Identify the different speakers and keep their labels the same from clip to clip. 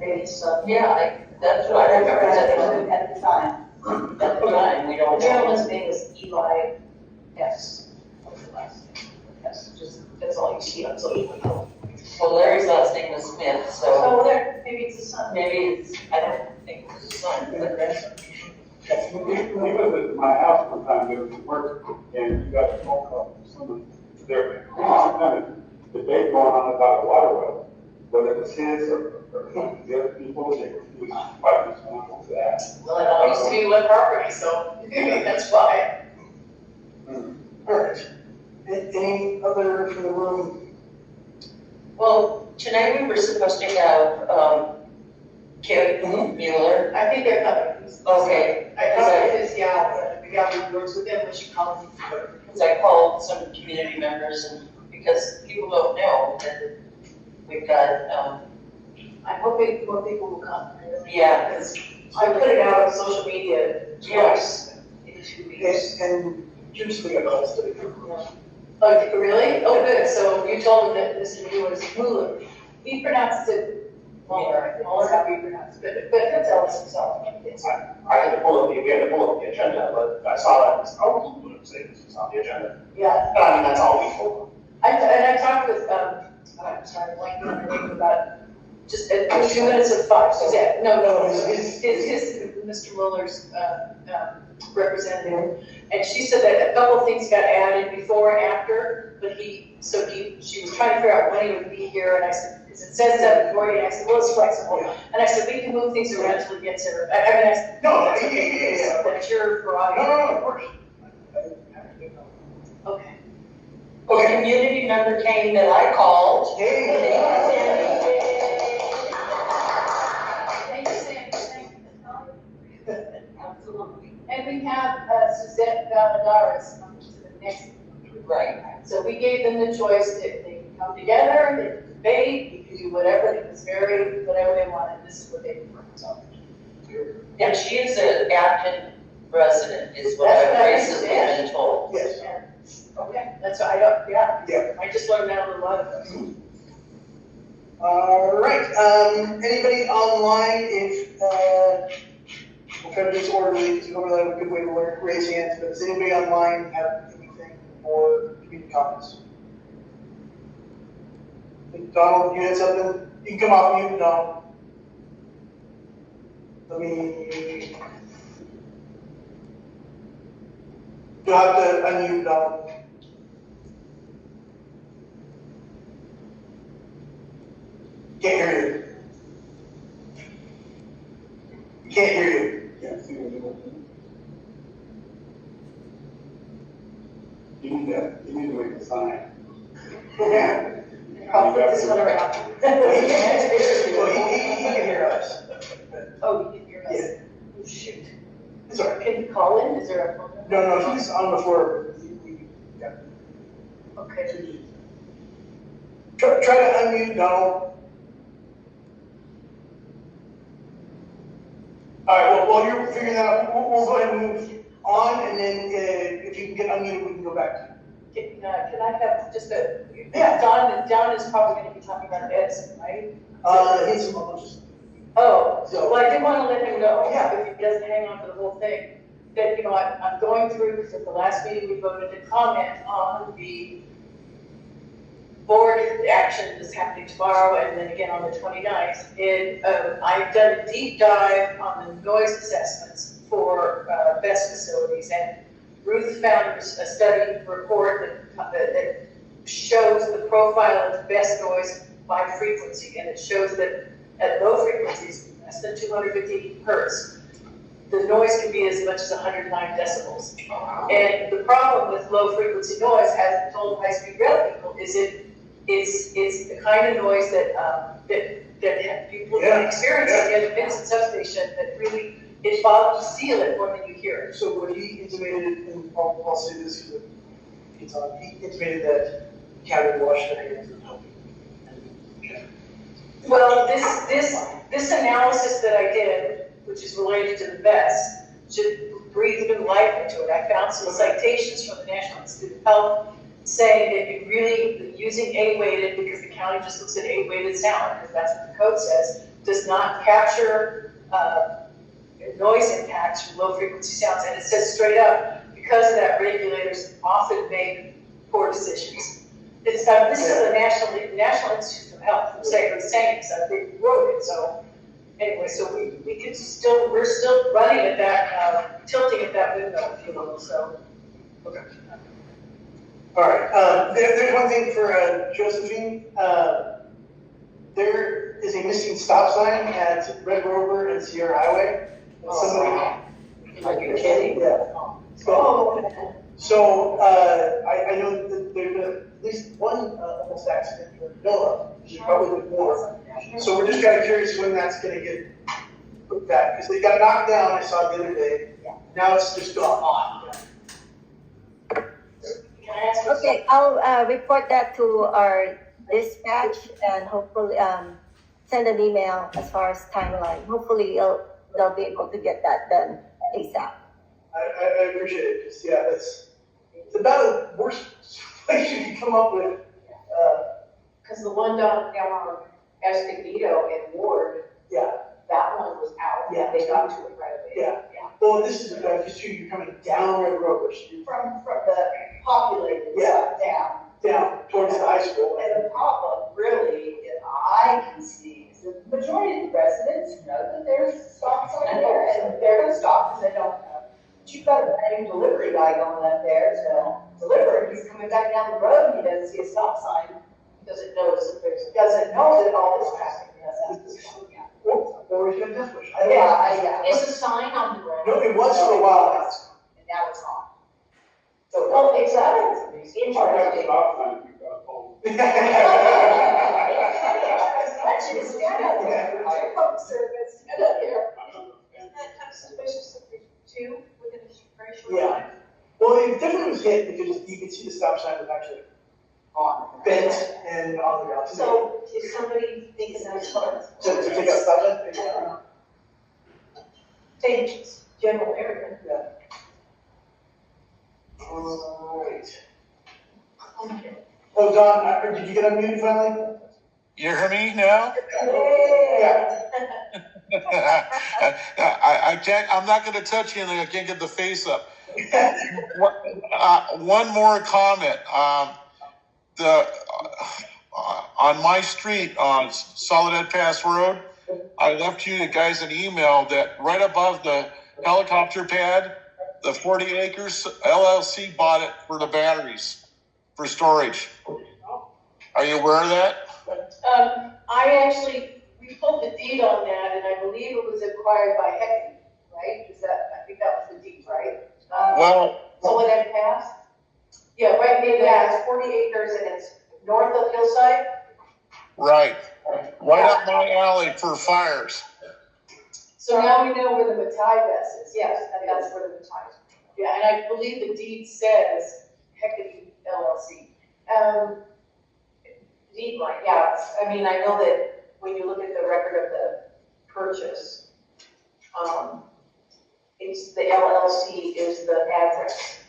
Speaker 1: It's,
Speaker 2: That's what I remember.
Speaker 1: at the time.
Speaker 2: At the time, we don't.
Speaker 1: Marilyn's name was Eli S. What was the last name? S, just, that's all you see on social media.
Speaker 2: Well, Larry's last name was Smith, so
Speaker 1: Oh, there, maybe it's his son.
Speaker 2: maybe it's, I don't think it's his son, but grandson.
Speaker 3: When he was at my house one time, there was work, and he got a phone call from someone there. Some kind of debate going on about a water well, whether it was his or the other people, they were, he was quite responsible for that.
Speaker 1: Well, it all used to be one property, so maybe that's why.
Speaker 4: All right. Any other from the room?
Speaker 2: Well, tonight we were supposed to have, Kim Mueller.
Speaker 1: I think they're coming.
Speaker 2: Okay,
Speaker 1: I talked to this gal, the gal who works with them, when she called me.
Speaker 2: because I called some community members and because people don't know that we've got,
Speaker 1: I hope more people will come.
Speaker 2: yeah, because
Speaker 1: I put it out on social media twice in 2 weeks.
Speaker 4: And usually got calls to the
Speaker 1: Oh, really? Oh, good. So you told him that Mr. Mueller is Mueller. He pronounced it Mueller. Mueller, how he pronounced it, but he'll tell us himself.
Speaker 5: I had to pull up we had to pull up the agenda, but I saw that, I was going to say this is on the agenda.
Speaker 1: Yeah.
Speaker 5: But I mean, that's all we told
Speaker 1: And I talked with, I'm sorry, blanking on her name about just 2 minutes of 5. Suzanne, no, it's Mr. Mueller's representative. And she said that a couple of things got added before and after, but she was trying to figure out when he would be here, and I said, because it says 7:40, and I said, well, it's flexible. And I said, we can move things around until he gets here. I mean, I said,
Speaker 5: No,
Speaker 1: that's okay,
Speaker 5: yeah.
Speaker 1: that's your prerogative.
Speaker 5: No, of course.
Speaker 1: Okay.
Speaker 2: a community member came that I called.
Speaker 1: Thank you, Sandy. Thank you. Absolutely. And we have Suzette Valadares coming to the next meeting.
Speaker 2: Right.
Speaker 1: So we gave them the choice that they can come together, they can debate, you can do whatever, it was very, whatever they wanted, this is what they prefer, so.
Speaker 2: And she is an Acton resident, is what
Speaker 1: That's
Speaker 2: I've
Speaker 1: what I
Speaker 2: recently
Speaker 1: understand.
Speaker 2: been told.
Speaker 4: Yes.
Speaker 1: Okay, that's, I don't, yeah.
Speaker 4: Yeah.
Speaker 1: I just learned that a lot of things.
Speaker 4: All right, anybody online, if, we'll try to do this orderly, because we don't really have a good way to raise hands, but does anybody online have anything for community comments? Donald, you had something? You can come off mute, Donald. Let me. You'll have to unmute, Donald. Can't hear you. Can't hear you.
Speaker 3: You need to make a sign.
Speaker 1: I'll flip this one around.
Speaker 4: Well, he can hear us.
Speaker 1: Oh, you can hear us?
Speaker 4: Yeah.
Speaker 1: Oh, shoot.
Speaker 4: Sorry.
Speaker 1: Can you call in, is there a phone number?
Speaker 4: No, he's on the floor. Yeah.
Speaker 1: Okay.
Speaker 4: Try to unmute Donald. All right, well, while you're figuring that out, we'll go ahead and move on, and then if you can get unmuted, we can go back to you.
Speaker 1: Can I have just a,
Speaker 4: Yeah.
Speaker 1: Don is probably gonna be talking about Edison, right?
Speaker 4: He's just.
Speaker 1: Oh, well, I did wanna let him know,
Speaker 4: Yeah.
Speaker 1: if he doesn't hang on for the whole thing, that, I'm going through, because at the last meeting, we voted to comment on the board action that's happening tomorrow, and then again on the 29th. And I've done a deep dive on the noise assessments for best facilities, and Ruth found a study report that shows the profile of best noise by frequency, and it shows that at low frequencies, less than 250 hertz, the noise can be as much as 109 decibels. And the problem with low frequency noise, as we told high-speed rail people, is it's the kind of noise that people experience at the Vincent substation that really, it bothers to feel it more than you hear it.
Speaker 4: So what he intimated, and I'll say this because it's on, he intimated that the county will wash their hands and help you.
Speaker 1: Well, this analysis that I did, which is related to the best, should breathe new life into it. I found some citations from the National Institute of Health, saying that you really, using A-weighted, because the county just looks at A-weighted sound, because that's what the code says, does not capture, noise impacts from low frequency sounds, and it says straight up, because of that, regulators often make poor decisions. This is a National Institute of Health saying, so they wrote it, so anyway, so we're still running at that, tilting at that window, if you will, so.
Speaker 4: Okay. All right, there's one thing for Josephine. There is a missing stop sign at Red Rover and Sierra Highway.
Speaker 2: Are you kidding?
Speaker 4: Yeah. So, I know that there's been at least one almost accident in Manila. There's probably been more. So we're just kind of curious when that's going to get put back, because they got knocked down, I saw the other day. Now it's just gone.
Speaker 6: Okay, I'll report that to our dispatch and hopefully send an email as far as timeline. Hopefully they'll be able to get that done ASAP.
Speaker 4: I appreciate it, because it's about the worst place you can come up with.
Speaker 7: Because the one down on Escondido and Ward,
Speaker 4: Yeah,
Speaker 7: that one was out,
Speaker 4: Yeah.
Speaker 7: they got to it right away.
Speaker 4: yeah. Well, this is because you're coming down Red Rover Street,
Speaker 7: From the populated
Speaker 4: Yeah.
Speaker 7: side down.
Speaker 4: down towards the high school.
Speaker 7: And the problem really, that I can see, is the majority of the residents know that there's a stop sign there, and they're gonna stop because they don't know. But you've got a bad delivery guy going up there to deliver, and he's coming back down the road, and he doesn't see a stop sign.
Speaker 2: Doesn't notice that there's.
Speaker 7: Doesn't know that all this traffic is.
Speaker 4: Or he's gonna death wish.
Speaker 7: Yeah.
Speaker 2: Is the sign on the ground?
Speaker 4: No, it was for a while.
Speaker 7: And now it's on.
Speaker 2: So, well, exactly.
Speaker 3: I got to
Speaker 2: Interesting.
Speaker 3: stop sign if you got a phone.
Speaker 7: Actually, stand up there, your phone service, stand up there.
Speaker 1: Isn't that kind of suspicious that there's two within a very short
Speaker 4: Yeah.
Speaker 1: time?
Speaker 4: Well, it definitely was hit because you could see the stop sign was actually
Speaker 7: On.
Speaker 4: bent and on the ground.
Speaker 2: So, is somebody thinking that's fun?
Speaker 4: To take out stop sign?
Speaker 2: Take general area.
Speaker 4: Yeah. All right. Oh, Don, did you get unmuted finally?
Speaker 8: You hear me now?
Speaker 4: Yeah.
Speaker 8: I can't, I'm not gonna touch you and I can't get the face up. One more comment. On my street on Soledad Pass Road, I left you guys an email that right above the helicopter pad, the 40 acres, LLC bought it for the batteries for storage. Are you aware of that?
Speaker 1: We pulled the deed on that, and I believe it was acquired by Hecky, right? I think that was the deed, right?
Speaker 8: Well,
Speaker 1: Soledad Pass? Yeah, right near that, it's 40 acres and it's north of Hillside.
Speaker 8: right up my alley for fires.
Speaker 1: So now we know where the Matai Vest is, yes, and that's where the Matai is. Yeah, and I believe the deed says Hecky LLC.
Speaker 2: Deed line, yeah. I mean, I know that when you look at the record of the purchase, it's the LLC is the address.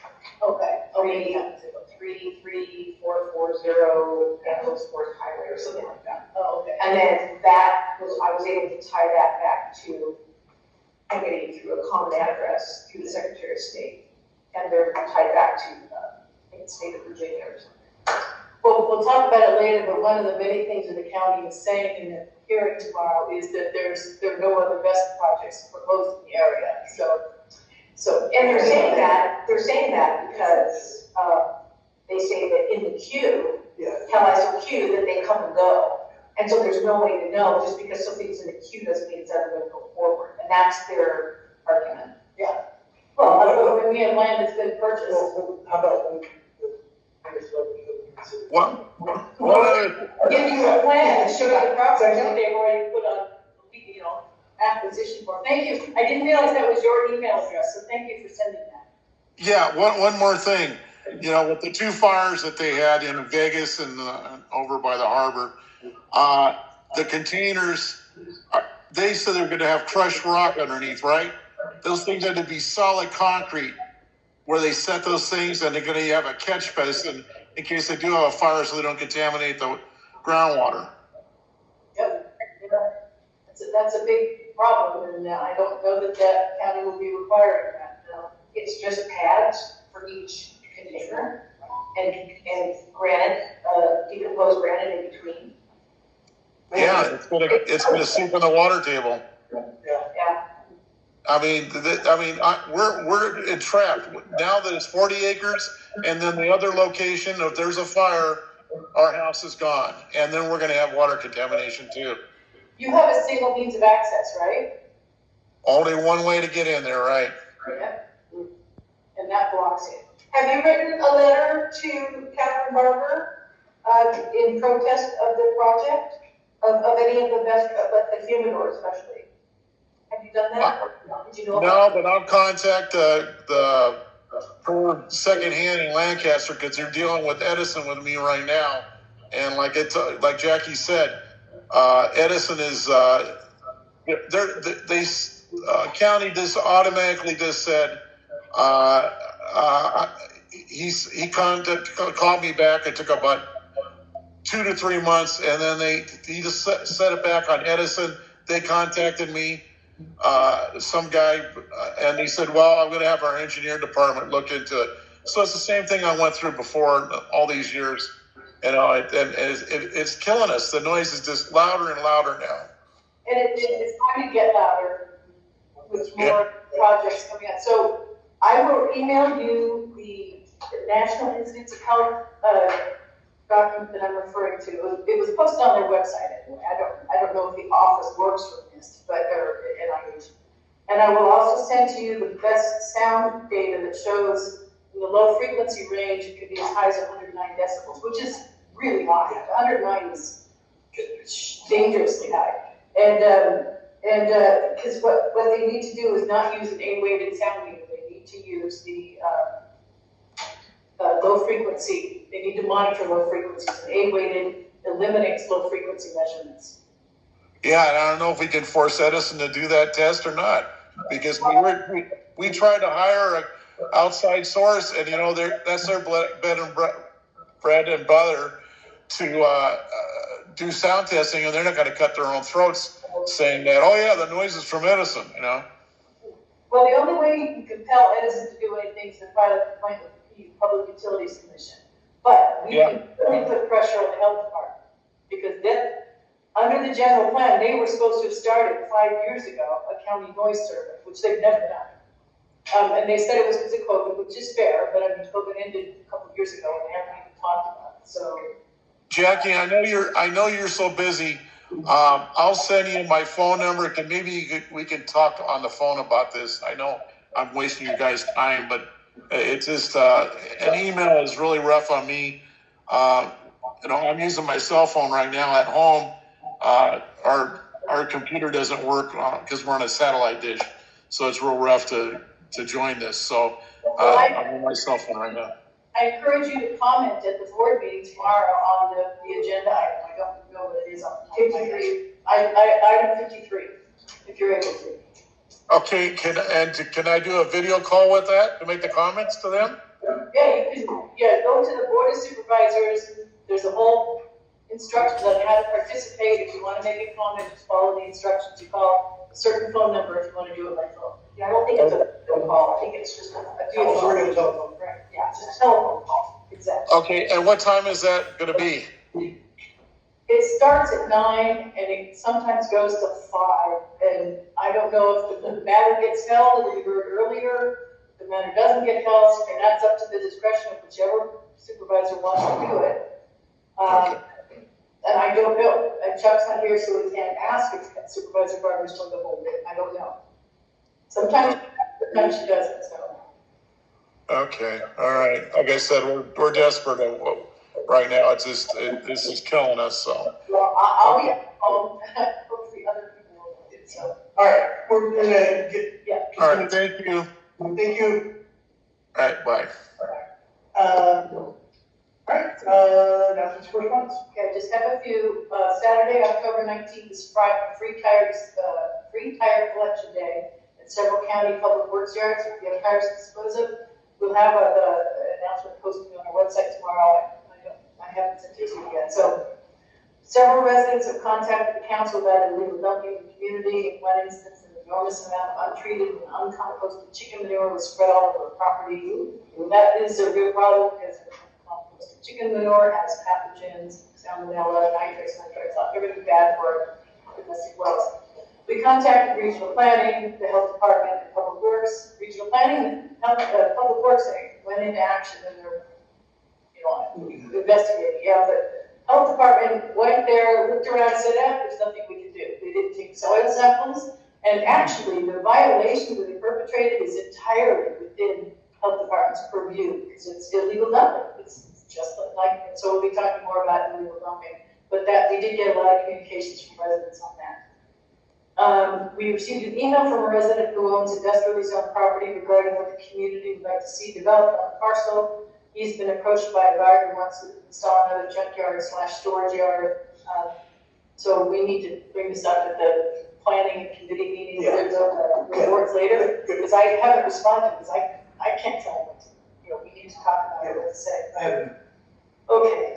Speaker 1: Okay.
Speaker 2: 33440 Ecclesworth Highway or something like that.
Speaker 1: Oh, okay.
Speaker 2: And then I was able to tie that back to, I'm getting through a common address through the Secretary of State. And they're tied back to, I think, the state of Virginia or something.
Speaker 1: Well, we'll talk about it later, but one of the many things that the county is saying in the hearing tomorrow is that there are no other best projects proposed in the area,
Speaker 2: And they're saying that because, they say that in the queue,
Speaker 4: Yeah.
Speaker 2: LISO queue, that they come and go. And so there's no way to know, just because something's in the queue doesn't mean it's ever gonna go forward, and that's their argument.
Speaker 1: well, when we have land that's been purchased.
Speaker 4: Well, how about,
Speaker 8: What other,
Speaker 1: Give you a plan and show you the property that they've already put on, acquisition for. Thank you. I didn't realize that was your email address, so thank you for sending that.
Speaker 8: yeah, one more thing. With the two fires that they had in Vegas and over by the harbor, the containers, they said they were going to have crushed rock underneath, right? Those things had to be solid concrete where they set those things, and they're going to have a catch basin in case they do have a fire so they don't contaminate the groundwater.
Speaker 1: Yep. Yeah. That's a big problem, and I don't know that that county will be requiring that. No.
Speaker 2: It's just pads for each container and granite, decomposed granite in between.
Speaker 8: Yeah, it's gonna seep in the water table.
Speaker 2: Yeah.
Speaker 8: I mean, we're entrapped now that it's 40 acres, and then the other location, if there's a fire, our house is gone, and then we're gonna have water contamination too.
Speaker 1: You have a single means of access, right?
Speaker 8: Only one way to get in there, right?
Speaker 1: Yep. And that blocks it. Have you written a letter to Catherine Barber in protest of the project? Of any of the best, but the humidor especially? Have you done that? Did you know
Speaker 8: No, but I'll contact the poor secondhand in Lancaster because they're dealing with Edison with me right now, and like Jackie said, Edison is county just automatically just said he called me back. It took about 2 to 3 months, and then he just set it back on Edison. They contacted me, some guy, and he said, well, I'm going to have our engineer department look into it. So it's the same thing I went through before all these years. You know, it's killing us. The noise is just louder and louder now.
Speaker 1: And it's going to get louder with more projects coming out. So I will email you the National Institutes of Health document that I'm referring to. It was posted on their website anyway. I don't know if the office works for NIST, or NIH. And I will also send to you the best sound data that shows in the low frequency range it could be as high as 109 decibels, which is really high. 109 is dangerously high. And because what they need to do is not use an A-weighted sound meter. They need to use the low frequency. They need to monitor low frequencies. An A-weighted eliminates low frequency measurements.
Speaker 8: Yeah, and I don't know if we can force Edison to do that test or not, because we tried to hire an outside source, and that's their bread and butter to do sound testing, and they're not going to cut their own throats saying that, oh yeah, the noise is from Edison,
Speaker 1: Well, the only way you can compel Edison to do anything is to file a complaint with the Public Utilities Commission. But we can really put pressure on the health department, because then, under the general plan, they were supposed to have started 5 years ago a county noise survey, which they've never done. And they said it was because of COVID, which is fair, but I mean, COVID ended a couple of years ago and they haven't even talked about it. So,
Speaker 8: Jackie, I know you're so busy. I'll send you my phone number. We can talk on the phone about this. I know I'm wasting your guys' time, but it's just an email is really rough on me. I'm using my cell phone right now at home. Our computer doesn't work because we're on a satellite dish, so it's real rough to join this. So I'm on my cell phone right now.
Speaker 1: I encourage you to comment at the board meeting tomorrow on the agenda item. I don't know what it is on 53. Item 53, if you're able to.
Speaker 8: Okay, can I do a video call with that to make the comments to them?
Speaker 1: Yeah, you can. Go to the board of supervisors. There's a whole instructions on how to participate. If you want to make a comment, just follow the instructions. You call a certain phone number if you want to do it by phone.
Speaker 2: Yeah, I don't think it's a phone call. I think it's just a
Speaker 4: telephone.
Speaker 1: Right. Yeah, it's just a telephone call. Exactly.
Speaker 8: Okay, and what time is that going to be?
Speaker 1: It starts at 9 and it sometimes goes to 5. And I don't know if the matter gets held or you heard earlier. The matter doesn't get held, and that's up to the discretion of whichever supervisor wants to do it. And I don't know. And Chuck's not here, so we can't ask if Supervisor Barber's going to hold it. I don't know. Sometimes she doesn't. So.
Speaker 8: Okay, all right. Like I said, we're desperate right now. This is killing us. So.
Speaker 1: Well, I'll be at home. Hopefully, other people will do it. So.
Speaker 4: All right, we're gonna get.
Speaker 1: Yeah.
Speaker 8: All right, thank you.
Speaker 4: Thank you.
Speaker 8: All right, bye.
Speaker 4: All right, now for correspondence.
Speaker 1: Okay, just have a few. Saturday, October 19th is free tire collection day at several county public works yards. If you have tires to dispose of, we'll have the announcement posted on our website tomorrow. I I haven't sent it to you yet. So several residents have contacted the council about illegal dumping in the community. In one instance, an enormous amount of untreated and uncomposted chicken manure was spread all over the property. And that is a real problem because uncomposted chicken manure has pathogens, salmonella, nitrates, everything bad for domestic wells. We contacted regional planning, the health department, and public works. Regional planning and public works went into action and they're, investigating. Yeah, but health department went there, looked around, said, there's nothing we can do. They didn't take soil samples, and actually the violation that they perpetrated is entirely within health department's purview because it's illegal dumping. It's just like, and so we'll be talking more about illegal dumping, but that we did get a lot of communications from residents on that. We received an email from a resident who owns industrially zoned property regarding what the community would like to see developed on the parcel. He's been approached by a buyer who wants to install another junkyard / storage yard. So we need to bring this up at the planning and committee meetings, reports later, because I haven't responded, because I can't tell what to, we need to talk about what to say.
Speaker 4: I haven't.
Speaker 1: Okay,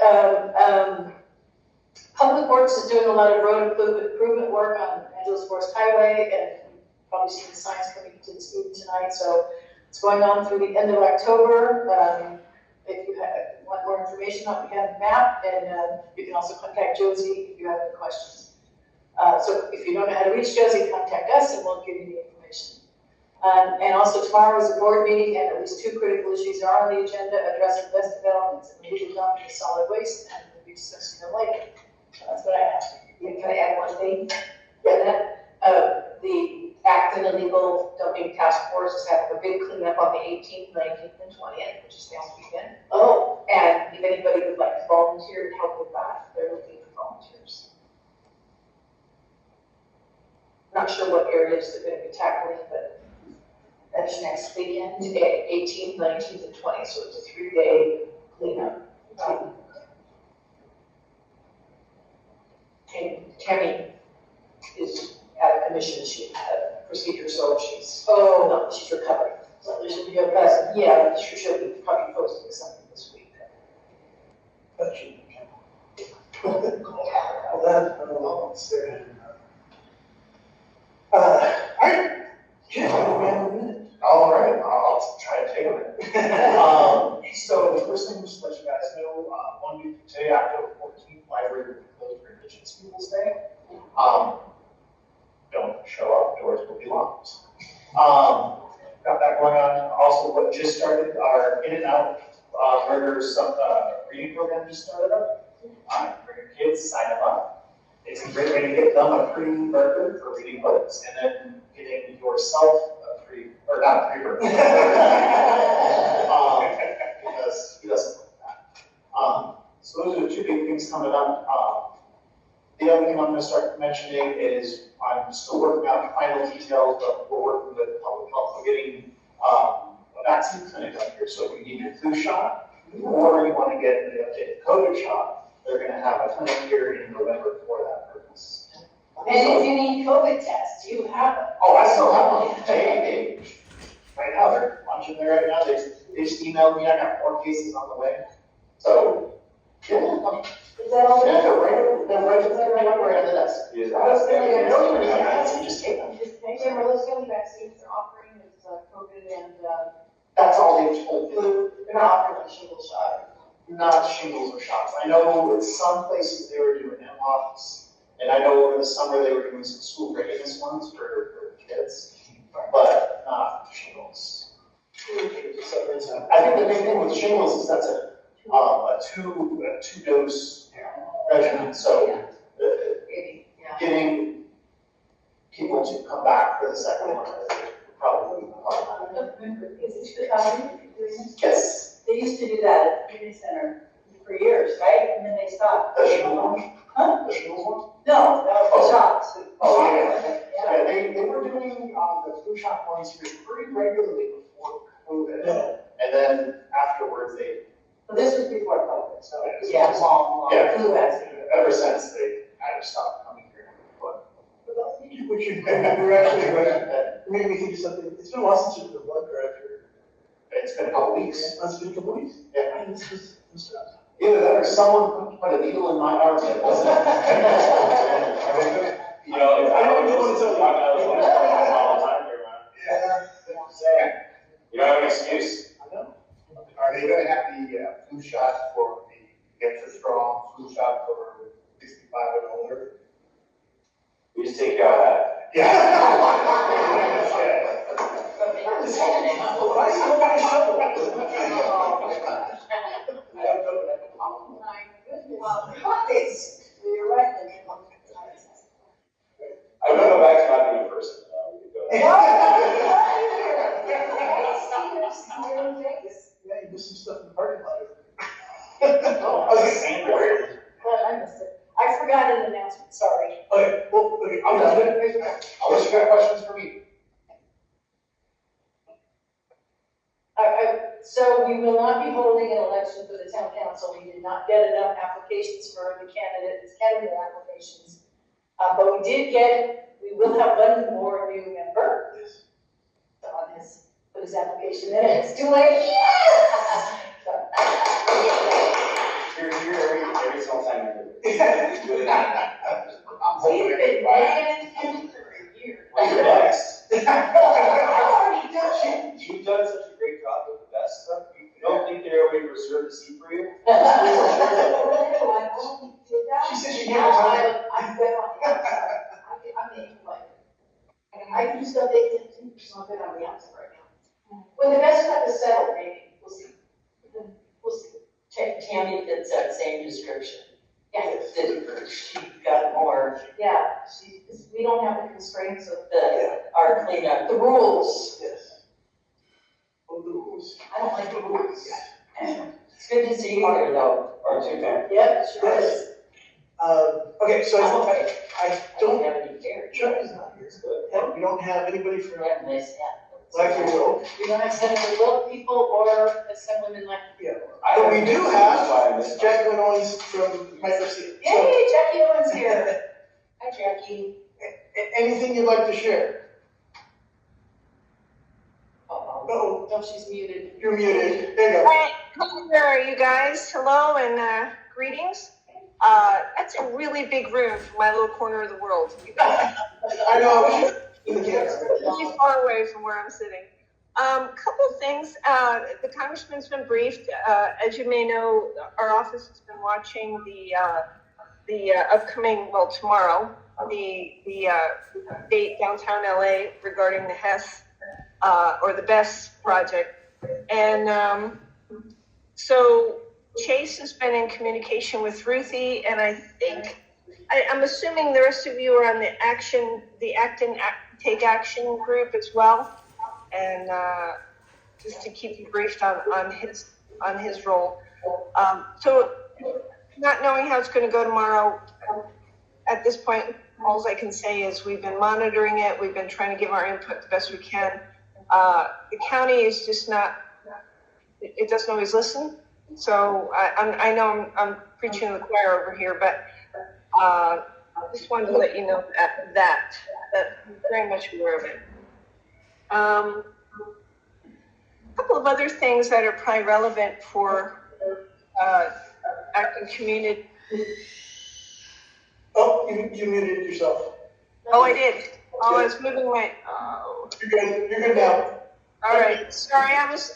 Speaker 1: Public Works is doing a lot of road improvement work on Angeles Forest Highway, and you've probably seen the signs coming to this meeting tonight, so it's going on through the end of October. If you want more information on it, we have a map, and you can also contact Josie if you have any questions. So if you don't know how to reach Josie, contact us, and we'll give you the information. And also tomorrow is a board meeting, and at least 2 critical issues are on the agenda, addressing best developments and illegal dumping of solid waste, and we'll be discussing them later. So that's what I have.
Speaker 2: Can I add one thing? Yeah, the Acton Illegal Dumping Task Force is having a big cleanup on the 18th, 19th, and 20th, which is next weekend.
Speaker 1: Oh,
Speaker 2: And if anybody would like to volunteer to help with that, they're looking for volunteers. Not sure what areas they're going to be tackling, but
Speaker 7: That's next weekend.
Speaker 2: 18th, 19th, and 20th, so it's a 3-day cleanup. And Tammy is out of commission, she had a procedure, so she's recovering.
Speaker 1: so there should be a present.
Speaker 2: Yeah, she'll be probably posting something this week.
Speaker 4: That should be okay. Well, that, I don't know, it's there. All right. Yeah, we have a minute.
Speaker 5: All right, I'll try to take a minute. So the first thing, just to let you guys know, 1 week from today, October 14th, library will be closed for Indigenous Peoples Day. Don't show up, doors will be locked. Got that going on. Also, what just started, our In and Out Burgers reading program just started up. Bring your kids, sign them up. It's a great way to get them a free burger for reading books, and then getting yourself a free, or not a free burger. Because he doesn't like that. So those are the 2 big things coming up. The other thing I'm going to start mentioning is I'm still working out final details, but we're working with public health. We're getting a vaccine clinic up here. So if you need your flu shot or you want to get the updated COVID shot, they're going to have a clinic here in November for that purpose.
Speaker 7: And if you need COVID tests, you have them.
Speaker 5: Oh, I still have one. Hey, right now, they're launching there right now. They just emailed me. I got 4 cases on the way. So, yeah.
Speaker 7: Is that all?
Speaker 5: Yeah, they're right up right under this.
Speaker 7: Those gummy vaccines,
Speaker 5: Just take them.
Speaker 7: Jim, are those gummy vaccines they're offering is COVID and
Speaker 5: That's all they've told me.
Speaker 7: flu? They're not offering the shingles shot.
Speaker 5: Not shingles or shots. I know in some places they were doing MLOX, and I know over the summer they were doing some school readiness ones for kids, but not shingles. I think the big thing with shingles is that's a two-dose regimen, so getting people to come back for the second one is probably hard.
Speaker 7: Is it Chicago doing this?
Speaker 5: Yes.
Speaker 7: They used to do that at the community center for years, right? And then they stopped.
Speaker 5: The shingles one?
Speaker 7: Huh?
Speaker 5: The shingles one?
Speaker 7: No, that was the shots.
Speaker 5: Oh, yeah. Yeah, they were doing the flu shot ones here pretty regularly before COVID. And then afterwards they.
Speaker 7: So this was before COVID, so it was a
Speaker 5: Yeah.
Speaker 7: long
Speaker 5: Yeah.
Speaker 7: flu vaccine.
Speaker 5: Ever since they kind of stopped coming here. But
Speaker 4: Which we're actually, made me think of something. It's been a while since you did a blood drive here.
Speaker 5: it's been a couple weeks.
Speaker 4: That's been a couple weeks.
Speaker 5: Yeah.
Speaker 4: This was.
Speaker 5: Either that or someone put a needle in my arm that wasn't.
Speaker 9: You know, if I don't know what's going on, I was like, all the time here, man.
Speaker 4: Yeah.
Speaker 9: Saying, you don't have an excuse.
Speaker 4: I know.
Speaker 10: Are they gonna have the flu shot for the extra strong flu shot for 65 and older?
Speaker 9: We just take care of that.
Speaker 4: Why is nobody shoveling?
Speaker 7: Oh my goodness. Well, you're right.
Speaker 9: I'm gonna go back to not being a person.
Speaker 4: Yeah, you missed some stuff in the parking lot.
Speaker 7: Oh,
Speaker 4: I was gonna say,
Speaker 1: Well, I missed it. I forgot an announcement, sorry.
Speaker 4: okay, well, okay, I'm done.
Speaker 5: Unless you got questions for me.
Speaker 1: So we will not be holding an election for the town council. We did not get enough applications for the candidate applications. But we will have one more new member on his application, and it's too late. Yeah!
Speaker 9: You're here every single time I do it.
Speaker 10: I'm
Speaker 1: We've
Speaker 10: hoping
Speaker 1: been nagging him for a year.
Speaker 9: Well, you're next.
Speaker 1: I've already done it.
Speaker 9: You've done such a great job with the best stuff. You don't think that everybody reserved a seat for you?
Speaker 4: She said she gave
Speaker 1: Now
Speaker 4: it
Speaker 1: I'm good on the outside. I'm the like, I do stuff they can do, so I'm good on the outside right now. When the best time is settled, maybe, we'll see. We'll see.
Speaker 11: Tammy fits that same description.
Speaker 1: Yeah,
Speaker 11: That she got more,
Speaker 1: yeah, we don't have the constraints of
Speaker 11: our cleanup.
Speaker 1: the rules.
Speaker 4: Yes. Oh, the rules.
Speaker 1: I don't like the rules.
Speaker 11: It's good to see you here though.
Speaker 9: Or two times.
Speaker 1: Yep, sure is.
Speaker 4: Okay, so
Speaker 11: I'm okay.
Speaker 4: I
Speaker 11: I don't
Speaker 4: don't,
Speaker 11: have any care.
Speaker 4: Chuck is not here. Yeah, we don't have anybody from
Speaker 11: I have a nice hat.
Speaker 4: Blackville.
Speaker 1: We don't have Senator Will people or Assemblyman like.
Speaker 4: Yeah. But we do have Jacqueline Owens from Microsoft.
Speaker 1: Yay, Jackie Owens here. Hi, Jackie.
Speaker 4: Anything you'd like to share?
Speaker 1: Uh-oh.
Speaker 4: Oh,
Speaker 1: No, she's muted.
Speaker 4: you're muted. There you go.
Speaker 12: Hi, where are you guys? Hello and greetings. That's a really big room for my little corner of the world.
Speaker 4: I know.
Speaker 12: Really far away from where I'm sitting. Couple of things. The congressman's been briefed. As you may know, our office has been watching the upcoming, well, tomorrow, the date downtown LA regarding the Hess or the BESS project, and so Chase has been in communication with Ruthie, and I think I'm assuming the rest of you are on the Take Action group as well, and just to keep you briefed on his role. So not knowing how it's going to go tomorrow, at this point, all I can say is we've been monitoring it. We've been trying to give our input the best we can. The county is just not, it doesn't always listen. So I know I'm preaching to the choir over here, but just wanted to let you know that I'm very much aware of it. A couple of other things that are probably relevant for acting community.
Speaker 4: Oh, you muted yourself.
Speaker 12: Oh, I did. Oh, I was moving my. Oh.
Speaker 4: You're good. You're good now.
Speaker 12: All right. Sorry, I was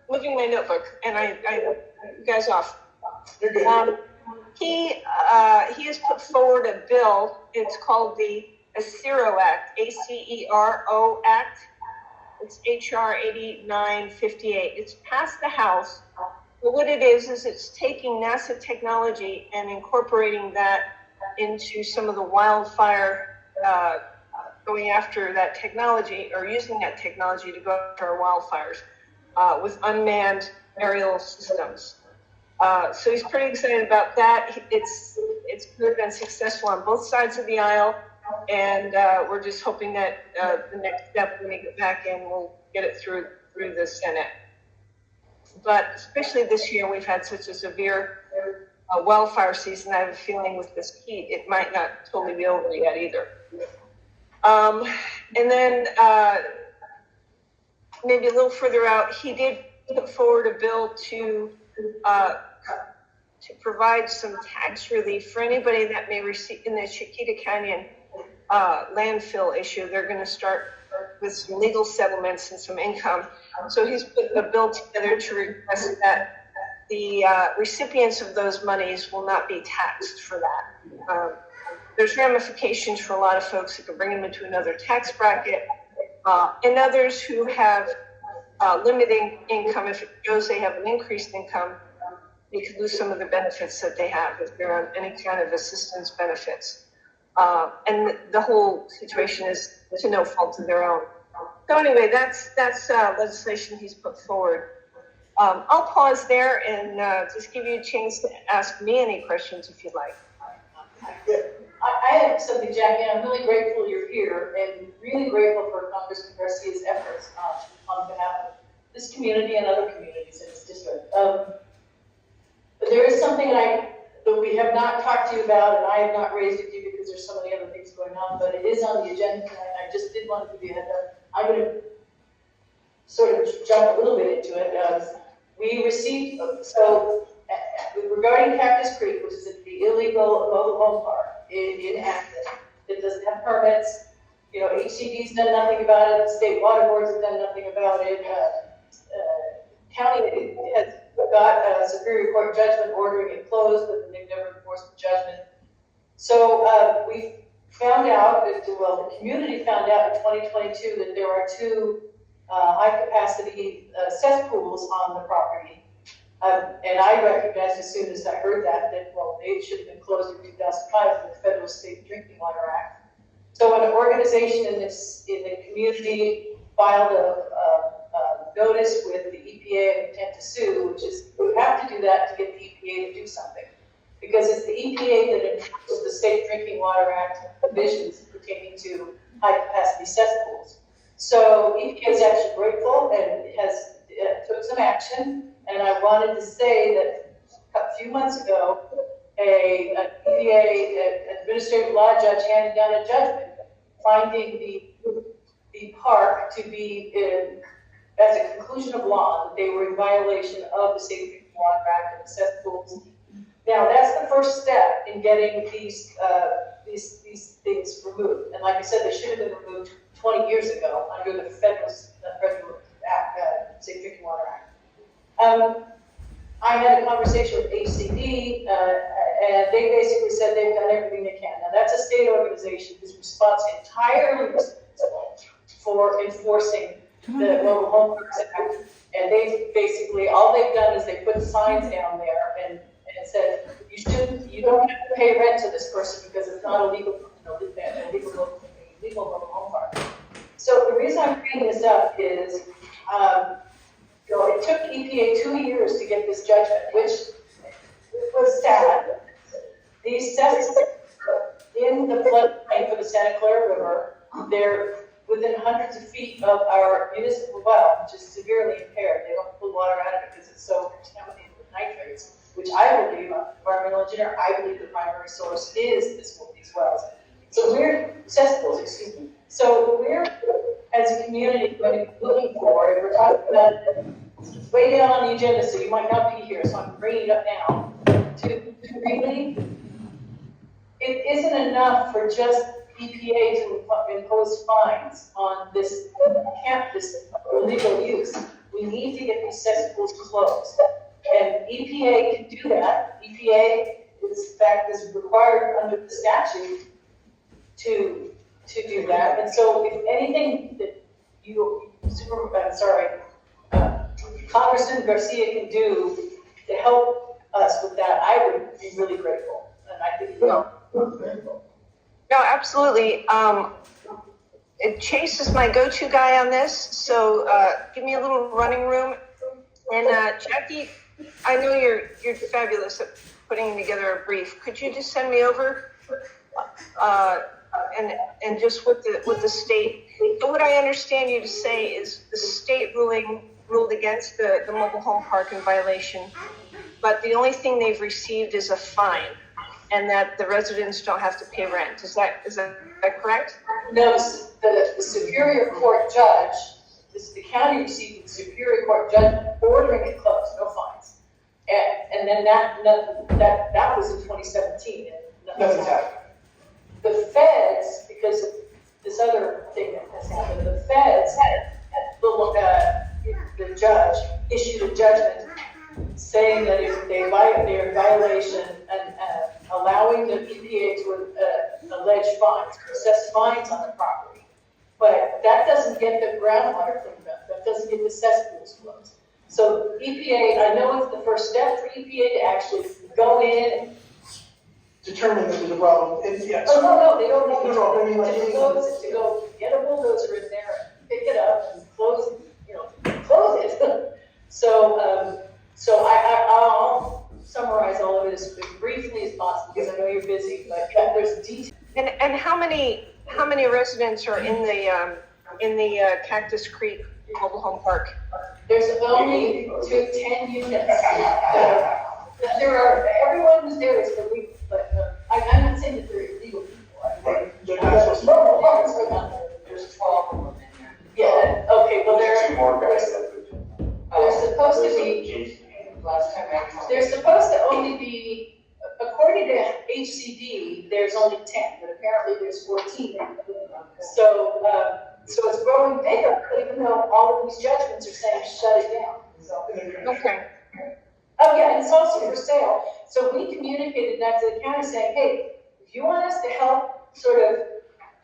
Speaker 12: moving my notebook, and I you guys off.
Speaker 4: You're good.
Speaker 12: He has put forward a bill. It's called the ACERO Act, ACERO Act. It's HR 8958. It's passed the House. But what it is it's taking NASA technology and incorporating that into some of the wildfire, going after that technology or using that technology to go after our wildfires with unmanned aerial systems. So he's pretty excited about that. It's been successful on both sides of the aisle, and we're just hoping that the next step when we get back in, we'll get it through the Senate. But especially this year, we've had such a severe wildfire season. I have a feeling with this heat, it might not totally be over yet either. And then maybe a little further out, he did put forward a bill to to provide some tax relief for anybody that may receive in the Chiquita Canyon landfill issue. They're going to start with some legal settlements and some income. So he's put a bill together to request that the recipients of those monies will not be taxed for that. There's ramifications for a lot of folks that can bring them into another tax bracket, and others who have limiting income. If it shows they have an increased income, they could lose some of the benefits that they have if they're on any kind of assistance benefits. And the whole situation is to no fault of their own. So anyway, that's legislation he's put forward. I'll pause there and just give you a chance to ask me any questions if you'd like.
Speaker 1: I have something, Jackie. I'm really grateful you're here and really grateful for Congressman Garcia's efforts on behalf of this community and other communities in this district. But there is something that we have not talked to you about, and I have not raised it to you because there's so many other things going on, but it is on the agenda tonight. I just did want to give you a heads up. I'm going to sort of jump a little bit into it. We received, regarding Cactus Creek, which is the illegal mobile home park in Acton, that doesn't have permits. You know, HCD's done nothing about it. The state water boards have done nothing about it. County has got a Superior Court judgment ordering it closed, but they've never enforced the judgment. So we found out, well, the community found out in 2022 that there are two high-capacity cesspools on the property. And I recognized as soon as I heard that, well, they should have been closed in 2005 with the Federal State Drinking Water Act. So an organization in the community filed a notice with the EPA of intent to sue, which is, we have to do that to get the EPA to do something. Because it's the EPA that enforces the State Drinking Water Act provisions pertaining to high-capacity cesspools. So EPA is actually grateful and has took some action. And I wanted to say that a few months ago, an EPA administrative law judge handed down a judgment finding the park to be as a conclusion of law that they were in violation of the State Drinking Water Act and the cesspools. Now that's the first step in getting these things removed. And like I said, they should have been removed 20 years ago under the Federal Act, State Drinking Water Act. I had a conversation with HCD, and they basically said they've done everything they can. Now that's a state organization whose response entirely responsible for enforcing the Mobile Home Parks Act. And they basically, all they've done is they put signs down there and said, you don't have to pay rent to this person because it's not a legal mobile home park. So the reason I'm bringing this up is, it took EPA 2 years to get this judgment, which was sad. These cesspools in the floodplain for the Santa Clara River, they're within hundreds of feet of our municipal well, which is severely impaired. They don't pull water out of it because it's so contaminated with nitrates, which I believe, I'm an environmental engineer, I believe the primary source is these wells. So we're, as a community, going to be looking for, and we're talking about it way down on the agenda, so you might not be here, so I'm bringing it up now, to really, it isn't enough for just EPA to impose fines on this illegal use. We need to get these cesspools closed. And EPA can do that. EPA, in fact, is required under the statute to do that. And so if anything that Congressman Garcia can do to help us with that, I would be really grateful. And I think
Speaker 12: No, absolutely. Chase is my go-to guy on this, so give me a little running room. And Jackie, I know you're fabulous at putting together a brief. Could you just send me over and just with the state? So what I understand you to say is the state ruled against the mobile home park in violation, but the only thing they've received is a fine, and that the residents don't have to pay rent. Is that correct?
Speaker 1: No, the Superior Court judge, the county received the Superior Court judgment ordering it closed, no fines. And then that was in 2017. And
Speaker 4: Nothing's happened.
Speaker 1: The feds, because of this other thing that has happened, the feds the judge issued a judgment saying that if they're in violation and allowing the EPA to allege fines, assess fines on the property. But that doesn't get the groundwater cleaned up. That doesn't get the cesspools closed. So EPA, I know it's the first step for EPA to actually go in and
Speaker 4: Determine that there's a problem, and yeah.
Speaker 1: oh, no, they don't need
Speaker 4: No, I mean, like,
Speaker 1: to close it, to go get a bulldozer in there and pick it up and close it. So I'll summarize all of it as briefly as possible, because I know you're busy, but there's detail.
Speaker 12: And how many residents are in the Cactus Creek Mobile Home Park?
Speaker 1: There's only 10 units. Everyone who's there is for legal, but I'm not saying that they're illegal people.
Speaker 4: Right. They're not supposed to be.
Speaker 11: There's 12 of them in there.
Speaker 1: Yeah, okay, well,
Speaker 10: There's two more guys.
Speaker 1: they're supposed to be,
Speaker 11: Last time I talked.
Speaker 1: they're supposed to only be, according to HCD, there's only 10, but apparently there's 14. So it's growing bigger, even though all of these judgments are saying shut it down. So.
Speaker 12: Okay.
Speaker 1: Oh, yeah, and it's also for sale. So we communicated that to the county saying, hey, if you want us to help sort of,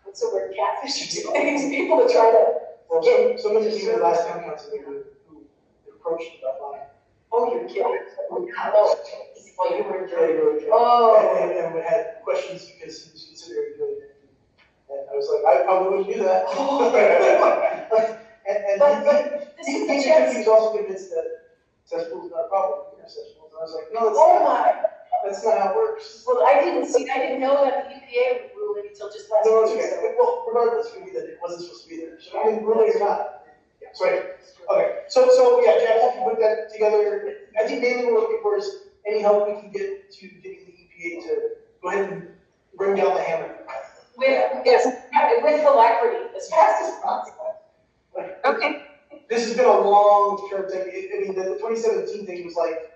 Speaker 1: what's the word, catfish or these people to try to
Speaker 4: Well,
Speaker 1: get.
Speaker 4: somebody just the last town council who approached about line.
Speaker 1: Oh, you're kidding.
Speaker 11: Well, you were enjoying it.
Speaker 1: Oh.
Speaker 4: And we had questions because he was considering doing it. And I was like, I probably wouldn't do that.
Speaker 1: But this is the chance.
Speaker 4: He was also convinced that cesspool's not a problem. Cesspools. And I was like, no, that's not how it works.
Speaker 1: Well, I didn't know about the EPA ruling until just last
Speaker 4: No,
Speaker 1: week.
Speaker 4: it's okay. Well, regardless, we knew that it wasn't supposed to be there. So I mean, really or not. Yeah, sorry. Okay, so yeah, Jack, if you put that together, I think mainly what we're looking for is any help we can get to getting the EPA to go ahead and bring down the hammer.
Speaker 1: With alacrity, as fast as possible.
Speaker 12: Okay.
Speaker 4: This has been a long-term thing. I mean, the 2017 thing was like,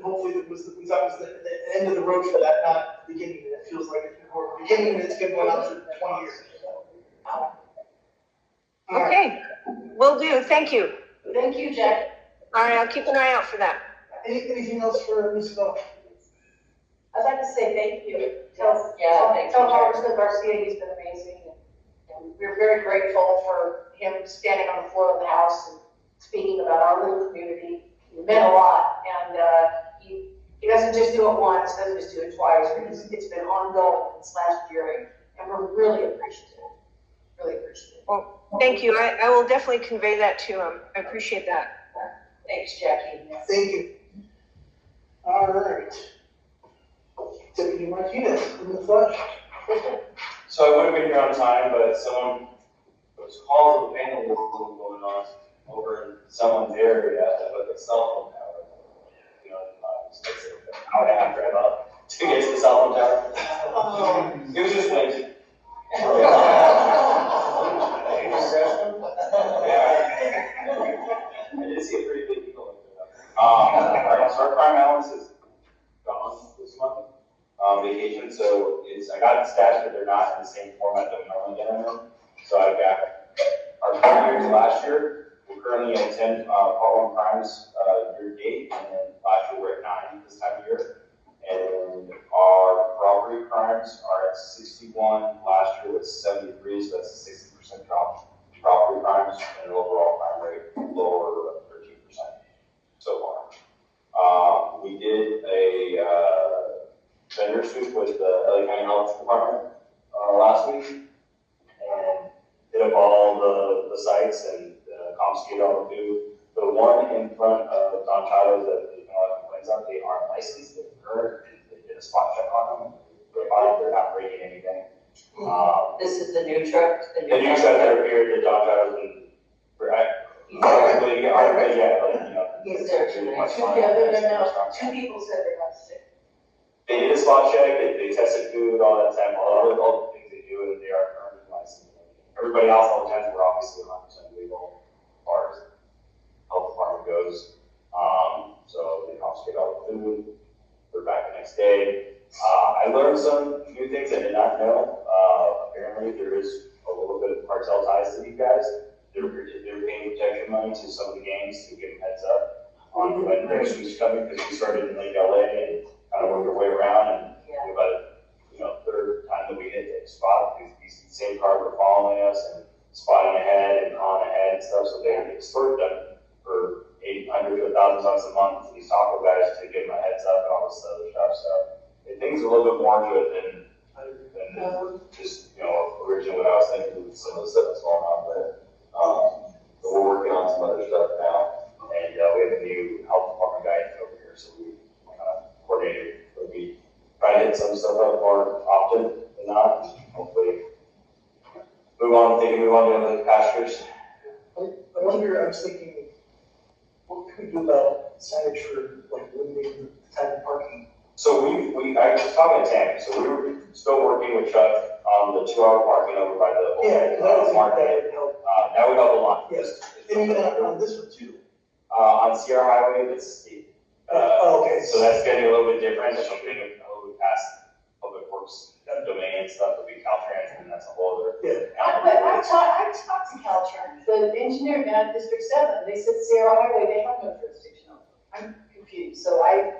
Speaker 4: hopefully we thought it was the end of the road for that, not the beginning. And it feels like it's been more beginning and it's been going on for 20 years.
Speaker 12: Okay. Will do. Thank you.
Speaker 1: Thank you, Jack.
Speaker 12: All right. I'll keep an eye out for that.
Speaker 4: Anything else for Ms. Bell?
Speaker 1: I'd like to say thank you. Tell Congressman Garcia he's been amazing. And we're very grateful for him standing on the floor of the House and speaking about our little community. It meant a lot. And he doesn't just do it once, doesn't just do it twice. It's been ongoing since last year. And we're really appreciative. Really appreciative.
Speaker 12: Well, thank you. I will definitely convey that to him. I appreciate that.
Speaker 1: Thanks, Jackie.
Speaker 4: Thank you. All right. Deputy Martinez, in the flesh.
Speaker 9: So I would have been here on time, but there was calls of vandalism going on over in someone's area with a cell phone tower. You know, it's an hour and a half drive up to get to the cell phone tower. It was just lazy. I did see a pretty big deal. Alright, so our crime balance is gone this month. Vacation, so I got the stats, but they're not in the same format that we normally get in them. So I've got our current year to last year. We're currently at 10 part 1 crimes year to date, and then last year we're at 9 this time of year. And our robbery crimes are at 61. Last year was 73, so that's a 60% drop. Robbery crimes and an overall crime rate lower 13% so far. We did a vendor sweep with the LA County Health Department last week, and hit up all the sites and confiscated all the food. The one in front of Don Chado's that there's been a lot of complaints on, they aren't licensed, they're current, and they did a spot check on them. They're not breaking anything.
Speaker 11: This is the new truck?
Speaker 9: The new truck that appeared at Don Chado's and
Speaker 11: He's there tonight.
Speaker 1: Two people said they're not sick.
Speaker 9: they did a spot check, they tested food, all that time, all the things they do, and they are currently licensed. Everybody else, all the times, we're obviously 100% legal as far as health department goes. So afternoon, we're back the next day. I learned some new things I did not know. Apparently there is a little bit of cartel ties to these guys. They're paying protection money to some of the gangs to give them heads up on when next week's coming, because we started in like LA and kind of worked our way around, and about third time that we hit the spot, these same cars were following us and spotting ahead and on ahead and stuff, so they extort them for $800 to $1,000 a month to these taco guys to give them a heads up and all this other stuff. So I think there's a little bit more to it than just originally what I was thinking with some of the stuff that's going on. But we're working on some other stuff now, and we have a new health department guy over here, so we coordinated. We'll be trying to hit some stuff up more often than not. Hopefully, move on to other pastures.
Speaker 4: I wonder, I was thinking, what could we do about signage for like limiting the type of parking?
Speaker 9: So I was talking to Tammy, so we were still working with Chuck on the 2-hour parking over by the market. That would help a lot.
Speaker 4: Yes, and even on this one too.
Speaker 9: On Sierra Highway, that's steep.
Speaker 4: Okay.
Speaker 9: So that's gonna be a little bit different, that's something a little bit past public works domain and stuff, would be Caltrans, and that's a whole other.
Speaker 4: Yeah.
Speaker 1: But I talked to Caltrans, the engineer down at District 7, they said Sierra Highway, they have no jurisdiction over. I'm confused, so I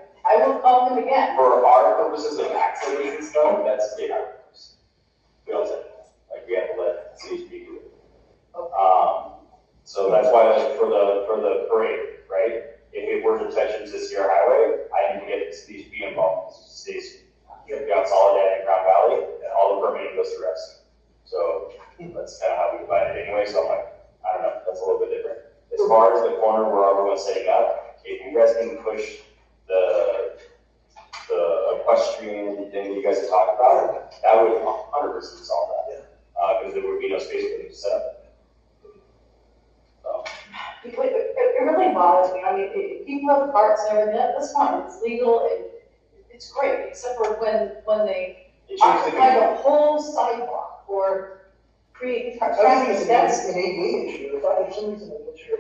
Speaker 1: will call them again.
Speaker 9: For our purposes of accidents and stuff, that's state highways. We don't say, we have to let CHP do it. So that's why, for the parade, right? If it were to touch into Sierra Highway, I need to get CHP involved. States, we got Soledad and Ground Valley, and all the permitting goes through us. So that's kind of how we divide it anyway. So I'm like, I don't know, that's a little bit different. As far as the corner where everyone's setting up, if you guys can push the equestrian thing you guys have talked about, that would 100% solve that. Because there would be no space for them to set up. So.
Speaker 1: It really bothers me. I mean, if people have carts and everything, that's fine, it's legal, and it's great, except for when they occupy the whole sidewalk or create traffic. That's
Speaker 4: an ADA issue. If I, for some reason, I'm not sure.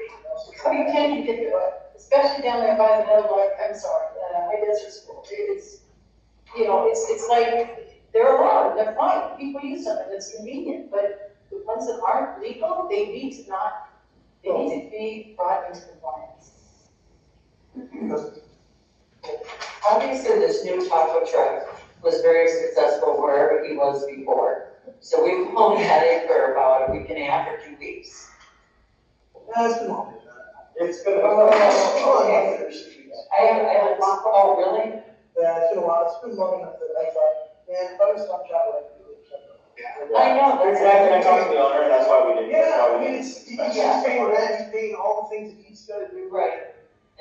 Speaker 1: how you can get to it, especially down there by the high desert school. It's it's like they're allowed, they're fine, people use them and it's convenient, but the ones that aren't legal, they need to be brought into compliance.
Speaker 11: Obviously, this new taco truck was very successful wherever he was before. So we've only had it for about a week and a half or 2 weeks.
Speaker 4: It's been long.
Speaker 9: It's been
Speaker 11: Oh, really?
Speaker 4: Yeah, it's been a while. It's been long enough that I thought, man, if I was on job, I could do it.
Speaker 11: I know.
Speaker 9: I talked to the owner, and that's why we did.
Speaker 4: Yeah, I mean, he's paying rent, he's paying all the things that he's got to do.
Speaker 11: Right.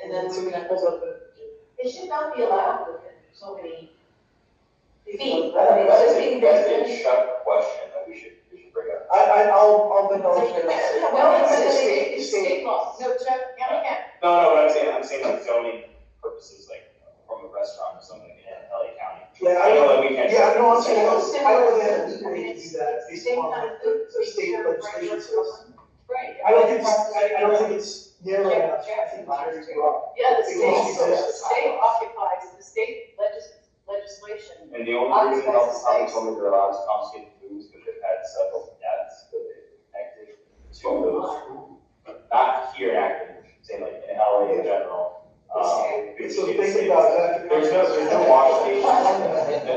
Speaker 11: And then
Speaker 4: so we can pull up the.
Speaker 1: They should not be allowed within so many feet.
Speaker 9: That's a Chuck question that we should bring up.
Speaker 4: I'll bring all the.
Speaker 1: No, it's state law. No, Chuck, yeah.
Speaker 9: No, but I'm saying like zoning purposes, like from a restaurant or something in LA County.
Speaker 4: Yeah,
Speaker 9: I know that we can't.
Speaker 4: Yeah, no, I'm saying, I know they have a legal way to do that based on the state legislation says.
Speaker 1: Right.
Speaker 4: I don't think it's narrow enough. I think it's very broad.
Speaker 1: Yeah, the state occupies, the state legislation.
Speaker 9: And the only reason health department told me they're allowed to confiscate foods because they've had several deaths that they've connected to those. Not here in Akron, saying like in LA in general.
Speaker 4: So thinking about that.
Speaker 9: There's no wash station.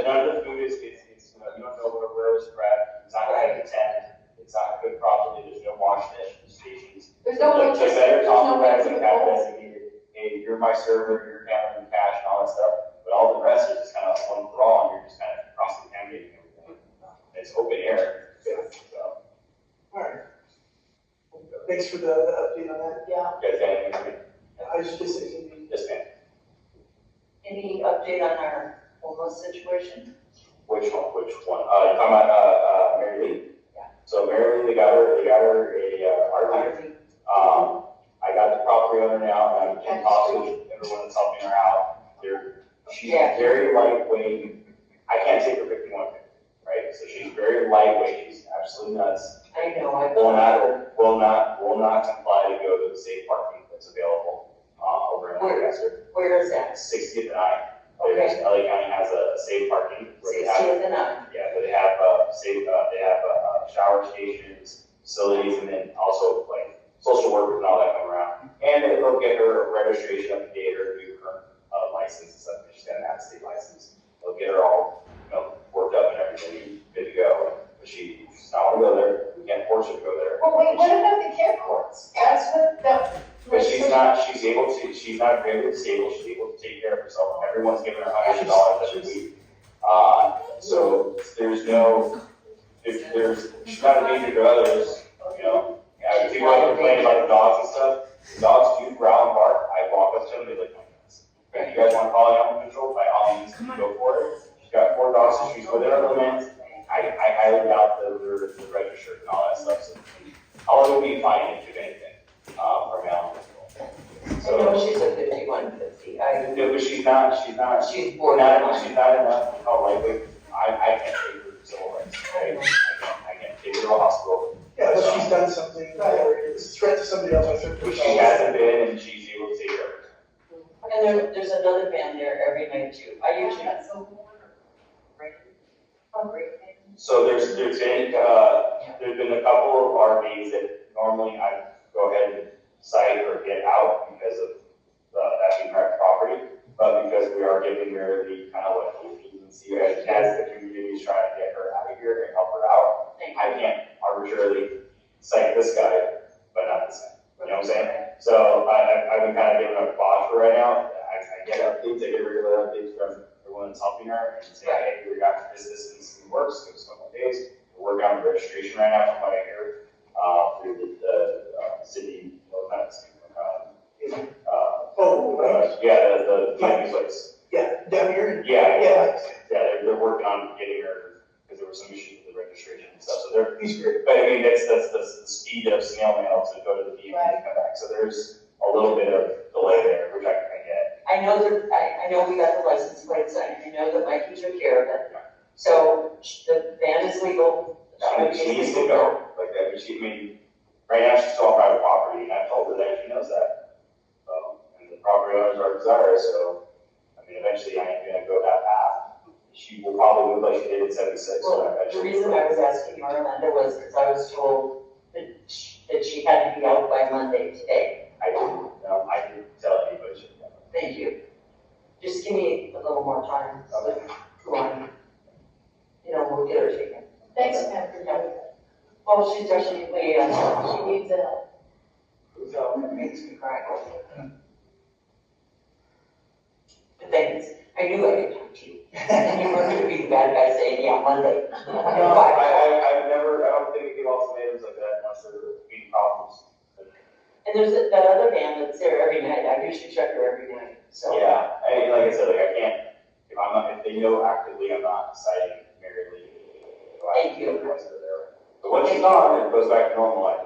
Speaker 9: None of the food is, you don't know where it's spread. It's not going to attend. It's not cooked properly. There's no wash stations.
Speaker 1: There's no way to.
Speaker 9: The better taco bags and have designated, hey, you're my server, you're handling cash and all that stuff. But all the rest is just kind of one for all, and you're just kind of cross-contaminating everything. It's open air. So.
Speaker 4: All right. Thanks for the update on that.
Speaker 1: Yeah.
Speaker 9: You guys got anything for me?
Speaker 4: I was just thinking.
Speaker 9: Yes, ma'am.
Speaker 11: Any update on our homeless situation?
Speaker 9: Which one? You're talking about Mary Lee?
Speaker 11: Yeah.
Speaker 9: So Mary Lee, they got her a RV. I got the property owner now, and I'm in talks with everyone that's helping her out. She's very lightweight. I can't take her 51, right? So she's very lightweight. She's absolutely nuts.
Speaker 11: I know.
Speaker 9: Will not comply to go to the safe parking that's available over in Lancaster.
Speaker 11: Where is that? at?
Speaker 9: 60th and I. There's, LA County has a safe parking where they have,
Speaker 11: 60th and I.
Speaker 9: yeah, where they have, shower stations, facilities, and then also like social workers and all that come around. And they'll get her registration up to date, her new current license and stuff. She's got an out-of-state license. They'll get her all, worked up and everything, good to go. But she's not want to go there. We can't force her to go there.
Speaker 7: Well, wait, what about the care courts? That's what the.
Speaker 9: But she's not very disabled. She's able to take care of herself. Everyone's giving her $100 every week. So she's not a danger to others, People are complaining about the dogs and stuff. The dogs do growl and bark. I walk up to them, they lick my hands. If you guys want to call animal control, by all means, go for it. She's got 4 dogs, so she's within her limits. I highly doubt the registered and all that stuff. So all it would be fine if anything, from animal control.
Speaker 11: So no, she's a 5150.
Speaker 9: No, but she's not.
Speaker 11: She's borderline.
Speaker 9: She's not enough. Oh, lightweight. I can't take her to civil rights. Okay? I can't take her to a hospital.
Speaker 4: Yeah, but she's done something, it's a threat to somebody else, I think.
Speaker 9: She hasn't been, and she's able to take care of herself.
Speaker 11: And there's another van there every night too. I usually.
Speaker 9: So there's been a couple of RVs that normally I go ahead and cite or get out because of that being private property, but because we are giving her the kind of like agency as the community is trying to get her out of here and help her out. I can't arbitrarily cite this guy, but not this guy. You know what I'm saying? So I've been kind of giving a pause for right now. I get updates, I get regular updates from everyone that's helping her and saying, hey, we got this works, give us a couple of days. We're working on the registration right now from what I hear, through the city, the camping place.
Speaker 4: Yeah, down here?
Speaker 9: Yeah, they're working on getting her, because there were some issues with the registration and stuff, so they're, but I mean, that's the speed of snail mail to go to the DMV and come back, so there's a little bit of delay there, which I get.
Speaker 11: I know we got the license plates, and I know that Mikey took care of it. So the van is legal.
Speaker 9: She needs to go, right now she's still on private property, and I told her that, she knows that. And the property owners are desirous, so, eventually I ain't gonna go that path. She will probably move like she did in 76.
Speaker 11: Well, the reason I was asking you, Orlando, was because I was told that she had to be out by Monday today.
Speaker 9: I didn't tell anybody.
Speaker 11: Thank you. Just give me a little more time. Come on. We'll get her taken.
Speaker 7: Thanks, Pam, for doing that.
Speaker 11: Well, she's definitely,
Speaker 7: She needs it.
Speaker 11: so it makes me cry. But thanks. I knew I could talk to you. And you weren't going to be the bad guy saying, yeah, Monday.
Speaker 9: No, I don't think we give ultimatums like that unless there are being problems.
Speaker 11: And there's that other van that's there every night. I usually check her every night. So
Speaker 9: Yeah, like I said, I can't, if they know actively I'm not citing Mary Lee.
Speaker 11: Thank you.
Speaker 9: But once she's on, it goes back to normal.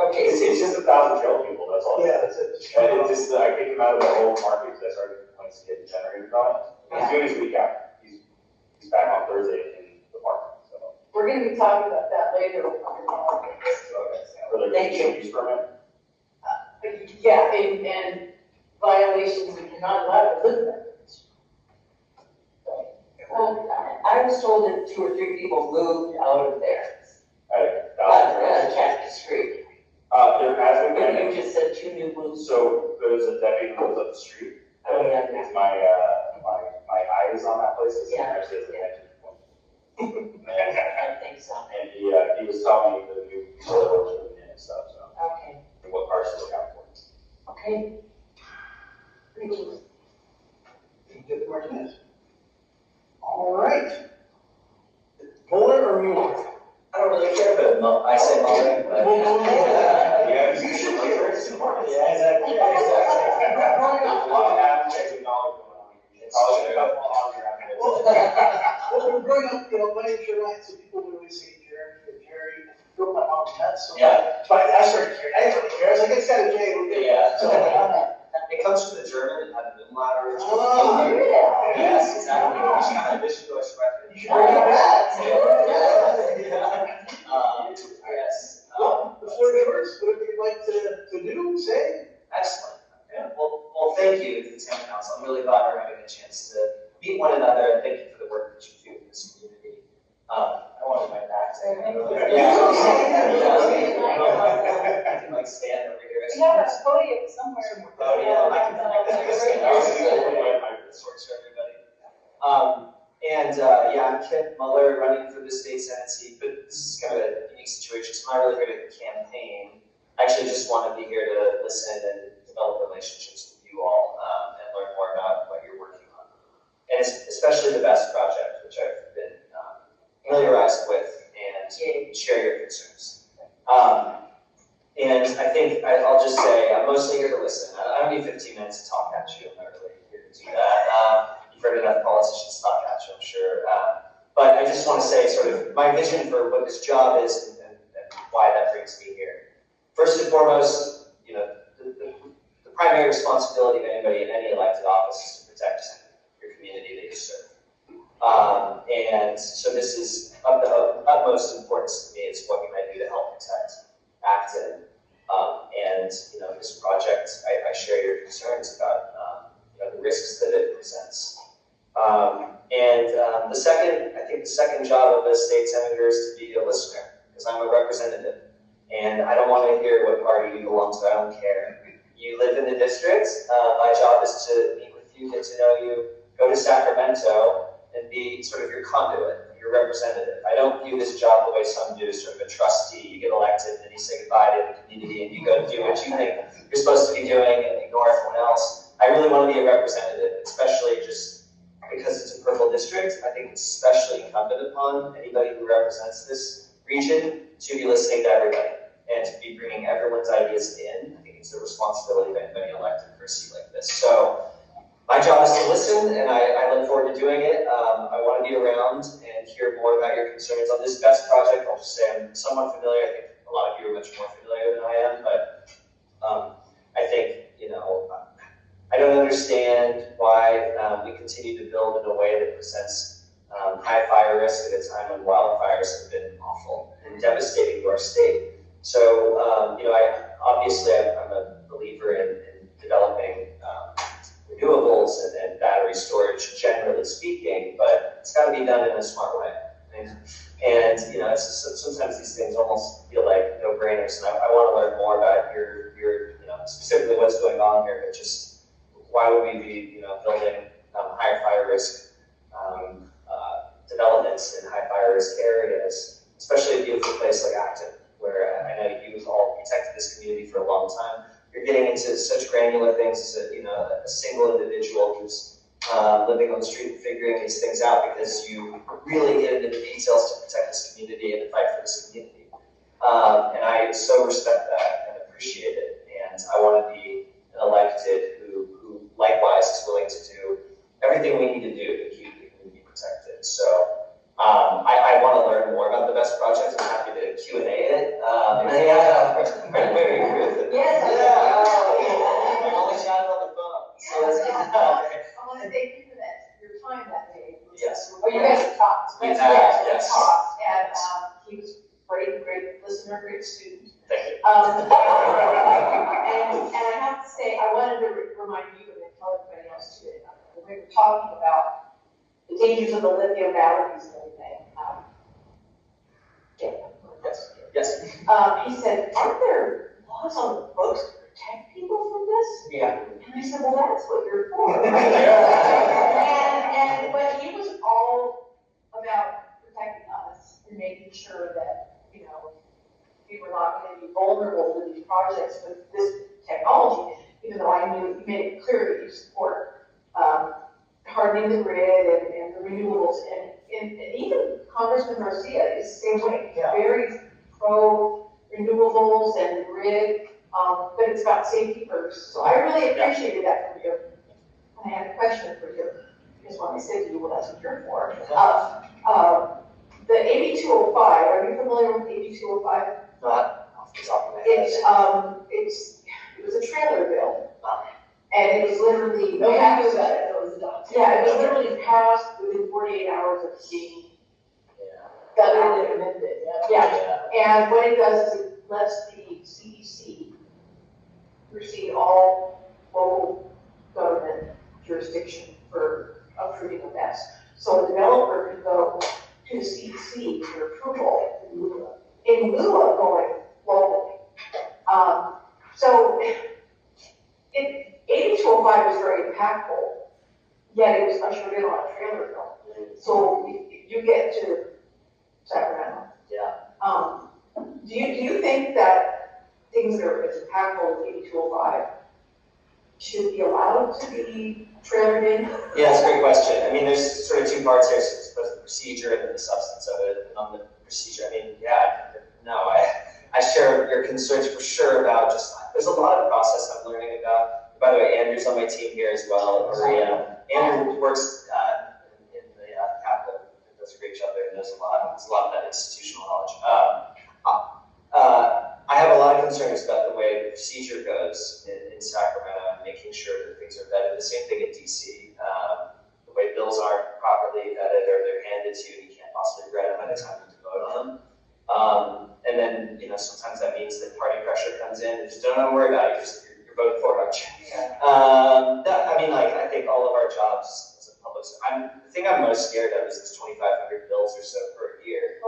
Speaker 11: Okay.
Speaker 9: It's just 1,000 trail people, that's all.
Speaker 4: Yeah, that's it.
Speaker 9: And it just, I kicked him out of the whole market because I started complaints to get generated on it. He's doing his week out. He's back on Thursday in the park, so.
Speaker 1: We're gonna be talking about that later.
Speaker 9: For the
Speaker 11: Thank you.
Speaker 9: use permit.
Speaker 1: Yeah, and violations, we cannot allow to live there.
Speaker 11: Well, I was told that 2 or 3 people moved out of there. Cactus Creek.
Speaker 9: There has been.
Speaker 11: But you just said 2 new moves.
Speaker 9: So there's a deputy who lives up the street.
Speaker 11: Oh, yeah.
Speaker 9: It's my eye is on that place. It's
Speaker 11: Yeah.
Speaker 9: actually as a mention point.
Speaker 11: I think so.
Speaker 9: And he was telling me the new people that were moving in and stuff, so,
Speaker 11: Okay.
Speaker 9: and what cars to look out for.
Speaker 11: Okay.
Speaker 4: Get Martinez. All right. Muller or Mueller?
Speaker 13: I don't really care, but I say Muller.
Speaker 9: Yeah,
Speaker 4: You should care, it's important.
Speaker 13: Yeah, exactly.
Speaker 9: There's a lot of advertising knowledge going on. Probably a couple of hours after this.
Speaker 4: Well, we're growing up, my name's Jeremiah, so people would always say Jerry, grew up my mom nuts. So
Speaker 13: Yeah.
Speaker 4: But I started caring, I didn't really care, I was like, it's got a J. we're good.
Speaker 13: Yeah.
Speaker 4: So,
Speaker 13: It comes from the German and had the ladder.
Speaker 4: Oh,
Speaker 13: Yes, exactly. You should kind of wish to express it.
Speaker 4: you should bring it back.
Speaker 13: Yes.
Speaker 4: Well, the floor is yours, whatever you'd like to do, say.
Speaker 13: Excellent. Yeah. Well, thank you. Yeah. I can like stand over here.
Speaker 1: We have a podium somewhere.
Speaker 13: Oh, yeah, I can stand. I was my sorts for everybody. Yeah, I'm Kip Muller, running for the state Senate seat, but this is kind of a unique situation. So I'm not really here to campaign. I actually just want to be here to listen and develop relationships with you all and learn more about what you're working on. And it's especially the BEST project, which I've been familiarized with, and share your concerns. And I think I'll just say I'm mostly here to listen. I don't need 15 minutes to talk at you. I'm not really here to do that. You've heard enough politicians talk at you, I'm sure. But I just want to say sort of my vision for what this job is and why that brings me here. First and foremost, you know, the primary responsibility of anybody in any elected office is to protect your community that you serve. And so this is of the utmost importance to me is what can I do to help protect Acton. And you know, this project, I share your concerns about you know, the risks that it presents. I think the second job of a state senator is to be a listener, because I'm a representative. And I don't want to hear what party you belong to, I don't care. You live in the district, my job is to meet with you, get to know you, go to Sacramento, and be sort of your conduit, your representative. I don't view this job the way some do, sort of a trustee. You get elected, and then you say goodbye to the community, and you go do what you think you're supposed to be doing and ignore everyone else. I really want to be a representative, especially just because it's a purple district. I think it's especially incumbent upon anybody who represents this region to be listening to everybody and to be bringing everyone's ideas in. I think it's the responsibility of anybody elected for a seat like this. So my job is to listen, and I look forward to doing it. I want to be around and hear more about your concerns on this BEST project. I'll just say I'm somewhat familiar. I think a lot of you are much more familiar than I am, but I think, you know, I don't understand why we continue to build in a way that presents high fire risk at a time when wildfires have been awful and devastating to our state. So, you know, I'm a believer in developing renewables and battery storage, generally speaking, but it's got to be done in a smart way. And you know, sometimes these things almost feel like no-brainers, and I want to learn more about your, you know, specifically what's going on here, but just why would we be, you know, building higher fire risk developments in high fire risk areas, especially a beautiful place like Acton, where I know you've all protected this community for a long time. You're getting into such granular things as a, you know, a single individual who's living on the street and figuring these things out because you really get into the details to protect this community and to fight for this community. And I so respect that and appreciate it. And I want to be an elected who likewise is willing to do everything we need to do to keep the community protected. So I want to learn more about the BEST project. I'm happy to Q&A it.
Speaker 7: Yes.
Speaker 13: I'm only shouting on the phone. So let's get that out there.
Speaker 2: I want to thank you for that, your time that day.
Speaker 13: Yes.
Speaker 2: Oh, you guys have talked.
Speaker 13: We have,
Speaker 2: Yes.
Speaker 13: yes.
Speaker 2: Talked, and he was great listener, great student.
Speaker 13: Thank you.
Speaker 2: And I have to say, I wanted to remind you and tell everybody else too, when we were talking about the dangers of the lithium batteries and everything.
Speaker 13: Yes.
Speaker 2: He said, aren't there laws on the books to protect people from this?
Speaker 13: Yeah.
Speaker 2: And I said, well, that's what you're for. But he was all about protecting us and making sure that, you know, we were not going to be vulnerable to these projects with this technology, even though I knew he made it clear that you support hardening the grid and the renewables. And even Congressman Garcia is the same way. He's very pro renewables and grid, but it's about safety first. So I really appreciated that from you. And I had a question for you, because when I said to you, well, that's what you're for. The AB 205, are you familiar with AB 205?
Speaker 13: Not off the top of my head.
Speaker 2: It was a trailer bill. And it was literally,
Speaker 7: No, I knew about it, it was done.
Speaker 2: yeah, it was literally passed within 48 hours of being
Speaker 7: Got it amended,
Speaker 2: Yeah, and what it does is it lets the CEC receive all local government jurisdiction for approving of that. So a developer can go to the CEC for approval in lieu of going locally. So it, 8205 was very impactful, yet it was ushered in on a trailer bill. So you get to Sacramento.
Speaker 13: Yeah.
Speaker 2: Do you think that things that are as impactful as 8205 should be allowed to be trailered in?
Speaker 13: Yeah, that's a great question. I mean, there's sort of two parts here, so both the procedure and then the substance of it. And on the procedure, I mean, yeah, no, I share your concerns for sure about just, there's a lot of process I'm learning about. By the way, Andrew's on my team here as well, Maria. Andrew works in the Capitol, does a great job there, and knows a lot. There's a lot of that institutional knowledge. I have a lot of concerns about the way the procedure goes in Sacramento and making sure that things are vetted. The same thing in DC. The way bills aren't properly vetted or they're handed to you and you can't possibly read them by the time you vote on them. And then, sometimes that means that party pressure comes in and just don't worry about it. You're voting for it, aren't you? I think all of our jobs as a public, the thing I'm most scared of is this 2,500 bills or so per year.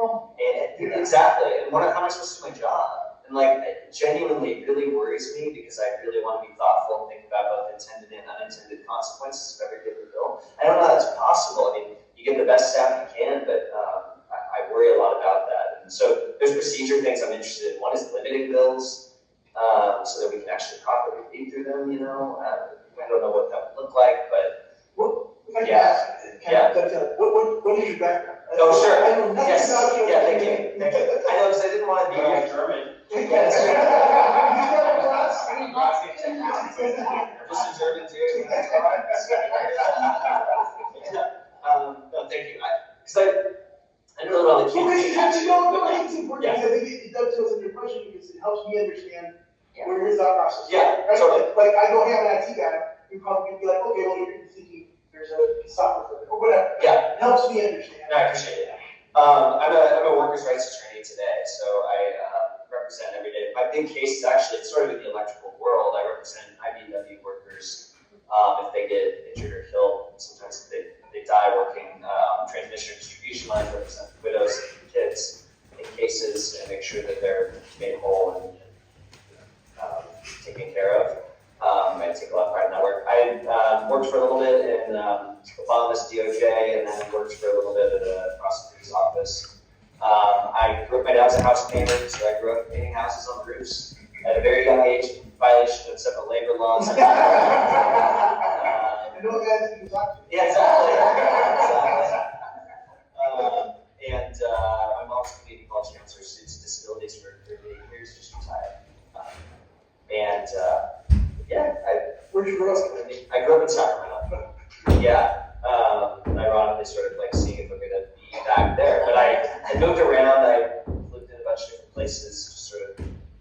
Speaker 13: Exactly. And how am I supposed to do my job? And it genuinely really worries me because I really want to be thoughtful and think about both intended and unintended consequences of every given bill. I don't know how that's possible. I mean, you get the best staff you can, but I worry a lot about that. And so there's procedure things I'm interested in. One is limiting bills so that we can actually properly read through them, I don't know what that would look like, but
Speaker 4: What is your background?
Speaker 13: Oh, sure.
Speaker 4: I know nothing
Speaker 13: Yes.
Speaker 4: about you.
Speaker 13: Yeah, thank you. I know, because I didn't want to be German.
Speaker 4: Yes.
Speaker 13: Just a German too. No, thank you. I really want to keep.
Speaker 4: It's important. I think it dovetails in your question because it helps me understand where your thought process is.
Speaker 13: Yeah,
Speaker 4: right?
Speaker 13: totally.
Speaker 4: Like I don't have an IT guy. You're probably gonna be like, okay, well, you're thinking there's a software for it or whatever.
Speaker 13: Yeah.
Speaker 4: It helps me understand.
Speaker 13: No, I appreciate it. I'm a workers' rights attorney today, so I represent every day. My big case is actually sort of in the electrical world. I represent IBW workers if they get injured or killed. Sometimes they die working on transmission and distribution lines. I represent widows and kids in cases and make sure that they're made whole and taken care of. I take a lot of pride in that work. I worked for a little bit in Obama's DOJ and then worked for a little bit at a prosecutor's office. I grew up, my dad was a house painter, so I grew up painting houses on roofs at a very young age, violation of several labor laws.
Speaker 4: I know guys you can talk to.
Speaker 13: Yeah, exactly. And my mom's a community college counselor, students with disabilities for 38 years, just retired.
Speaker 4: Where'd you grow up?
Speaker 13: I grew up in Sacramento. Yeah. Ironically, sort of seeing if I'm going to be back there. But I moved around. I lived in a bunch of different places, just sort of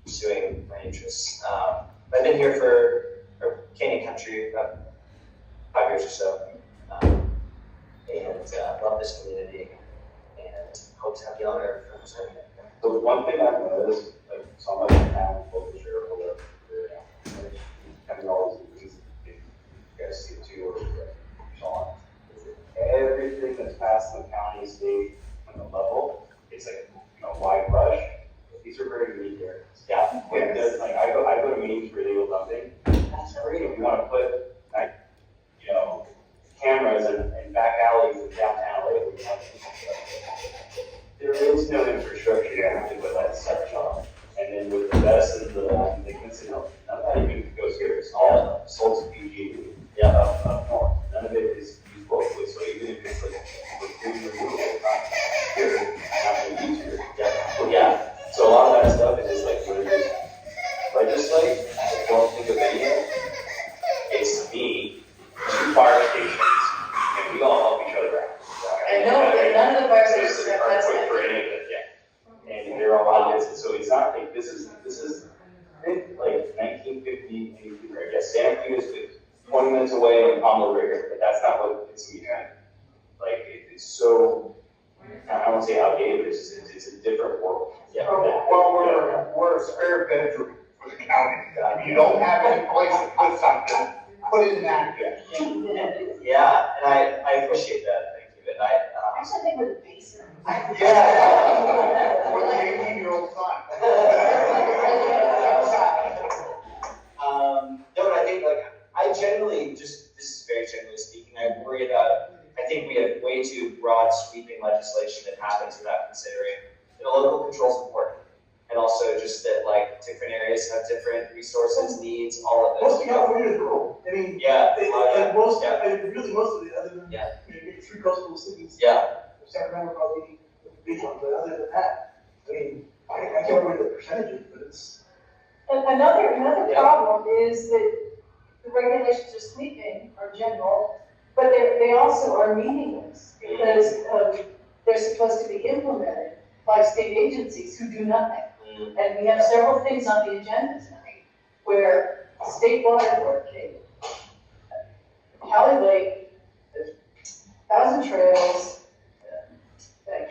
Speaker 13: pursuing my interests. I've been here for Canyon Country about 5 years or so. Love this community and hope to have the honor of representing it.
Speaker 9: So one thing I've noticed, so much now, local shareholder, having all these things, you guys see it too, or so on. Everything that's passed in the county, state, and the level, it's wide brush. These are very unique areas. Yeah. I go to meetings for illegal dumping. That's great if you want to put cameras in back alleys in downtown LA. There is no infrastructure to put that stuff on. And then with the best of the casino, none of that even goes here. It's all sold to PG. Yeah, up north. None of it is used locally. So even if it's here, not going to be easier. Yeah. So a lot of that stuff is just when you just legislate, don't think of any of it. It's me, 2 fire stations, and we all help each other out.
Speaker 1: And none of the fire stations have that.
Speaker 9: For any of it, yeah. And they're all audiences, so it's not like this is like 1950, I guess Santa Cruz is 20 minutes away and Palmer River, but that's not what it's it's so, I won't say outdated, but it's a different world. Yeah.
Speaker 10: Well, we're a spare bedroom for the county. If you don't have any place to put something, put it in that.
Speaker 13: Yeah, and I appreciate that. Thank you. And
Speaker 2: I actually think with the basement,
Speaker 10: Yeah. Or like an 18-year-old son.
Speaker 13: No, but I think like, I generally just, this is very generally speaking, I worry about, I think we have way too broad sweeping legislation that happens without considering, local control is important. And also just that like different areas have different resources, needs, all of those.
Speaker 4: Most of California is rural. I mean,
Speaker 13: Yeah.
Speaker 4: like most, I mean, really most of it, other than maybe 3 coastal cities.
Speaker 13: Yeah.
Speaker 4: Sacramento probably the big one, but other than that, I mean, I can't remember the percentages, but it's.
Speaker 1: And another problem is that the regulations are sweeping or general, but they also are meaningless because they're supposed to be implemented by state agencies who do nothing. And we have several things on the agenda tonight where state water board came, Cali Lake, Thousand Trails,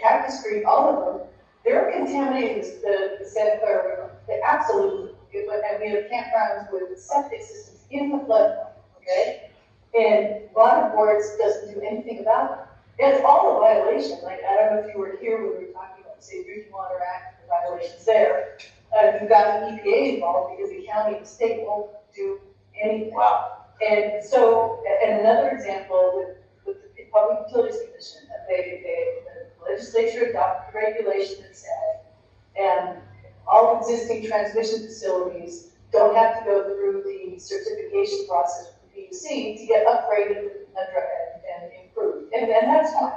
Speaker 1: Cactus Creek, all of them, they're contaminating the Santa Clara River. They absolutely, and we have campgrounds with septic systems in the floodplain, okay? And water boards doesn't do anything about it. It's all a violation. Like, I don't know if you were here when we were talking about the Safe Drinking Water Act, the violations there. You've got the EPA involved because the county and the state won't do anything.
Speaker 13: Wow.
Speaker 1: And so, and another example with the Public Utilities Commission, the legislature adopted a regulation that said, and all existing transmission facilities don't have to go through the certification process with the PUC to get upgraded and improved. And that's fine.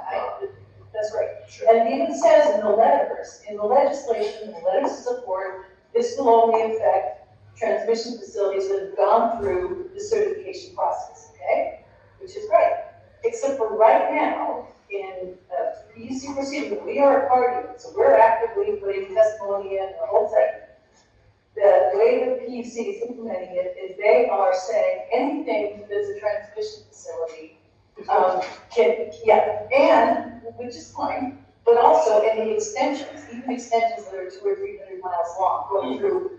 Speaker 1: That's right.
Speaker 13: Sure.
Speaker 1: And it even says in the letters, in the legislation, the letters of support, this will only affect transmission facilities that have gone through the certification process, okay? Which is great. Except for right now, in PUC proceeding, we are a party, so we're actively putting testimony in the whole thing. The way the PUC is implementing it is they are saying anything that's a transmission facility and which is fine, but also any extensions, even extensions that are 200 or 300 miles long, going through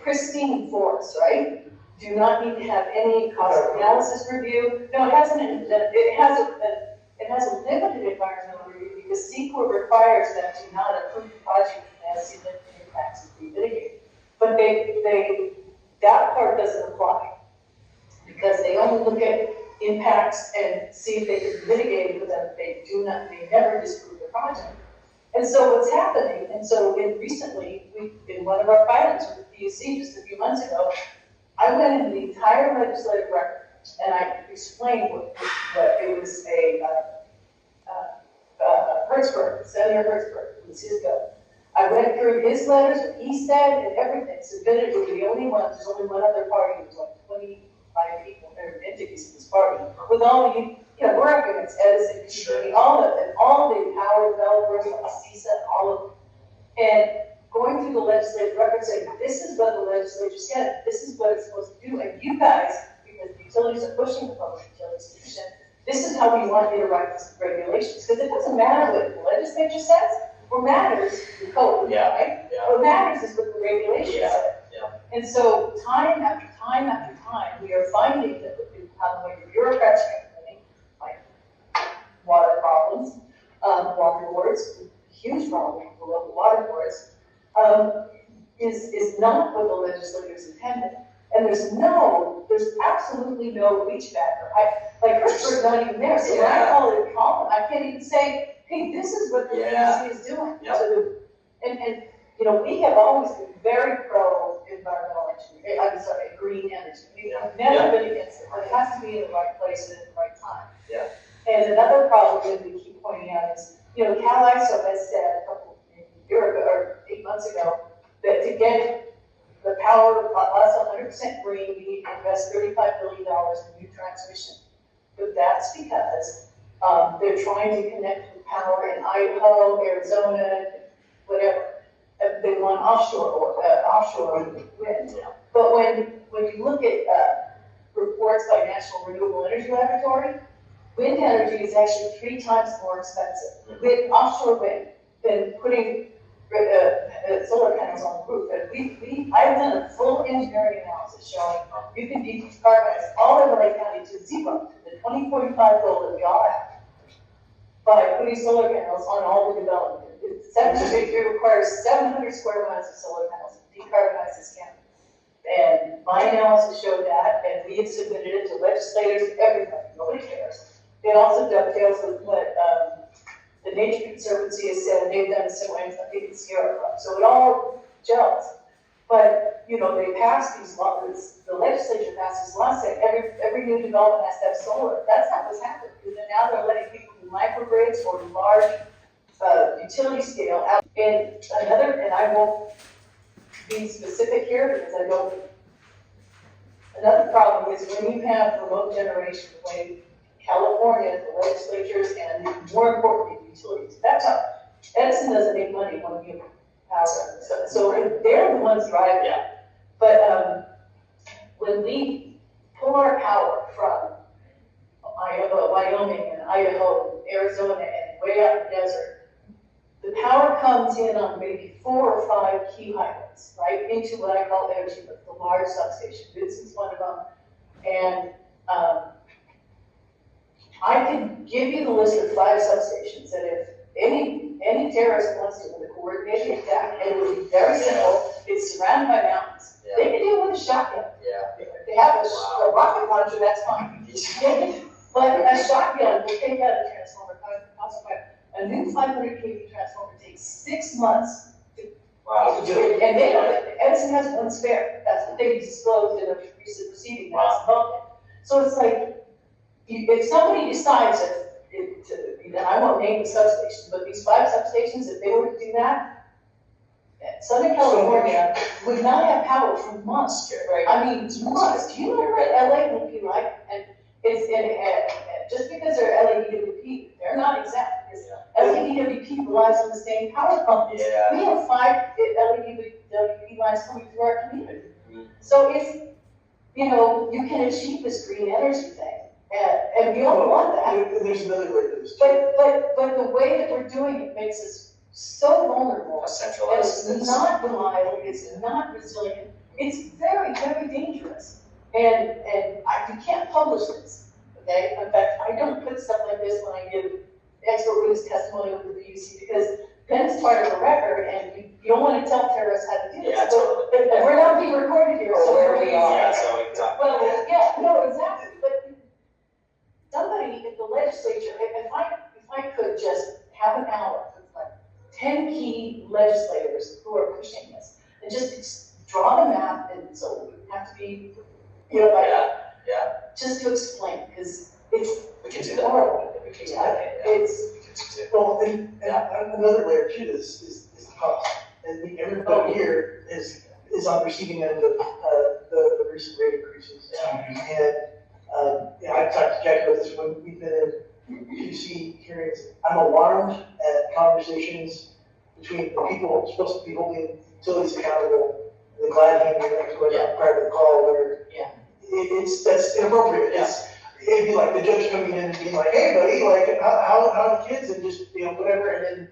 Speaker 1: pristine forests, right? Do not need to have any cost analysis review. No, it has a limited environmental review because CEQA requires them to not approve the project that has significant impacts and be mitigated. But that part doesn't apply because they only look at impacts and see if they can mitigate it, but then they never disprove the project. And so what's happening, and so recently, in one of our filings with the PUC just a few months ago, I went into the entire legislative record and I explained what it was Hertzberg, Senator Hertzberg, was his bill. I went through his letters, what he said, and everything, submitted to the only one, there's only one other party, there's like 25 people, or entities in this party, with all the, we're arguments, Edison,
Speaker 13: Sure.
Speaker 1: all the power developers, like CISA, all of them. And going through the legislative record saying, this is what the legislature said, this is what it's supposed to do, and you guys, because the utilities are pushing the Public Utilities Commission, this is how we want you to write these regulations, because it doesn't matter what the legislature says. What matters is the code, right?
Speaker 13: Yeah.
Speaker 1: What matters is what the regulations say.
Speaker 13: Yeah.
Speaker 1: And so time after time after time, we are finding that the bureaucrats are implementing, like water problems, water boards, huge problem for local water boards, is not what the legislators intended. And there's absolutely no reach back. Hertzberg's not even there. So when I call it a problem, I can't even say, hey, this is what the PUC is doing.
Speaker 13: Yep.
Speaker 1: So we have always been very pro-environmental engineering, green energy. We have never been against it, but it has to be in the right place and at the right time.
Speaker 13: Yeah.
Speaker 1: And another problem that we keep pointing out is, CalISO has said a year ago, or 8 months ago, that to get the power of us 100% green, we need to invest $35 billion in new transmission. But that's because they're trying to connect with power in Idaho, Arizona, whatever. They want offshore wind. But when you look at reports by National Renewable Energy Laboratory, wind energy is actually 3 times more expensive with offshore wind than putting solar panels on the roof. And I've done a full engineering analysis showing you can decarbonize all of LA County to zero, the 2045 goal that we all have, by putting solar panels on all the development. It requires 700 square miles of solar panels to decarbonize this county. And my analysis showed that, and we had submitted it to legislators, everybody, nobody cares. It also dovetails with what the Nature Conservancy has said, they've done similar things, I think it's Sierra Club. So it all gels. But, you know, they passed these laws, the legislature passed these laws saying every new development has to have solar. That's not what's happening. Because now they're letting people do microgrids or large utility scale out. And I won't be specific here because I don't. Another problem is when you have remote generation, when California, the legislatures, and more importantly, utilities. That's how Edison doesn't make money when you power. So they're the ones driving it. But when we pull our power from Wyoming and Idaho, and Arizona, and way out in the desert, the power comes in on maybe 4 or 5 key highways, right, into what I call the large substation. Vincent's one of them. And I can give you the list of 5 substations that if any terrorist wants to with a coordinated attack, and it would be very simple, it's surrounded by mountains. They can deal with a shotgun. If they have a rocket launcher, that's fine. But a shotgun will take out a transformer. A new 500 kV transformer takes 6 months to do it. And they don't, Edison has one spare. That's what they disclosed in a recent proceeding that's Vulcan. So it's like, if somebody decides and I won't name the substations, but these 5 substations, if they were to do that, Southern California would not have power for months. Right. I mean, months. Do you know what LA would be like? And just because they're LADWP, they're not exempt. LADWP relies on the same power companies. Yeah. We have 5 LADWP lines coming through our community. So if, you can achieve this green energy thing, and we all want that.
Speaker 4: There's another way to this.
Speaker 1: But the way that we're doing it makes us so vulnerable. It's not reliable, it's not resilient, it's very, very dangerous. And you can't publish this, okay? In fact, I don't put stuff like this when I give expert witness testimony with the UC because then it's part of the record and you don't want to tell terrorists how to do this. And we're not being recorded here. So
Speaker 13: where we are. Yeah, so we can talk.
Speaker 1: Well, yeah, no, exactly. But somebody at the legislature, if I could just have an hour with like 10 key legislators who are pushing this and just draw the map, and so it would have to be, just to explain, because it's horrible.
Speaker 13: We can do that.
Speaker 4: Well, and another layer too is the cost. And everybody here is on receiving end of the recent rate increases. And I talked to Jack about this when we've been in QC hearings. I'm alarmed at conversations between the people supposed to be holding utilities accountable and the glad handing that was going on prior to the call, where that's inappropriate. It'd be like the judge coming in and being like, "Hey, buddy, like how are the kids?" and just whatever, and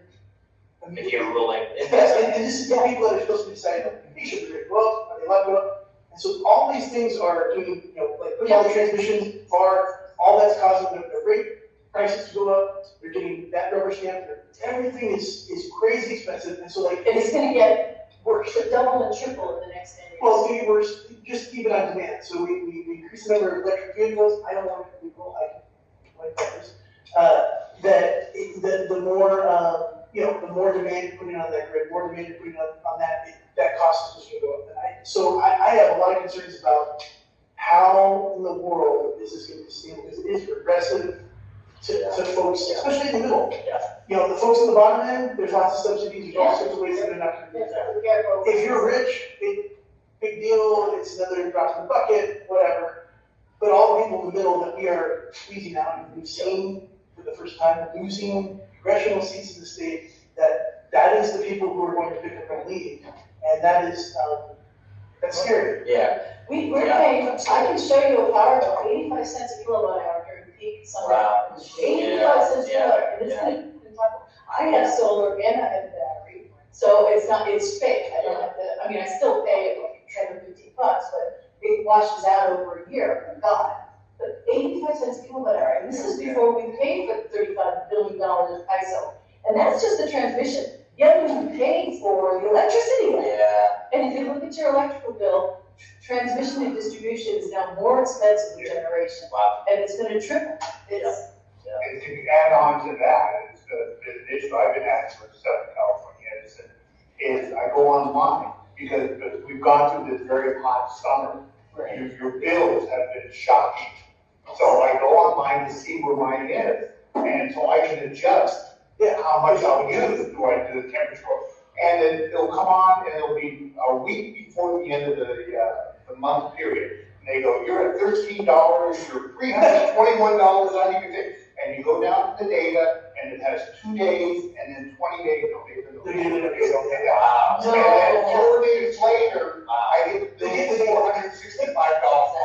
Speaker 4: then
Speaker 13: if you're ruling,
Speaker 4: and this is the people that are supposed to be deciding, hey, should we rate well? Are they allowed to go up? And so all these things are doing, like putting all the transmission bar, all that's causing the rate prices to go up. They're getting that rubber stamp. Everything is crazy expensive, and so like,
Speaker 1: and it's going to get worse, double and triple in the next 10 years.
Speaker 4: Well, it's going to get worse. Just keep it on demand. So we increase the number of electric vehicles. I don't want to vehicle. I like cars. The more demand you're putting on that grid, more demand you're putting on that cost is just going to go up. So I have a lot of concerns about how in the world is this going to be sustainable, because it is regressive to folks, especially in the middle. The folks at the bottom end, there's lots of subsidies, there's all sorts of ways that they're not going to do that. If you're rich, big deal, it's another drop in the bucket, whatever. But all the people in the middle that we are squeezing out, and we've seen for the first time losing congressional seats in the state, that is the people who are going to pick up and lead. And that is, that's scary.
Speaker 1: We're paying, I can show you a power bill, 85 cents a kilowatt hour during peak summer.
Speaker 13: Wow.
Speaker 1: 85 cents a kilowatt hour, and it's going to I have solar and I have a battery, so it's fake. I don't have to, I still pay like $10 or $15, but it washes out over a year. Oh my God. but 85 cents kilowatt hour, and this is before we paid for $35 billion ISO. And that's just the transmission. Yet we pay for the electricity.
Speaker 13: Yeah.
Speaker 1: And if you look at your electrical bill, transmission and distribution is now more expensive than generation.
Speaker 13: Wow.
Speaker 1: And it's gonna triple. It's,
Speaker 10: And to add on to that, it's the issue I've been having with Southern California is I go online because we've gone through this very hot summer. Your bills have been shocking. So I go online to see where mine is, and so I can adjust how much I'll use. Do I do the temperature? And then it'll come on, and it'll be a week before the end of the month period. And they go, you're at $13, you're $321 on your thing. And you go down to the data, and it has 2 days, and then 20 days, wow. And then 4 days later, I get the $465.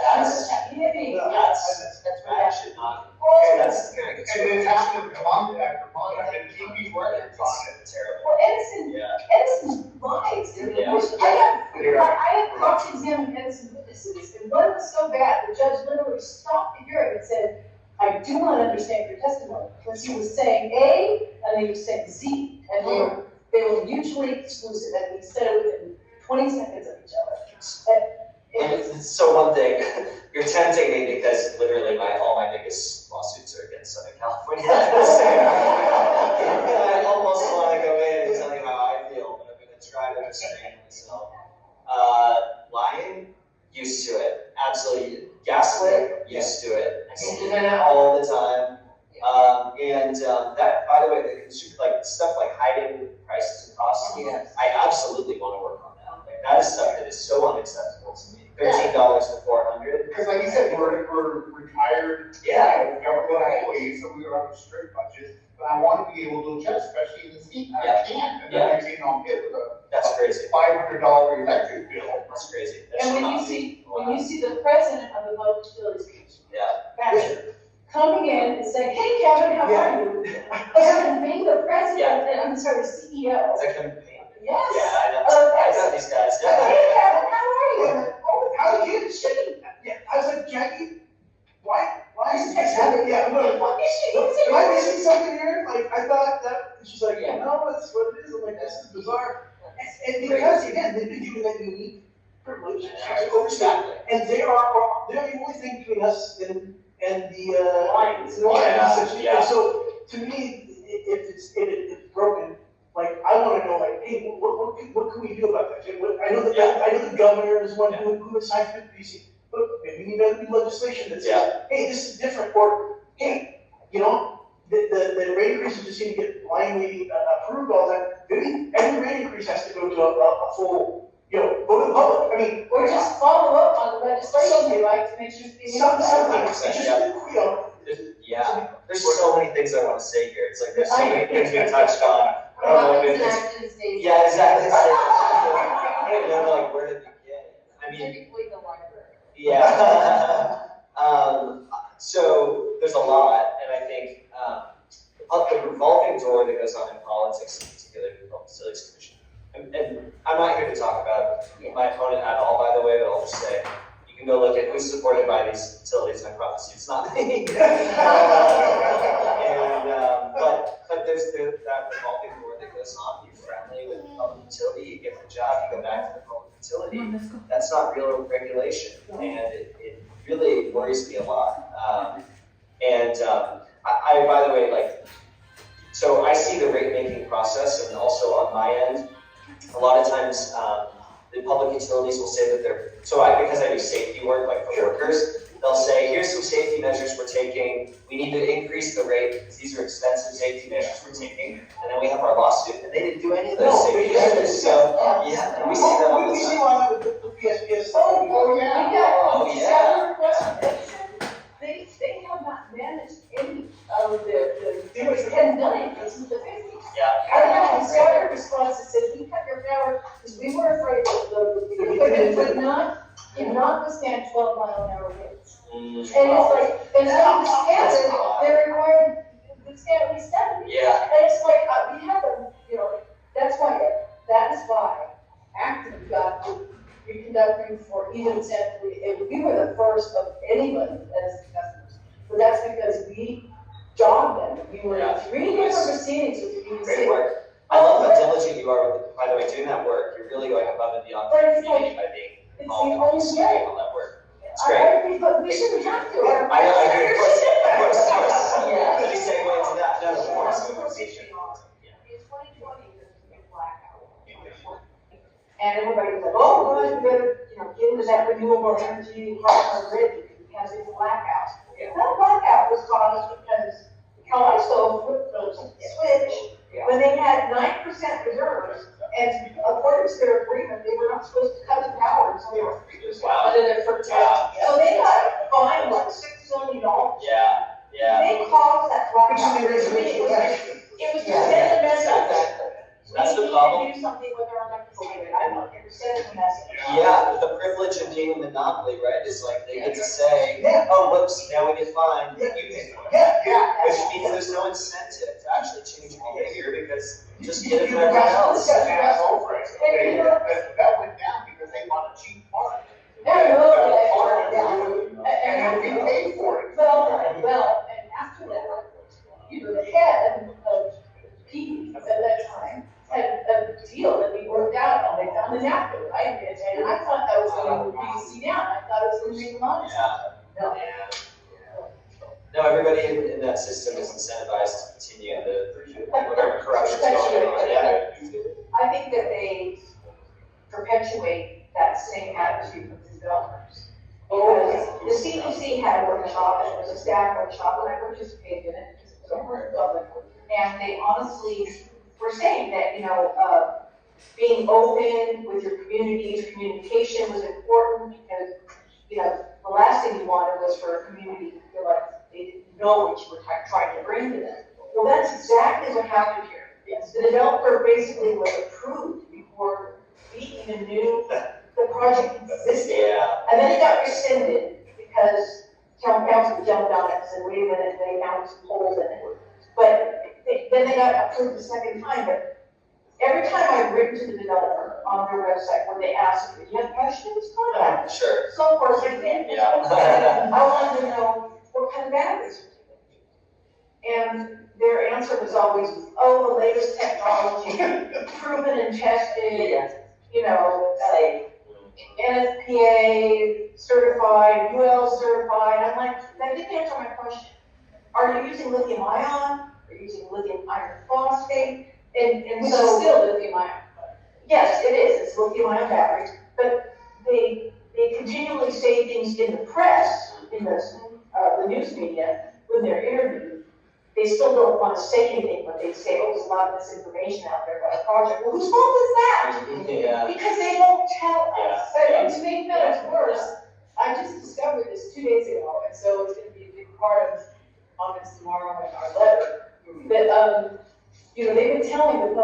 Speaker 13: That's that should not. That's kind of.
Speaker 10: And it's happened month after month, I've been keeping records on it.
Speaker 13: Terrible.
Speaker 1: well, Edison lies. I have cross-examined Edison witnesses, and one was so bad, the judge literally stopped the hearing and said, I do not understand your testimony, because he was saying A, and he was saying Z, and they were mutually exclusive, and he said it within 20 seconds of each other.
Speaker 13: So one thing, you're tempting me because literally all my biggest lawsuits are against Southern California. I almost want to go in and tell you how I feel, but I'm going to try to restrain myself. Lying, used to it. Absolutely. Gaslit, used to it. I see that all the time. That, by the way, like stuff like hiding prices and costs, I absolutely want to work on that. Like that is stuff that is so unacceptable to me. $13 to $400.
Speaker 10: Because like you said, we're retired government employees, so we were on a strict budget. But I want to be able to adjust, especially in the heat. I can't. And then next thing I'm hit with
Speaker 13: That's crazy.
Speaker 10: $500 electric bill.
Speaker 13: That's crazy.
Speaker 1: And when you see the president of the Public Utilities Commission, Thatcher, coming in and saying, hey, Kevin, how are you? And being the president, and I'm sorry, the CEO.
Speaker 13: It's a campaign.
Speaker 1: Yes.
Speaker 13: Yeah, I know these guys.
Speaker 1: Hey, Kevin, how are you?
Speaker 4: How did you shitting? Yeah, I was like, Jackie, why is this happening? Yeah,
Speaker 1: What is she?
Speaker 4: am I missing something here? Like, I thought that, and she's like, yeah, no, that's what it is. I'm like, this is bizarre. And because, again, they've been given that unique privilege to overstep. And they're the only thing between us and the
Speaker 1: Lions.
Speaker 4: And so, to me, if it's broken, like, I want to know, like, hey, what can we do about that? I know the governor is one who assigns it to PC, but maybe we need to do legislation that says, hey, this is different, or hey, the rate increases just seem to get blindly approved all that. Maybe every rate increase has to go to a full, go to the public. I mean,
Speaker 1: Or just follow up on the legislation they like to make sure it's being
Speaker 13: There's so many things I want to say here. It's like there's so many things we touched on. I don't know if it's yeah, exactly. I don't even know like where to begin. I mean,
Speaker 1: typically the library.
Speaker 13: Yeah. So there's a lot, and I think the revolving door that goes on in politics, in particular, the Public Facilities Commission. And I'm not here to talk about my opponent at all, by the way, but I'll just say you can go look at who's supported by these utilities, and I promise you it's not me. But there's that revolving door that goes on. You're friendly with the public utility, you get the job, you go back to the public utility. That's not real regulation, and it really worries me a lot. I by the way, so I see the rate making process, and also on my end, a lot of times the public utilities will say that because I do safety work, like for workers, they'll say, here's some safety measures we're taking. We need to increase the rate because these are expensive safety measures we're taking. And then we have our lawsuit, and they didn't do any of those safety measures. So, we see that all the time.
Speaker 4: We see a lot of the PSPS.
Speaker 1: They have not managed any of they hadn't done anything since the 50s. I have a scouter response that says, we cut your power because we were afraid that the equipment could not withstand 12-mile-an-hour winds. And it's like, and so the standard, they're required to withstand at least 70.
Speaker 13: Yeah.
Speaker 1: And it's like, we have that is why Acton got to reconducting for even Santa Fe, and we were the first of anybody as but that's because we jogged them. We were in 3 different proceedings with the
Speaker 13: Great
Speaker 1: EDC.
Speaker 13: work. I love how diligent you are with, by the way, doing that work. You're really going above and beyond for
Speaker 1: But
Speaker 13: the
Speaker 1: it's
Speaker 13: community
Speaker 1: like,
Speaker 13: by being
Speaker 1: it's the
Speaker 13: involved in
Speaker 1: only
Speaker 13: this,
Speaker 1: way.
Speaker 13: doing all that work. It's great.
Speaker 1: But we shouldn't have to.
Speaker 13: I know, I agree, of course, of course, of course.
Speaker 1: Yeah.
Speaker 13: Let me segue into that. No, of course, of course.
Speaker 2: In 2020, there's a big blackout. And everybody was like, oh, well, we better, get into that renewable energy, power grid, because we have this blackout. That blackout was caused because CAISO flipped the switch when they had 9% reserves, and according to their agreement, they were not supposed to cut the power until they were 3%.
Speaker 13: Wow.
Speaker 2: Under their first So they got fined like $6 million.
Speaker 13: Yeah, yeah.
Speaker 2: They caused that blackout.
Speaker 4: Which is the original question.
Speaker 2: It was just in the message.
Speaker 13: That's the
Speaker 2: We
Speaker 13: problem.
Speaker 2: need to do something with our electrical grid. I don't understand the message.
Speaker 13: Yeah, the privilege of being a monopoly, right? It's like they get to say,
Speaker 4: Yeah.
Speaker 13: oh, whoops, now we get fined, you pay for it.
Speaker 4: Yeah.
Speaker 13: Which means there's no incentive to actually change behavior because just get it for everyone else.
Speaker 10: Just pass over it. That went down because they want a cheap part.
Speaker 1: Yeah,
Speaker 10: And we paid for it.
Speaker 1: Well, and after that, the head of P at that time had a deal that we worked out on, they found the napkin, right? And I thought that was going to be BC down, I thought it was going to make them honest.
Speaker 13: Yeah.
Speaker 1: No.
Speaker 13: No, everybody in that system is incentivized to continue the, whatever corruption's going on, yeah.
Speaker 2: I think that they perpetuate that same attitude with the developers. Because the CPC had a workshop, and it was a staff workshop, and I participated in it because it was over in public. And they honestly were saying that, being open with your communities, communication was important because, the last thing you wanted was for a community to feel like they didn't know what you were trying to bring to them. Well, that's exactly what happened here. Yes, the developer basically was approved before we even knew the project existed.
Speaker 13: Yeah.
Speaker 2: And then it got rescinded because town council jumped on it and said, wait a minute, they found some holes in it. But then they got approved the second time, but every time I've written to the developer on their website, when they ask, if you have questions, contact us.
Speaker 13: Sure.
Speaker 2: So of course I did.
Speaker 13: Yeah.
Speaker 2: I wanted to know what kind of batteries are taken. And their answer was always, oh, the latest technology, proven and tested, like NFPA certified, UL certified. I'm like, that didn't answer my question. Are you using lithium ion? Are you using lithium iron phosphate? And
Speaker 1: Which
Speaker 2: so.
Speaker 1: is still lithium ion.
Speaker 2: Yes, it is, it's lithium ion batteries, but they continually say things in the press, in the news media, when they're interviewed. They still don't want to say anything, but they say, oh, there's a lot of misinformation out there about the project. Well, whose fault is that?
Speaker 13: Yeah.
Speaker 2: Because they won't tell us.
Speaker 1: And to make matters worse, I just discovered this 2 days ago, and so it's gonna be a big part of comments tomorrow in our letter. That, they've been telling the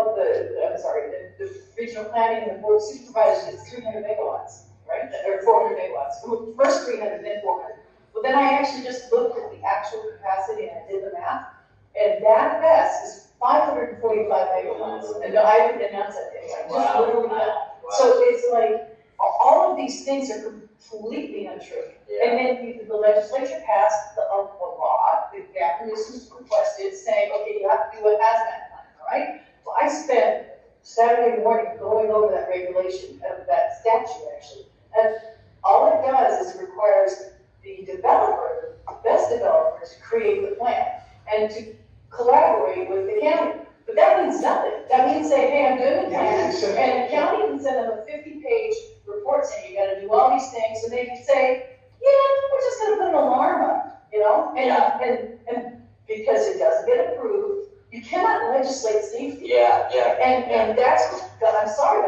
Speaker 1: regional planning and the board of supervisors it's 300 megawatts, right? Or 400 megawatts. First 300, then 400. But then I actually just looked at the actual capacity and I did the math, and that BESS is 545 megawatts. And I didn't announce that thing, I just literally did. So it's like, all of these things are completely untrue.
Speaker 13: Yeah.
Speaker 1: And then the legislature passed a law, the Japanese was requested, saying, okay, you have to do a hazmat plan, all right? Well, I spent Saturday morning going over that regulation, that statute actually. And all it does is requires the developer, the best developer, to create the plan and to collaborate with the county. But that means nothing. That means say, hey, I'm doing a plan, and the county can send them a 50-page report saying you gotta do all these things, and they can say, yeah, we're just gonna put an alarm up, and because it doesn't get approved, you cannot legislate safety.
Speaker 13: Yeah.
Speaker 1: And that's, I'm sorry,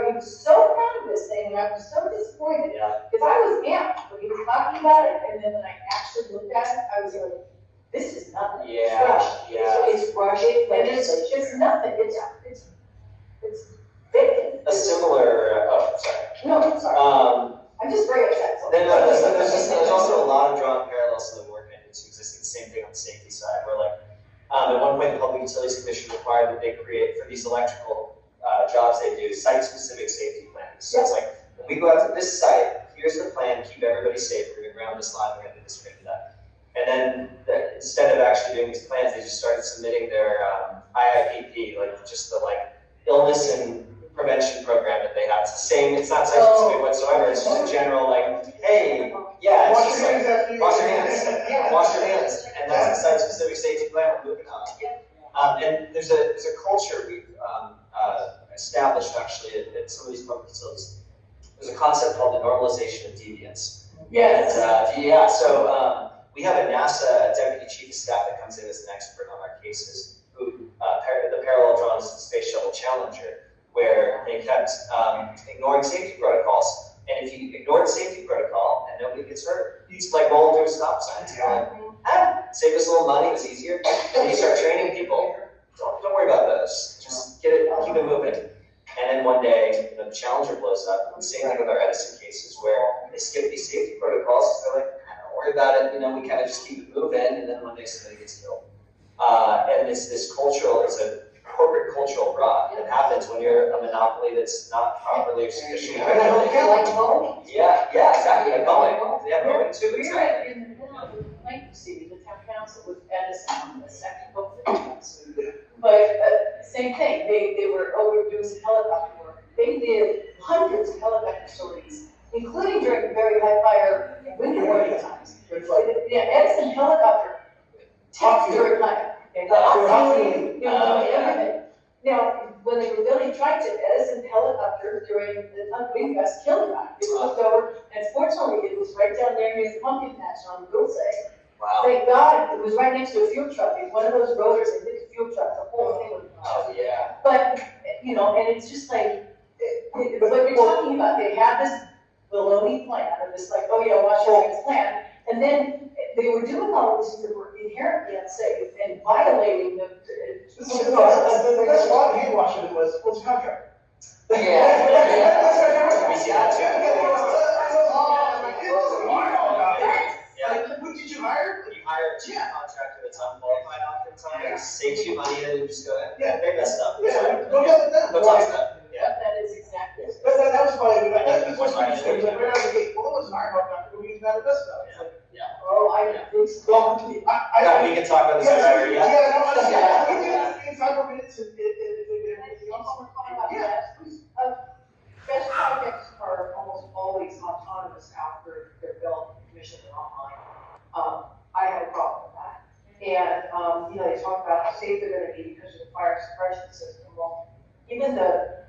Speaker 1: he was so proud of this thing, and I was so disappointed. Because I was amped when he was talking about it, and then when I actually looked at it, I was like, this is nothing. It's rushed. It's rushed, and it's nothing, it's vacant.
Speaker 13: A similar, sorry.
Speaker 1: No, I'm sorry. I'm just very upset.
Speaker 13: There's also a lot of drawn parallels to the work that's existing, the same thing on the safety side, where at one point the Public Utilities Commission required that they create, for these electrical jobs they do, site-specific safety plans. So it's like, when we go out to this site, here's the plan, keep everybody safe, we're gonna ground this line, we're gonna do this, we're gonna do that. And then instead of actually doing these plans, they just started submitting their IIPP, like just the illness and prevention program that they have. It's the same, it's not site specific whatsoever, it's just a general hey, yeah, it's just wash your hands, wash your hands. And that's the site specific safety plan we're moving on. And there's a culture we've established actually at some of these public facilities. There's a concept called the normalization of deviance.
Speaker 1: Yes.
Speaker 13: And, so we have a NASA deputy chief of staff that comes in as an expert on our cases, who the parallel drawn is the Space Shuttle Challenger, where they kept ignoring safety protocols. And if you ignore the safety protocol and nobody gets hurt, you just rolling through a stop sign. Save us a little money, it was easier. And you start training people. Don't worry about those. Just keep it moving. And then one day, the Challenger blows up. And the same thing with our Edison cases, where they skip these safety protocols. They're don't worry about it. We kind of just keep it moving. And then one day somebody gets killed. And this cultural, it's a corporate cultural rot that happens when you're a monopoly that's not properly or sufficiently regulated. Yeah, exactly. Like Boeing. Yeah, Boeing too.
Speaker 1: We were in the middle of the complaint proceeding, the town council with Edison on the second book. But same thing, they were doing some helicopter work. They did hundreds of helicopter sorties, including during very high fire and winter warning times. Yeah, Edison helicopter takes during high. Everything. Now, when they were building Triton, Edison helicopter during the Wind Gust killed a guy. It flipped over, and fortunately, it was right down there near the pumpkin patch on the Bullseye.
Speaker 13: Wow.
Speaker 1: Thank God, it was right next to a fuel truck. It's one of those rotors that hit the fuel truck, the whole thing was.
Speaker 13: Oh, yeah.
Speaker 1: But, and it's just what you're talking about, they have this baloney plan, of this wash your hands plan, and then they were doing all of this that were inherently unsafe and violating the.
Speaker 4: That's why hand washing it was a contract.
Speaker 13: Yeah. We see that too.
Speaker 4: Who did you hire?
Speaker 13: You hire a chief contractor that's unqualified oftentimes, saves you money, and then you just go ahead.
Speaker 4: Yeah.
Speaker 13: They messed up.
Speaker 4: Yeah. Go get it done.
Speaker 13: Go talk to them. Yeah.
Speaker 1: That is exactly.
Speaker 4: That was probably, that's the question you said, right out of the gate. Well, it wasn't our contractor, we used that at this stuff.
Speaker 1: Oh, I think so.
Speaker 13: We can talk about this later.
Speaker 4: In 5 more minutes, if anything else.
Speaker 2: Best projects are almost always autonomous after they're built, commissioned, and online. I have a problem with that. And, they talk about how safe they're gonna be because of the fire suppression system. Well, even a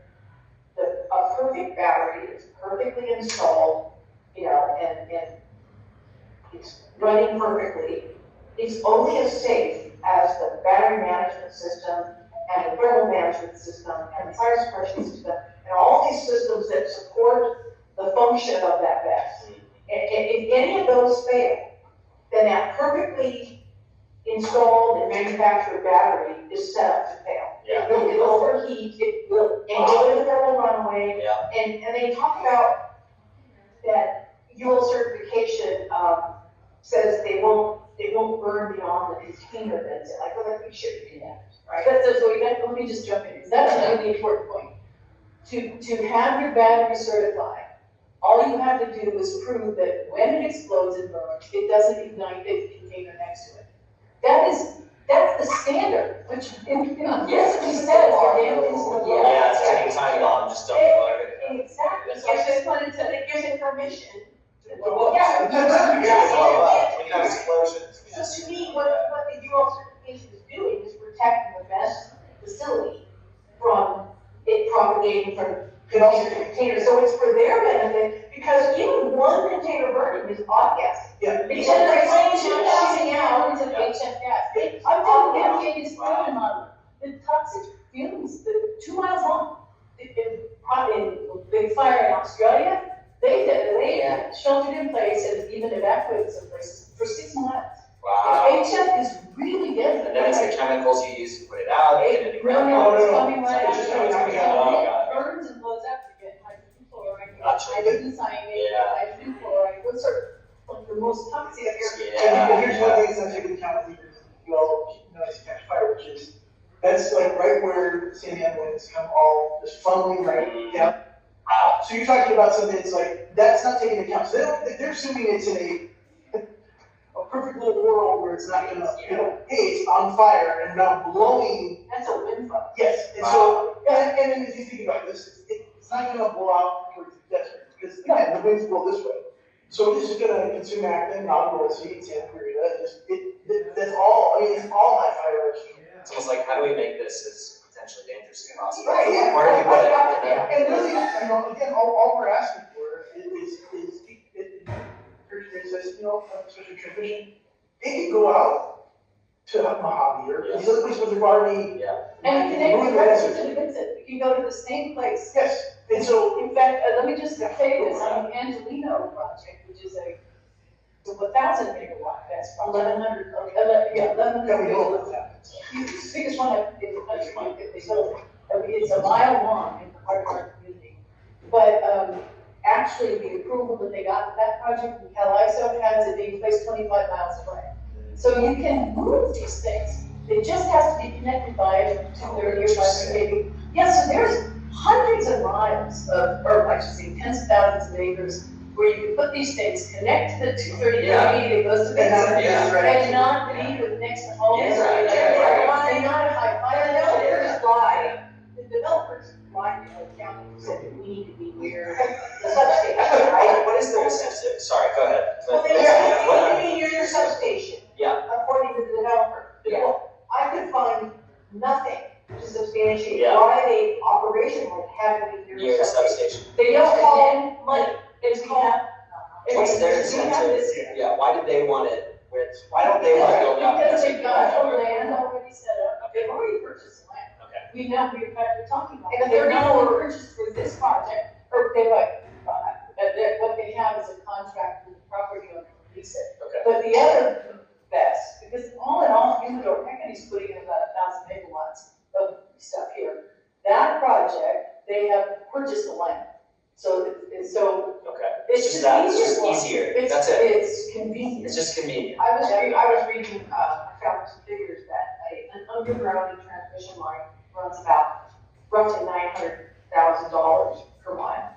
Speaker 2: perfect battery is perfectly installed, and it's running perfectly. It's only as safe as the battery management system and the thermal management system and the fire suppression system and all these systems that support the function of that vest. And if any of those fail, then that perfectly installed and manufactured battery is set up to fail.
Speaker 13: Yeah.
Speaker 2: It will overheat, it will go into thermal runaway.
Speaker 13: Yeah.
Speaker 2: And they talk about that UL certification says they won't burn beyond the container that's in. We should do that, right?
Speaker 1: Let me just jump in, because that's a really important point. To have your battery certified, all you have to do is prove that when it explodes and burns, it doesn't ignite the container next to it. That's the standard, which, yes, he said,
Speaker 13: Yeah, it's taking time bomb, just don't blow it.
Speaker 2: Exactly.
Speaker 7: It gives it permission.
Speaker 13: We can have explosions.
Speaker 2: So to me, what the UL certification is doing is protecting the best facility from it propagating from containers. So it's for their benefit, because even one container burning is obvious.
Speaker 4: Yeah.
Speaker 2: Because they're
Speaker 1: shooting out into HF gas. I'm telling you, FDA is proving on the toxic fumes, 2 miles long. In big fire in Australia, they sheltered in place and even evacuated some places for 6 months.
Speaker 13: Wow.
Speaker 1: HF is really deadly.
Speaker 13: And then it's the chemicals you use to put it out, get it in the ground.
Speaker 1: It's coming right out.
Speaker 13: It
Speaker 1: burns and blows up to get hydrogen chloride,
Speaker 13: Gotcha.
Speaker 1: hydrogen cyanide, hydrogen chloride. Those are the most toxic.
Speaker 4: And here's one thing that's taken into account, you all know it's catch fire, which is, that's right where Sandy and winds come all just funneling right down. So you're talking about something that's that's not taken into account. So they're assuming it's in a perfect little world where it's not gonna, you know, hey, it's on fire and not blowing.
Speaker 7: That's a wind farm.
Speaker 4: Yes, and so, and then if you think about this, it's not gonna blow out towards the desert, because again, the winds blow this way. So it's just gonna consume Acton, Nautical, Seed, Santa Clarita, that's all, I mean, it's all high fire risk.
Speaker 13: It's almost like, how do we make this as potentially dangerous as possible?
Speaker 4: Right, yeah.
Speaker 13: Where do we put it?
Speaker 4: And really, you know, again, all we're asking for is says, you know, especially transmission, it can go out to Mojave or these other places where they've already.
Speaker 13: Yeah.
Speaker 1: And connect directly to the visit, you go to the same place.
Speaker 4: Yes, and so,
Speaker 1: In fact, let me just say this, on the Angelino project, which is a 1,000 megawatt, that's 1,100, yeah, 1,100
Speaker 4: can we hold
Speaker 1: megawatts.
Speaker 4: that?
Speaker 1: It's the biggest one in the country, if they sold it. I mean, it's a mile long in the heart of our community. But, actually, the approval that they got for that project, in Caliso has it being placed 25 miles away. So you can move these things. It just has to be connected by 230 or 580. Yes, so there's hundreds of miles of, or I should say tens of thousands of acres where you can put these things, connect to the 230 that goes to the and not be with next to homes.
Speaker 11: Yeah.
Speaker 1: And not a high fire.
Speaker 7: I know, here's why.
Speaker 1: The developers, why the county said that we need to be near
Speaker 7: The substation, right?
Speaker 13: What is the incentive? Sorry, go ahead.
Speaker 7: Well, they
Speaker 13: What-
Speaker 7: need to be near your substation.
Speaker 13: Yeah.
Speaker 7: According to the developer.
Speaker 13: Yeah.
Speaker 7: Well, I could find nothing to substantiate
Speaker 13: Yeah.
Speaker 7: why the operation would have to be near
Speaker 13: Near
Speaker 7: your
Speaker 13: a
Speaker 7: substation.
Speaker 13: substation.
Speaker 7: They don't call money.
Speaker 1: It's called.
Speaker 13: What's their
Speaker 1: We have
Speaker 13: incentive?
Speaker 1: this-
Speaker 13: Yeah, why did they want it? Why don't they want to build out?
Speaker 1: Because they've got the land already set up, they've already purchased the land.
Speaker 13: Okay.
Speaker 1: We know, in fact, we're talking about,
Speaker 7: And
Speaker 1: they're
Speaker 7: they're
Speaker 1: not
Speaker 7: not-
Speaker 1: only purchased for this project, or they like, what they have is a contract with the property owner to lease it.
Speaker 13: Okay.
Speaker 1: But the other best, because all in all, Humidor County's putting in about 1,000 megawatts of stuff here. That project, they have purchased the land. So,
Speaker 13: Okay.
Speaker 1: it's
Speaker 13: Just
Speaker 1: just
Speaker 13: that, it's
Speaker 1: easier.
Speaker 13: just
Speaker 1: for us.
Speaker 13: easier. That's it.
Speaker 1: It's convenient.
Speaker 13: It's just convenient.
Speaker 7: I was reading, I found some figures that an underground transmission line runs about roughly $900,000 per mile.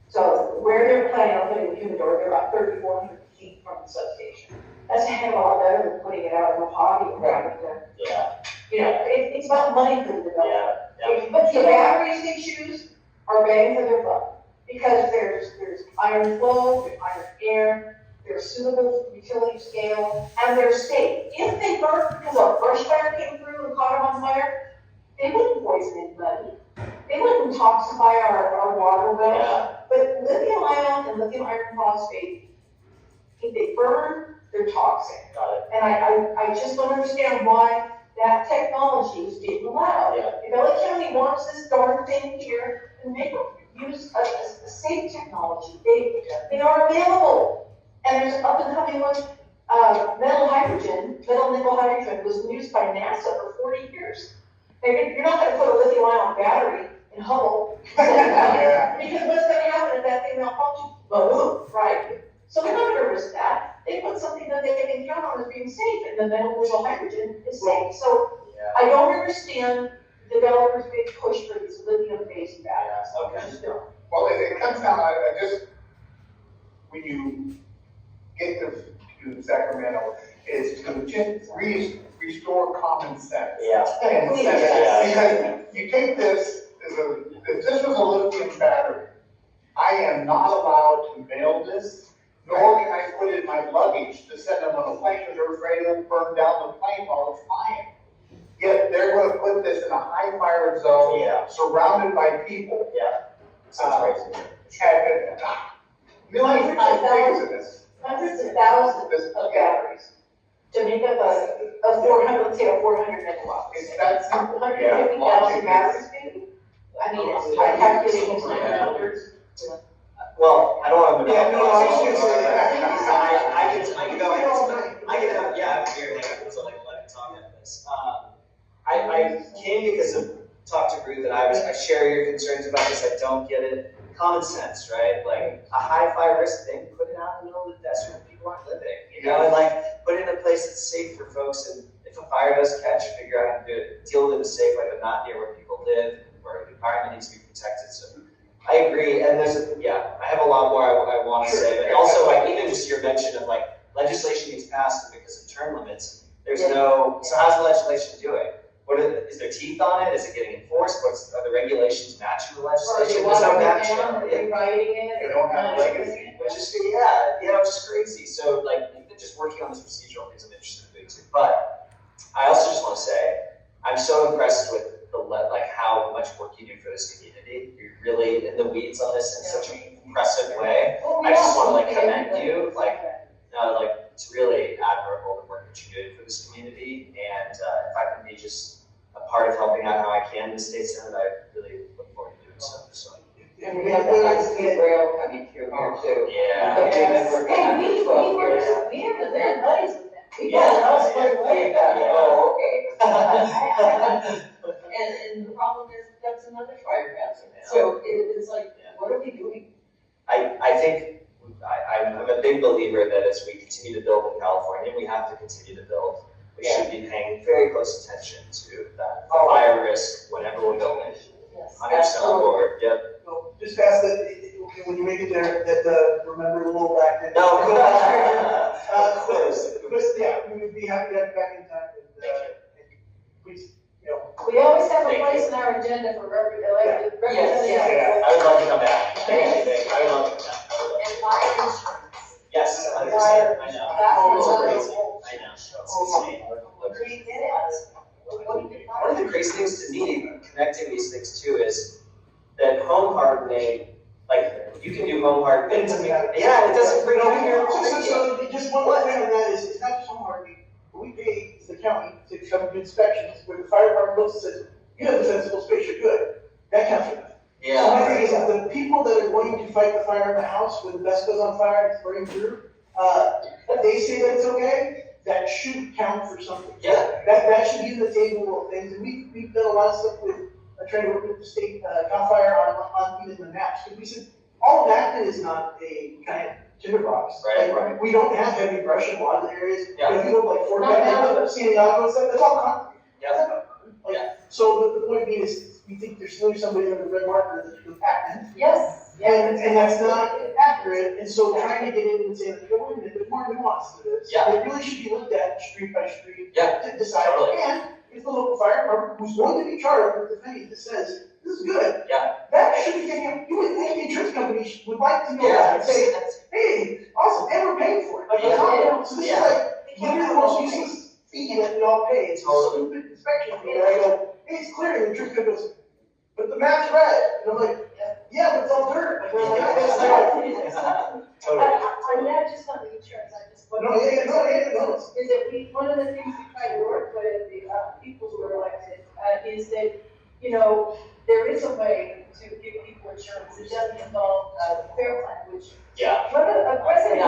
Speaker 7: So where they're planning on putting the humidor, they're about 3,400 feet from the substation. That's a heck of a lot better than putting it out in Mojave and having to,
Speaker 13: Yeah.
Speaker 7: you know, it's about money for the developer.
Speaker 13: Yeah.
Speaker 7: But the batteries they choose are bang for their buck, because there's iron flow, there's iron air, they're suitable for utility scale, and they're safe. If they burn because a brush fire came through and caught them on fire, they wouldn't poison anybody. They wouldn't toxify our water well.
Speaker 13: Yeah.
Speaker 7: But lithium ion and lithium iron phosphate, if they burn, they're toxic.
Speaker 13: Got it.
Speaker 7: And I just don't understand why that technology is being allowed.
Speaker 13: Yeah.
Speaker 7: If LA County wants this darn thing here, then make them use a safe technology. They are available. And there's up and coming one, metal nickel hydrogen was used by NASA for 40 years. You're not gonna put a lithium ion battery in Hubble.
Speaker 10: Yeah.
Speaker 7: Because what's gonna happen if that thing malfunctions? Boom, right? So they're not gonna risk that. They put something that they can count on as being safe, and the metal nickel hydrogen is safe. So
Speaker 13: Yeah.
Speaker 7: I don't understand developers' big push for these lithium-based batteries.
Speaker 13: Okay.
Speaker 7: I just don't.
Speaker 10: Well, it comes down, I just, when you get to Sacramento, is to just restore common sense.
Speaker 13: Yeah.
Speaker 10: And
Speaker 7: Please.
Speaker 10: because you take this, if this was a lithium battery, I am not allowed to mail this, nor can I put it in my luggage to send them on a plane, because they're afraid it'll burn down the plane while it's flying. Yet they're gonna put this in a high fire zone,
Speaker 13: Yeah.
Speaker 10: surrounded by people.
Speaker 13: Yeah. Sounds crazy.
Speaker 10: And millions of times bigger than this.
Speaker 7: Hundreds of thousands of batteries to make up a 400, let's say a 400 megawatt.
Speaker 10: It's that simple.
Speaker 7: 150,000 batteries, maybe? I mean, I calculated it's $900.
Speaker 13: Well, I don't want to.
Speaker 10: Yeah, no, I was gonna say
Speaker 13: I can go ahead. I can have, yeah, I have a beer later, so like, let me talk about this. I came because of talk to Ruth, and I share your concerns about this. I don't get it. Common sense, right? Like a high fire risk thing, put it out in the middle of the desert where people aren't living, you know, and like put it in a place that's safe for folks. And if a fire does catch, figure out how to do it, deal with it in a safe way, but not near where people live, where the environment needs to be protected. So I agree, and I have a lot more I want to say, but also like even just your mention of like legislation gets passed and because of term limits, there's no, so how's the legislation doing? Is there teeth on it? Is it getting enforced? Are the regulations matching the legislation? There's no match.
Speaker 1: Rewriting it.
Speaker 10: They don't have legacy.
Speaker 13: Which is, which is crazy. So like, even just working on this procedural things I'm interested in doing too. But I also just want to say, I'm so impressed with how much work you do for this community. You're really in the weeds on this in such an impressive way. I just want to commend you. It's really admirable the work that you're doing for this community. And if I can be just a part of helping out how I can in the state senate, I really look forward to doing so.
Speaker 11: And we have the high-speed rail coming through here too.
Speaker 13: Yeah.
Speaker 11: But we've been working on it 12 years.
Speaker 1: We have the bad buddies with them. We
Speaker 11: Yeah.
Speaker 1: got us right away.
Speaker 11: Oh, okay. And the problem is, that's another fire hazard. So it's like, what are we doing?
Speaker 13: I think I'm a big believer that as we continue to build in California, we have to continue to build. We should be paying very close attention to that fire risk whenever we're building. 100% on board. Yep.
Speaker 4: So just ask that, when you make it there, that, remember the little back then.
Speaker 13: No,
Speaker 4: Of course. But yeah, we would be happy to have you back in time, and please,
Speaker 1: We always have a place in our agenda for representatives.
Speaker 11: Yes.
Speaker 13: I would love to come back. I would love to come back.
Speaker 1: And fire insurance.
Speaker 13: Yes, 100%. I know.
Speaker 1: That's
Speaker 13: It's crazy. I know. It's insane. One of the crazy things to me, connecting these things too, is that home hardening, you can do home hardening. Yeah, it doesn't bring up here.
Speaker 4: So just one more thing on that is, it's not just home hardening, but we pay the county to come do inspections, where the fire department looks and says, you have a defensible space, you're good. That counts for nothing.
Speaker 13: Yeah.
Speaker 4: So my thing is, the people that are going to fight the fire in the house when the vest goes on fire and it's burning through, they say that it's okay, that should count for something.
Speaker 13: Yeah.
Speaker 4: That should be in the table of things, and we've done a lot of stuff with, trying to work with the state, CAL FIRE on even the maps, because we said, all of Acton is not a kind of tinderbox.
Speaker 13: Right.
Speaker 4: We don't have heavy brush in a lot of the areas.
Speaker 13: Yeah.
Speaker 4: If you look like Fort Benning, San Diego and stuff, that's all concrete.
Speaker 13: Yeah.
Speaker 4: So the point being is, we think there's still somebody under the red marker that's doing Acton.
Speaker 1: Yes.
Speaker 4: And that's not accurate, and so trying to get in and say, like, wait a minute, there's more nuance to this.
Speaker 13: Yeah.
Speaker 4: It really should be looked at street by street.
Speaker 13: Yeah.
Speaker 4: To decide,
Speaker 13: Totally.
Speaker 4: and if the local fire department, who's going to be charged with defending this, says, this is good.
Speaker 13: Yeah.
Speaker 4: That should be taken, you would think the insurance company would like to know that and say, hey, awesome, and we're paying for it. Like, so this is like, literally the most useless fee that we all pay, it's a stupid inspection fee, and I go, hey, it's clear, and the insurance company goes, but the map's red, and I'm like, yeah, but it's all dirt. Like, we're like, that's not.
Speaker 13: Totally.
Speaker 1: On that, just on the insurance, I just.
Speaker 4: No.
Speaker 1: Is that one of the things we try to work with the people who are elected, is that, there is a way to give people insurance. It doesn't involve the fair plan, which.
Speaker 13: Yeah.
Speaker 1: What a president.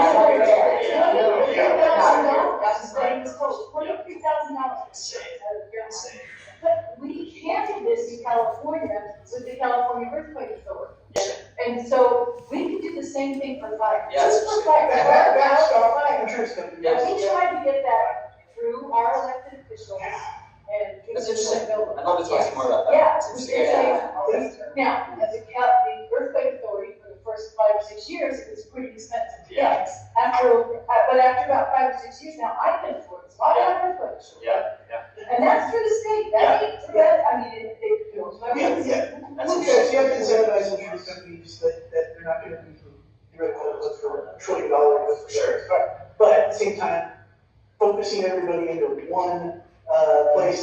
Speaker 13: Insane.
Speaker 1: But we handle this in California with the California Earthquake Authority. And so we can do the same thing for fire.
Speaker 13: Yes.
Speaker 1: Just for fire.
Speaker 4: That's
Speaker 1: Fire.
Speaker 4: insurance company.
Speaker 13: Yes.
Speaker 1: We try to get that through our elected officials and.
Speaker 13: That's interesting. I'd love to talk to you more about that.
Speaker 1: Yeah.
Speaker 13: It's interesting.
Speaker 1: Now, as the Earthquake Authority for the first 5 or 6 years, it was pretty expensive to
Speaker 13: Yeah.
Speaker 1: fix. But after about 5 or 6 years now, I can afford it. So I have earthquakes.
Speaker 13: Yeah.
Speaker 1: And that's through the state. That ain't through that. I mean,
Speaker 13: That's
Speaker 4: Look, guys, you have to incentivize insurance companies that they're not gonna be theoretical, let's for $1 trillion, that's for sure. But at the same time, focusing everybody into one, place,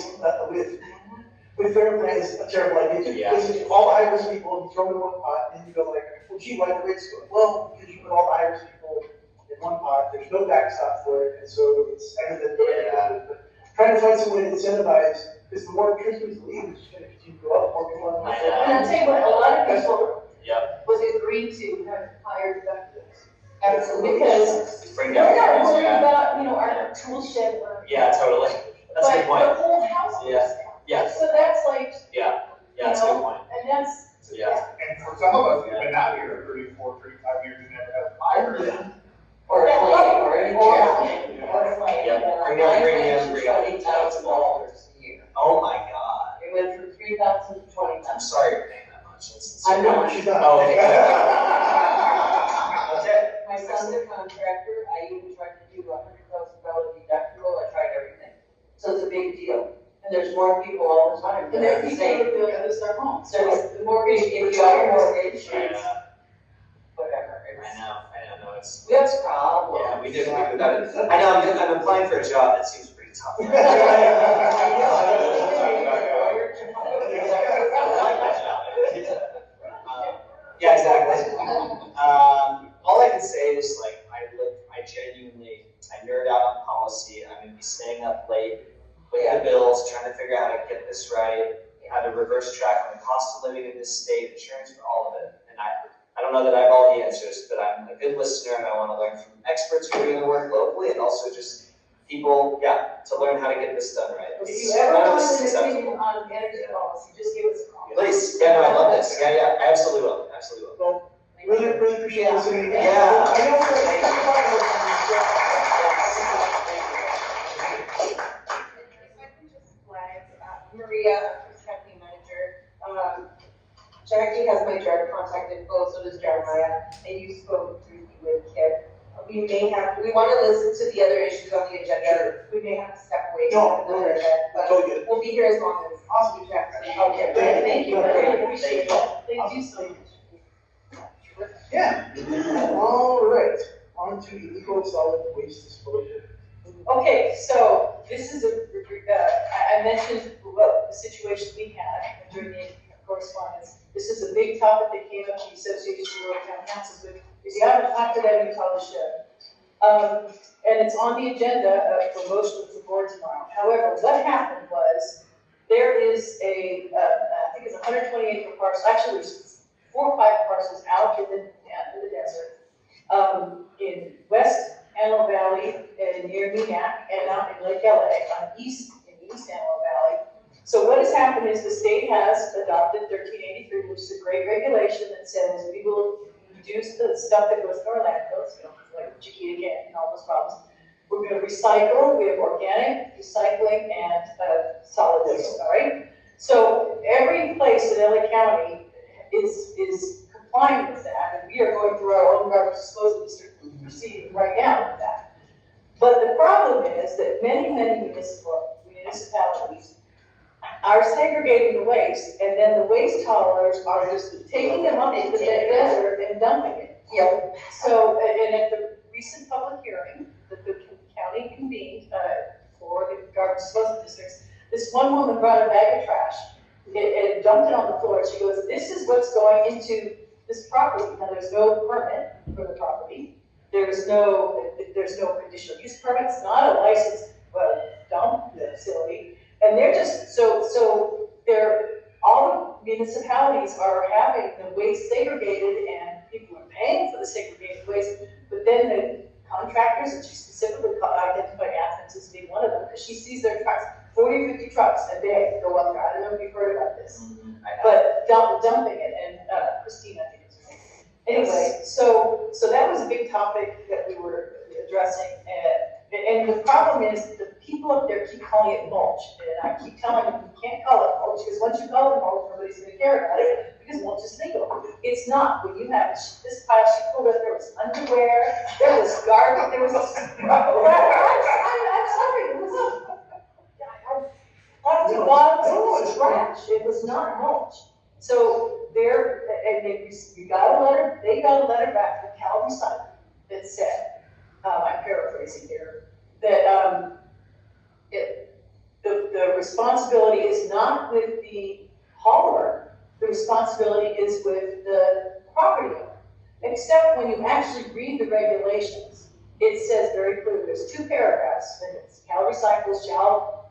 Speaker 4: with fair plan is a terrible idea.
Speaker 13: Yeah.
Speaker 4: Basically, all the high-risk people, you throw them in one pot, and you go like, well, gee, why the rates go? Well, because you put all the high-risk people in one pot, there's no backstop for it, and so it's everything.
Speaker 13: Yeah.
Speaker 4: But trying to find some way to incentivize, because the more insurance companies leave, it's just gonna continue to go up, more people.
Speaker 13: I know.
Speaker 1: And I'll tell you what, a lot of people
Speaker 13: Yep.
Speaker 1: was agreed to have higher deductibles.
Speaker 11: Absolutely.
Speaker 1: Because
Speaker 13: Bring
Speaker 1: we're
Speaker 13: down
Speaker 1: not
Speaker 13: prices,
Speaker 1: worried
Speaker 13: yeah.
Speaker 1: about, our tool shed. or-
Speaker 13: Yeah, totally. That's a good
Speaker 1: But the
Speaker 13: point.
Speaker 1: whole house goes
Speaker 13: Yeah.
Speaker 1: down.
Speaker 13: Yeah.
Speaker 1: So that's like,
Speaker 13: Yeah, that's a good point.
Speaker 1: and that's.
Speaker 13: Yeah.
Speaker 10: And for some of us who've been out here 34, 35 years and never had a fire.
Speaker 11: Or a plane, or any
Speaker 1: Or-
Speaker 11: jet. Or a plane.
Speaker 13: Yeah. Bring down premium, bring down
Speaker 11: $20,000 a year.
Speaker 13: Oh my God.
Speaker 11: It went from 3,000 to 20,000.
Speaker 13: I'm sorry you're paying that much. That's
Speaker 11: I'm
Speaker 13: insane.
Speaker 11: not.
Speaker 4: She's not.
Speaker 13: Oh, okay. Okay.
Speaker 11: My son's a contractor, I even tried to do a more people all the time.
Speaker 1: And there are people
Speaker 11: Saying,
Speaker 1: who lose their homes. So
Speaker 11: There's-
Speaker 1: the mortgage,
Speaker 11: if you have a mortgage, it's
Speaker 13: Yeah.
Speaker 11: whatever.
Speaker 13: I know, no, it's.
Speaker 11: We have problems.
Speaker 13: Yeah, we did, I know, I'm applying for a job that seems pretty tough. Yeah, exactly. All I can say is like, I genuinely, I nerd out on policy. I'm gonna be staying up late with the bills, trying to figure out how to get this right, how to reverse track on the cost of living in this state, insurance for all of it. And I don't know that I have all the answers, but I'm a good listener and I want to learn from experts who are doing the work locally and also just people, to learn how to get this done right.
Speaker 1: If you ever want an opinion on energy policy, just give us a call.
Speaker 13: Please, yeah, no, I love this. Yeah, I absolutely will, absolutely will.
Speaker 4: Well, really appreciate listening.
Speaker 13: Yeah.
Speaker 4: I know we're
Speaker 2: Maria, County Manager. Jackie has my direct contact info, so does Jeremiah, and you spoke briefly with Kip. We want to listen to the other issues on the agenda. We may have to step away
Speaker 4: No,
Speaker 2: from another event, but
Speaker 4: totally good.
Speaker 2: we'll be here as long as possible, Jackson. Okay,
Speaker 1: Thank you, I really appreciate that. Thank you so much.
Speaker 4: Yeah. All right, on to illegal solid waste disposal.
Speaker 1: Okay, so this is I mentioned the situation we had during the correspondence. This is a big topic that came up in the Association of Rural Town Councils. But if you haven't talked to them, you probably should. And it's on the agenda for motion of the board tomorrow. However, what happened was there is I think it's 120 acre parcel, actually there's 4 or 5 parcels out in the desert, in West Antelope Valley and near Minak and out in Lake LA in East Antelope Valley. So what has happened is the state has adopted 1383, which is a great regulation that says we will reduce the stuff that goes to our landfills, like Chiquita Canyon and all those problems. We're going to recycle. We have organic recycling and solid waste. All right. So every place in LA County is complying with that, and we are going through our own garbage disposal district proceeding right now with that. But the problem is that many municipalities are segregating the waste, and then the waste haulers are just taking them up into the desert and dumping it.
Speaker 2: Yep.
Speaker 1: So, and at the recent public hearing that the county convened for the garbage disposal districts, this one woman brought a bag of trash and dumped it on the floor. She goes, "This is what's going into this property." Now, there's no permit for the property. There's no conditional use permit. It's not a licensed dump facility. And they're just, so all the municipalities are having the waste segregated and people are paying for the segregated waste, but then the contractors, and she specifically identified Athens as being one of them, because she sees their trucks, 40 or 50 trucks a day go up there. I don't know if you've heard about this, but dumping it, and Christine, I think is her name. Anyway, so that was a big topic that we were addressing, and the problem is the people up there keep calling it mulch, and I keep telling them you can't call it mulch, because once you call it mulch, nobody's going to care about it, because mulch is legal. It's not. When you have this pile, she pulled up, there was underwear, there was garbage, there was I'm sorry, it was lots of bottles of trash. It was not mulch. So they got a letter back from Cal Recycle that said, I'm paraphrasing here, that the responsibility is not with the hauler, the responsibility is with the property owner. Except when you actually read the regulations, it says very clearly, there's 2 paragraphs, and it's Cal Recycle shall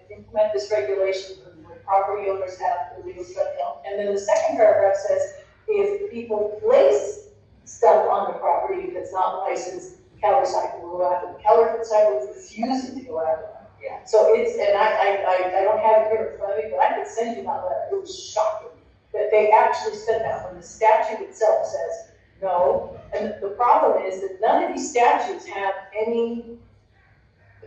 Speaker 1: implement this regulation when property owners have illegal stuff down. And then the second paragraph says, if people place stuff on the property that's not licensed, Cal Recycle will go after them. Cal Recycle is refusing to go after them.
Speaker 11: Yeah.
Speaker 1: So it's, and I don't have it here in front of me, but I could send you that letter. It was shocking that they actually said that when the statute itself says no. And the problem is that none of these statutes have any,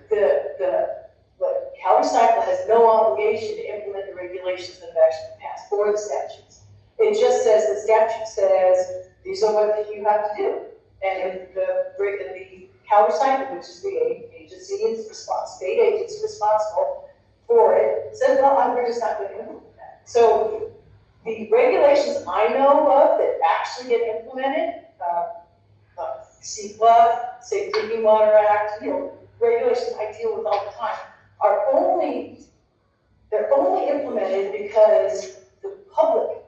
Speaker 1: Cal Recycle has no obligation to implement the regulations that have actually passed for the statutes. It just says, the statute says, these are what you have to do. And the Cal Recycle, which is the agency, state agency responsible, for it, said, well, we're just not going to implement that. So the regulations I know of that actually get implemented, CEQA, Safe Drinking Water Act, regulations I deal with all the time, they're only implemented because the public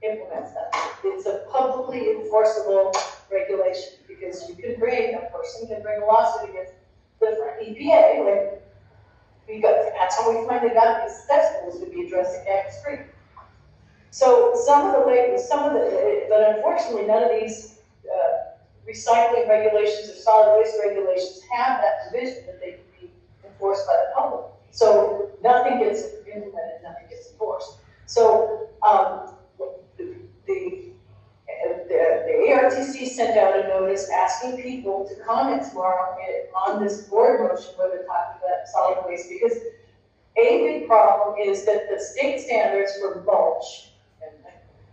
Speaker 1: implements them. It's a publicly enforceable regulation because a person can bring a lawsuit against the EPA, that's how we finally got these cesspools to be addressed in Cactus Creek. So but unfortunately none of these recycling regulations or solid waste regulations have that provision that they can be enforced by the public. So nothing gets implemented, nothing gets enforced. So the ARTC sent out a notice asking people to comment tomorrow on this board motion where they're talking about solid waste, because a big problem is that the state standards for mulch, and I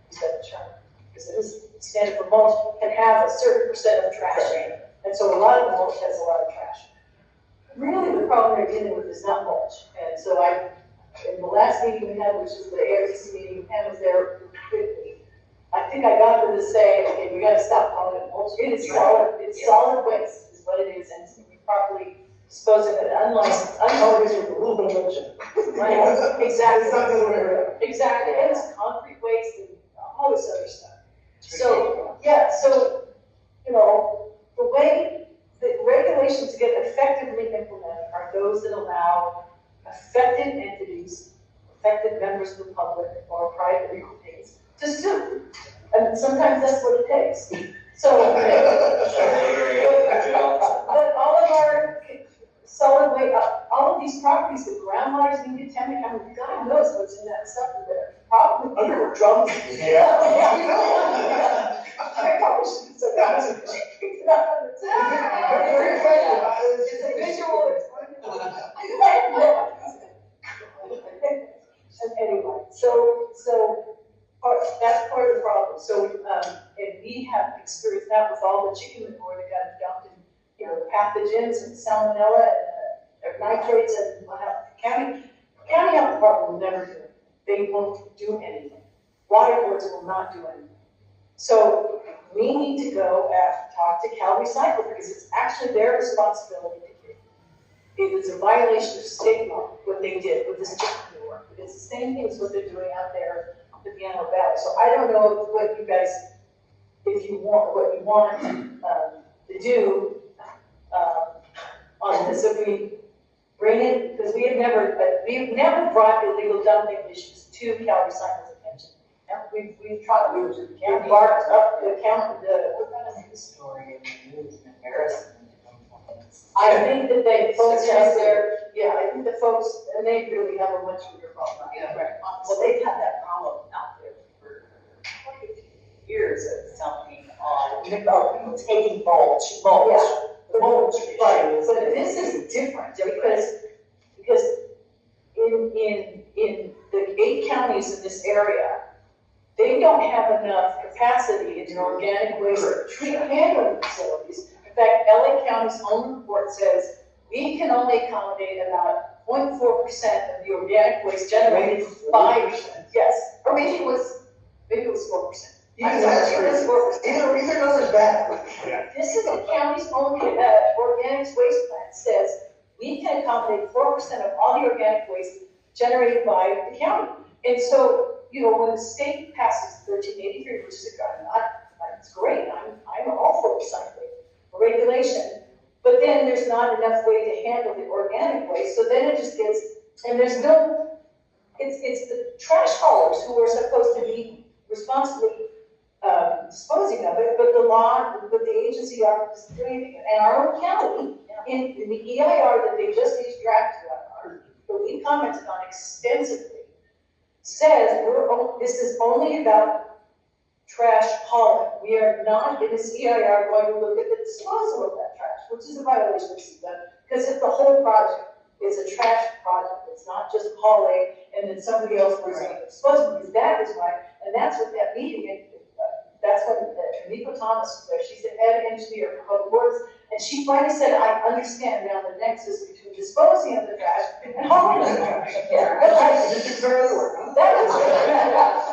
Speaker 1: use that term because it is standard for mulch, can have a certain percent of trash in it. And so a lot of the mulch has a lot of trash. Really the problem they're dealing with is not mulch. And so in the last meeting we had, which was the ARTC meeting, Pam was there with me. I think I got them to say, okay, we got to stop calling it mulch. It is solid waste is what it is, and it's to be properly disposed of it, unlicensed, unlicensed with a little bit of mulch. Right? Exactly. And it's concrete waste and all this other stuff. So, the way the regulations get effectively implemented are those that allow affected entities, affected members of the public or private entities to sue. And sometimes that's what it takes. So, but all of our solid waste, all of these properties, the groundwaters need to tend to come, God knows what's in that stuff in there. Probably under drums. Yeah. I probably shouldn't say that. It's a visual. Anyway, that's part of the problem. So, and we have experienced that with all the chicken manure that got dumped in, pathogens and salmonella and nitrates and whatnot. County health department will never do it. They won't do anything. Water boards will not do anything. So we need to go and talk to Cal Recycle because it's actually their responsibility to do. It was a violation of state law what they did with this chicken manure. It's the same thing as what they're doing out there in the Antelope Valley. So I don't know what you guys, what you want to do on this. If we bring it, because we've never brought illegal dumping issues to Cal Recycle's attention. We've tried, we've barked up the county, the story in the news and embarrassment. I think that they folks out there, I think the folks, and they really have a much bigger problem. Yeah, right. Well, they've had that problem out there for quite a few years of something on, about people taking mulch. Yeah, the mulch. Right, but this is different because in the 8 counties in this area, they don't have enough capacity in organic waste handling facilities. In fact, LA County's own report says we can only accommodate about 0.4% of the organic waste generated by, yes, or maybe it was 4%. Either those are bad. Yeah. This is the county's own organics waste plan says we can accommodate 4% of all the organic waste generated by the county. And so, when the state passes 1383, which is it's great. I'm all for recycling regulation, but then there's not enough way to handle the organic waste. So then it just gets, and there's no, it's the trash haulers who are supposed to be responsibly disposing of it, but the law, but the agency aren't doing anything. And our own county, in the EIR that they just drafted on, that we commented on extensively, says this is only about trash hauling. We are not in this EIR going to look at the disposal of that trash, which is a violation of CETA, because if the whole project is a trash project, it's not just hauling and then somebody else was disposal, because that is why, and that's what that meeting, that's when Nico Thomas was there. She's the head engineer for public works, and she finally said, I understand now the nexus between disposing of the trash and hauling the trash.
Speaker 4: This is very other work, huh?
Speaker 1: That is,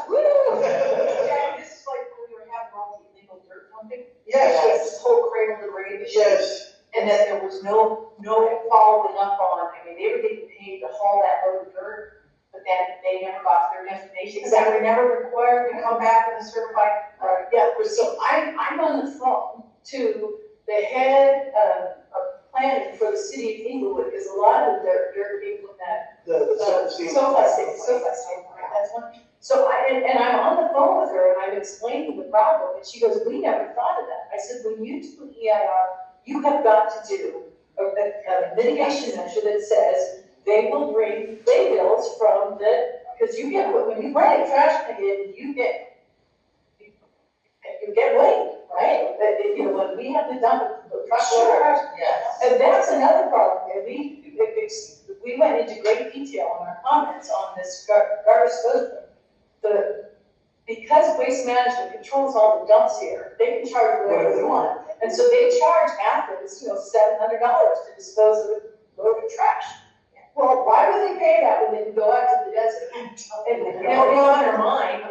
Speaker 1: woo! Yeah, this is like when we were having all the illegal dirt dumping.
Speaker 4: Yes,
Speaker 2: This whole cradle to grave issue.
Speaker 4: yes.
Speaker 2: And that there was no following up on, I mean, they were getting paid to haul that load of dirt, but then they never got to their destination. Because they were never required to come back with a certified,
Speaker 1: Yeah, so I'm on the phone to the head of planning for the city of Inglewood, because a lot of their people in that
Speaker 4: The
Speaker 1: SoFi State, right, that's one. So and I'm on the phone with her, and I'm explaining the problem, and she goes, we never thought of that. I said, when you do an EIR, you have got to do a mitigation measure that says they will bring bills from because you get, when you bring a trash can in, you get weight, right? That, when we have to dump a truckload of trash.
Speaker 11: Yes.
Speaker 1: And that's another problem, and we went into great detail in our comments on this garbage disposal. Because Waste Management controls all the dumps here, they can charge whatever they want. And so they charge Athens, $700 to dispose of a load of trash. Well, why would they pay that when they can go out to the desert? And they'll undermine,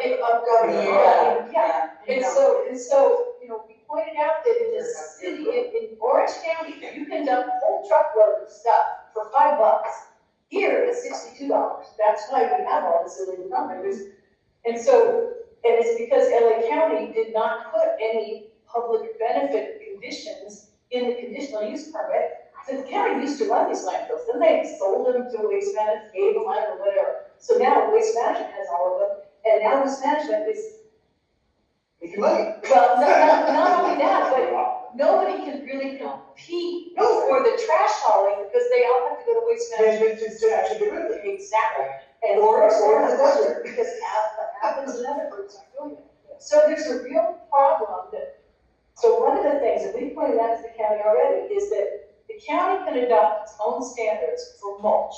Speaker 1: yeah. And so, we pointed out that in this city, in Orange County, you can dump a whole truckload of stuff for $5. Here, it's $62. That's why we have all this illegal dumping. And so, and it's because LA County did not put any public benefit conditions in the conditional use permit. So the county used to run these landfills, then they sold them to Waste Management, gave them land or whatever. So now Waste Management has all of them, and now Waste Management is
Speaker 4: making money.
Speaker 1: well, not only that, but nobody can really compete for the trash hauling because they all have to go to Waste Management
Speaker 4: To actually get rid of it.
Speaker 1: Exactly. And
Speaker 4: Or
Speaker 1: the
Speaker 4: the desert.
Speaker 1: because Athens and other groups are doing it. So there's a real problem so one of the things that we pointed out to the county already is that the county can adopt its own standards for mulch,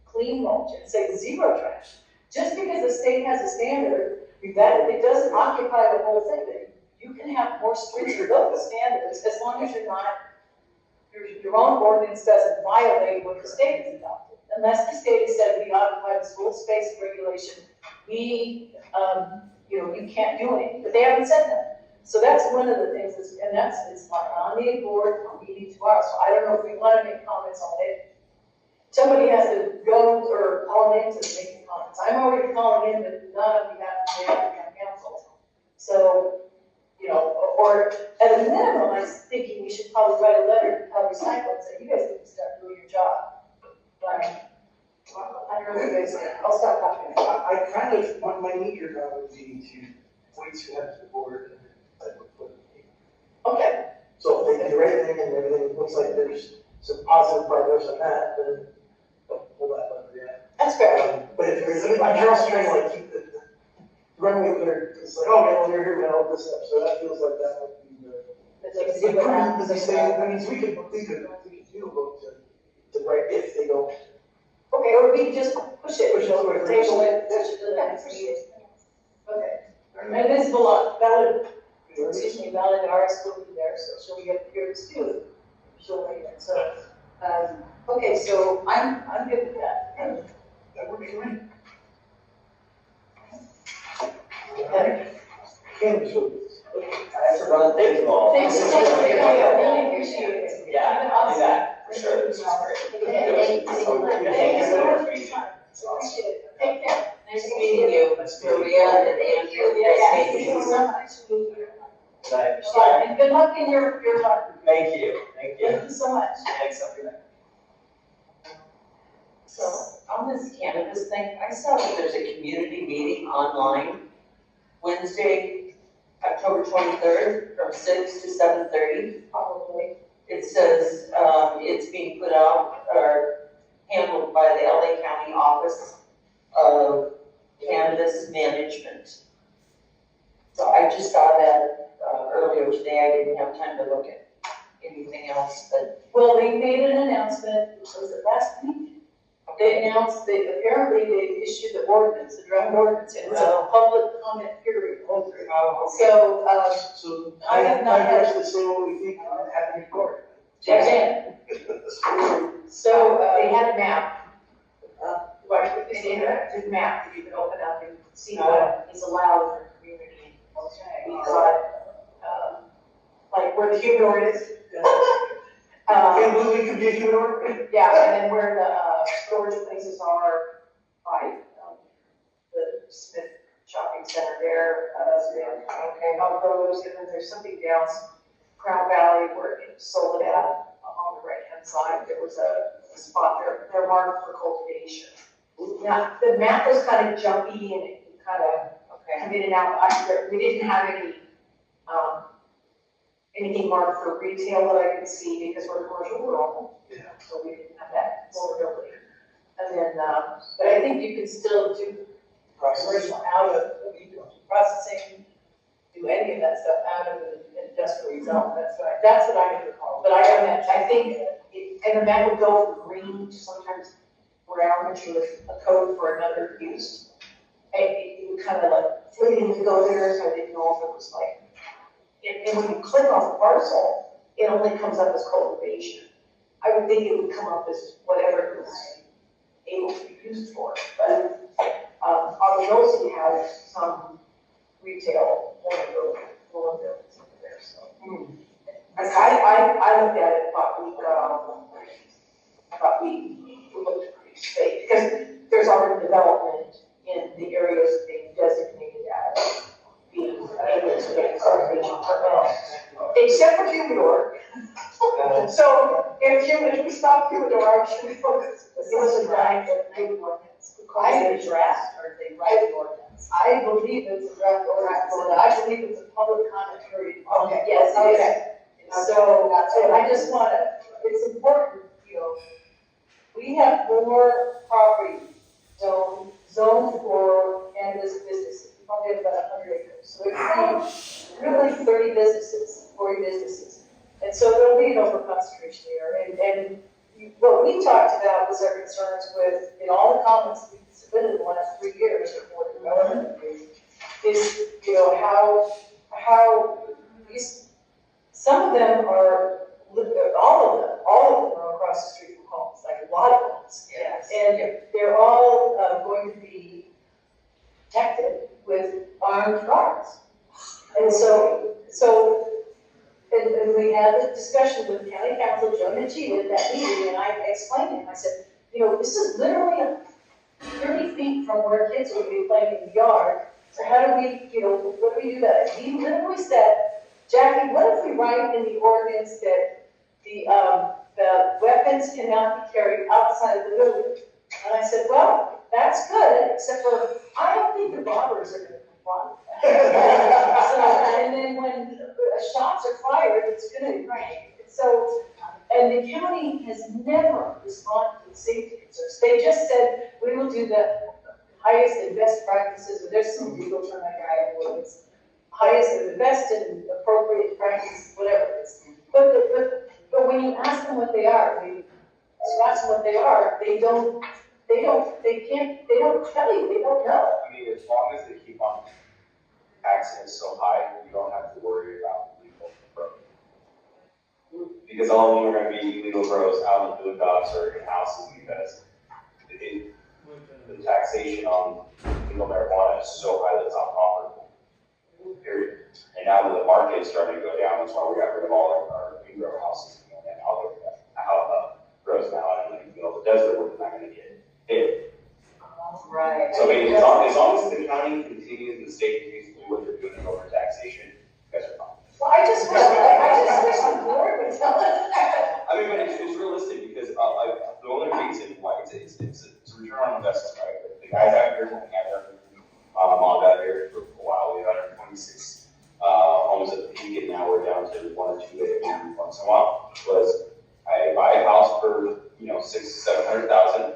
Speaker 1: clean mulch, and say zero trash. Just because the state has a standard, that it doesn't occupy the whole thing. That you can have more stringent standards as long as your own ordinance doesn't violate what the state has adopted. Unless the state has said we occupy this full space of regulation, you can't do anything. But they haven't said that. So that's one of the things, it's on the board meeting tomorrow. So I don't know if we want to make comments on it. Somebody has to go or call in to make comments. I'm already calling in, but not on behalf of the African Council. So, or at a minimum, I was thinking we should probably write a letter to Cal Recycle and say, you guys need to start doing your job. But I don't know if you guys, I'll stop talking.
Speaker 4: I kind of want my knee-jerk would be to wait to have the board.
Speaker 1: Okay.
Speaker 4: So if they do the right thing and everything looks like there's some positive progress on that, then we'll let them do that.
Speaker 1: That's fair.
Speaker 4: But if there's, I'm also trying to keep the runway clear. It's like, oh man, we're here to help this up. So that feels like that would be the improvement that they say. I mean, so we could do vote to write if they don't.
Speaker 1: Okay, or we can just push it.
Speaker 4: Push it over to
Speaker 1: table it, push it to the next meeting. Okay. And this is valid RS will be there, so she'll be up here too. She'll wait it. So, okay, so I'm good with that.
Speaker 4: That would be great.
Speaker 1: Okay.
Speaker 13: Thank you all.
Speaker 1: Thanks so much for coming. I really appreciate it.
Speaker 13: Yeah, I'll do that, for sure. This is great.
Speaker 1: Thank you so much for your time. Appreciate it. Take care.
Speaker 11: Nice meeting you, Maria and Andrew. Nice meeting you.
Speaker 1: So much.
Speaker 13: Bye.
Speaker 1: And good luck in your work.
Speaker 13: Thank you. Thank you.
Speaker 1: Thank you so much.
Speaker 13: Thanks, have a good night.
Speaker 11: So on this cannabis thing, I saw that there's a community meeting online Wednesday, October 23rd from 6 to 7:30.
Speaker 1: Probably.
Speaker 11: It says it's being put out or handled by the LA County Office of Cannabis Management. So I just saw that earlier today. I didn't have time to look at anything else, but.
Speaker 1: Well, they made an announcement, was it last week? They announced that apparently they issued the ordinance, the draft ordinance, and it's a public comment period.
Speaker 11: Oh,
Speaker 1: So,
Speaker 4: So
Speaker 1: I have not had.
Speaker 4: to say what we think on having it court.
Speaker 1: Again. So,
Speaker 2: They had a map,
Speaker 1: what,
Speaker 2: they had a map that you could open up and see what is allowed in your community.
Speaker 1: okay.
Speaker 2: We got, like where the humidor is.
Speaker 4: Can't believe we could be a humidor.
Speaker 2: Yeah, and then where the, storage places are by, the Smith Shopping Center there, okay, all those, and then there's something down Crown Valley where it sold it out on the right-hand side, there was a spot there, they're marked for cultivation. Now, the map was kind of jumpy and it kind of come in and out, we didn't have any, anything marked for retail that I could see because we're commercial rural.
Speaker 4: Yeah.
Speaker 2: So we didn't have that vulnerability. And then, but I think you can still do commercial out of, processing, do any of that stuff out of an industrial zone, that's right. That's what I recall, but I think, and the map would go from green to sometimes brown, which was a code for another use. It would kind of like fleeting to go there, so I didn't know if it was like, and when you click on the parcel, it only comes up as cultivation. I would think it would come up as whatever it was able to be used for, but, on the nose, we have some retail vulnerabilities over there, so. I looked at it, and thought we looked pretty safe, because there's already development in the areas being designated as being able to get cultivation permits, except for humidor. So if we stop humidor, I'm sure it was a giant ordinance.
Speaker 1: I a draft, or they write the ordinance? I believe it's a draft ordinance, and I believe it's a public comment period.
Speaker 7: Okay.
Speaker 1: Yes, it is. So, I just wanna, it's important, we have more property zoned for cannabis businesses. We probably have about 100 acres. So there's really 30 businesses, 40 businesses. And so there'll be an over concentration there. And what we talked about was our concerns with, in all the comments we submitted in the last 3 years for development, is, how these, some of them are, all of them are across the street from homes, like a lot of homes.
Speaker 7: Yes.
Speaker 1: And they're all going to be protected with armed guards. And and we had the discussion with County Council, Joe Nichita, at that meeting, and I explained to him, I said, this is literally 30 feet from where kids would be playing in the yard. So how do we, what do we do that? He literally said, Jackie, what if we write in the ordinance that the weapons cannot be carried outside of the building? And I said, well, that's good, except for, I don't think the robbers are gonna comply. So, and then when shots are fired, it's gonna rain. So, and the county has never responded to the safety concerns. They just said, we will do the highest and best practices, and there's some legal term I got, it's highest and the best and appropriate practices, whatever it is. But when you ask them what they are, they don't tell you, they don't know.
Speaker 9: I mean, as long as they keep on taxing so high, you don't have to worry about legal growth. Because all of them are going to be illegal grows out in boondocks or in houses because the taxation on legal marijuana is so high that it's unprofitable. Period. And now that the market is starting to go down, that's why we got rid of all our green grow houses and all the grows now. And the desert we're not going to get hit.
Speaker 7: Right.
Speaker 9: So I mean, as long as the county continues and the state continues to do what they're doing over taxation, you guys are fine.
Speaker 2: Well, I just wish the board would tell us that.
Speaker 9: I mean, but it's realistic because the only reason why it's a return on investment, right? The guys out here, mom out here for a while, we had 126 homes at the peak, and now we're down to 1 or 2 acres once in a while. Was I buy a house for $600,000 to $700,000,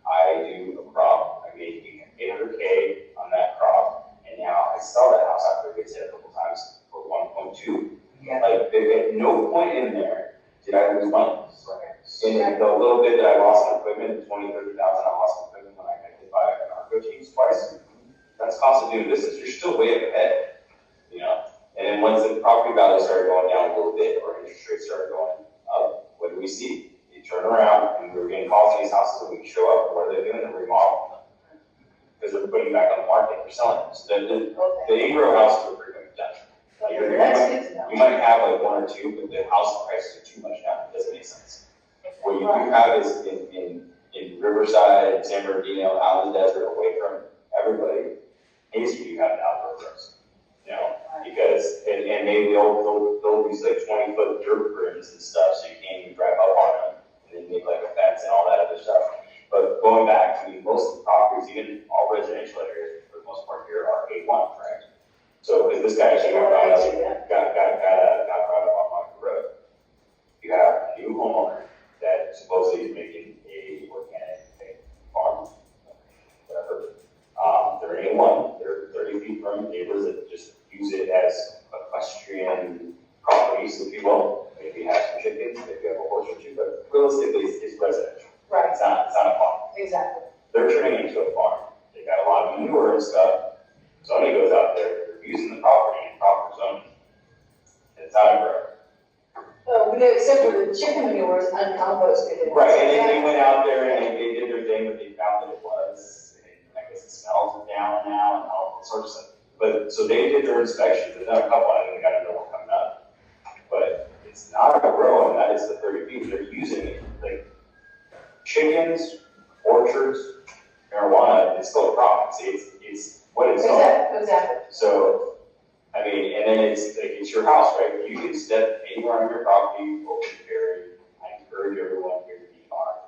Speaker 9: I do a crop, I made $800K on that crop, and now I sell that house after it gets hit a couple times for 1.2.
Speaker 7: Yeah.
Speaker 9: Like at no point in there did I lose money. And the little bit that I lost on equipment, $20,000 to $30,000 I lost on equipment when I got hit by a narco change twice, that's cost of doing business. You're still way up ahead, And then once the property value started going down a little bit or interest rates started going up, do we see? You turn around, and we're getting calls to these houses, and we show up, what are they doing? They're remodeling them. Because they're putting them back on the market, they're selling them. So the in-grow houses are pretty much done.
Speaker 1: That's good to know.
Speaker 9: You might have like one or two, but the house prices are too much now, it doesn't make sense. What you do have is in Riverside, San Bernardino, out in the desert, away from everybody, is you have an outdoor grows. You know, because, and maybe they'll use like 20-foot dirt rims and stuff, so you can't even drive up on them, and then make like a fence and all that other stuff. But going back, I mean, most of the properties, even all residential areas, for the most part here, are A1, correct? So, if this guy actually got brought up on my road, you have a new homeowner that supposedly is making a organic farm, whatever. They're A1, they're 30 feet from neighbors that just use it as equestrian properties, if you will. Maybe have some chickens, maybe have a horse or two, but realistically, it's residential.
Speaker 1: Right.
Speaker 9: It's not a farm.
Speaker 1: Exactly.
Speaker 9: They're turning it into a farm. They got a lot of manure and stuff. Somebody goes out there, they're using the property in proper zoning. It's not a grow.
Speaker 1: Except for the chicken manure is uncomposted.
Speaker 9: Right, and then they went out there and they did their thing, but they found that it was, and I guess it smells down now and all sorts of stuff. But, so they did their inspections, there's not a couple, I think we got another one coming up. But it's not a grow, and that is the 30 feet, they're using it, like, chickens, orchards, marijuana, it's still a problem, see, it's what it's on.
Speaker 1: Exactly.
Speaker 9: So, I mean, and then it's like, it's your house, right? You can step anywhere on your property, open carry. I encourage everyone here to be armed,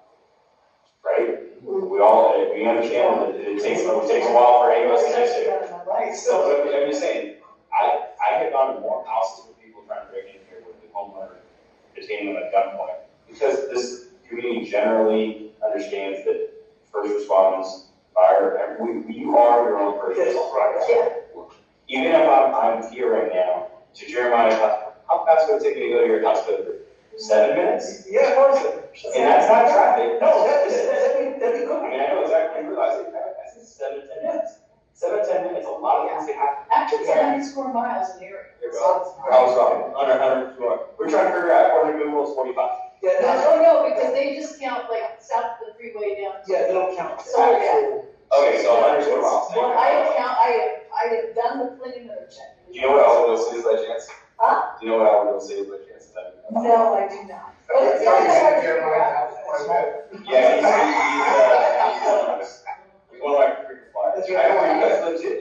Speaker 9: right? We understand that it takes a while for any of us to get there. So, I'm just saying, I have gone to more houses with people trying to break in here with the homeowner detaining them at gunpoint. Because this community generally understands that first responders, fire, you are your own person.
Speaker 1: Yeah.
Speaker 9: Even if I'm here right now, to Jeremiah's house, how fast would it take me to go to your house? 7 minutes?
Speaker 4: Yeah, of course.
Speaker 9: And that's not traffic.
Speaker 4: No, that'd be good.
Speaker 9: I mean, I know exactly, I said 7 to 10 minutes. 7 to 10 minutes, a lot of things happen.
Speaker 1: After 10 square miles in the area.
Speaker 9: I was wrong, under 100, we're trying to figure out, according to Google, it's 45.
Speaker 4: Yeah,
Speaker 1: No, because they just count like south of the freeway down.
Speaker 4: yeah, they don't count.
Speaker 1: So, yeah.
Speaker 9: Okay, so 100 square miles.
Speaker 1: Well, I have done the plenty of check.
Speaker 9: Do you know what Alvin is by chance?
Speaker 1: Huh?
Speaker 9: Do you know what Alvin is by chance?
Speaker 1: No, I do not. But it's not hard to figure out.
Speaker 9: Yeah, he's one of my frequent flyers.
Speaker 4: That's
Speaker 9: I
Speaker 4: right.
Speaker 9: know you guys legit.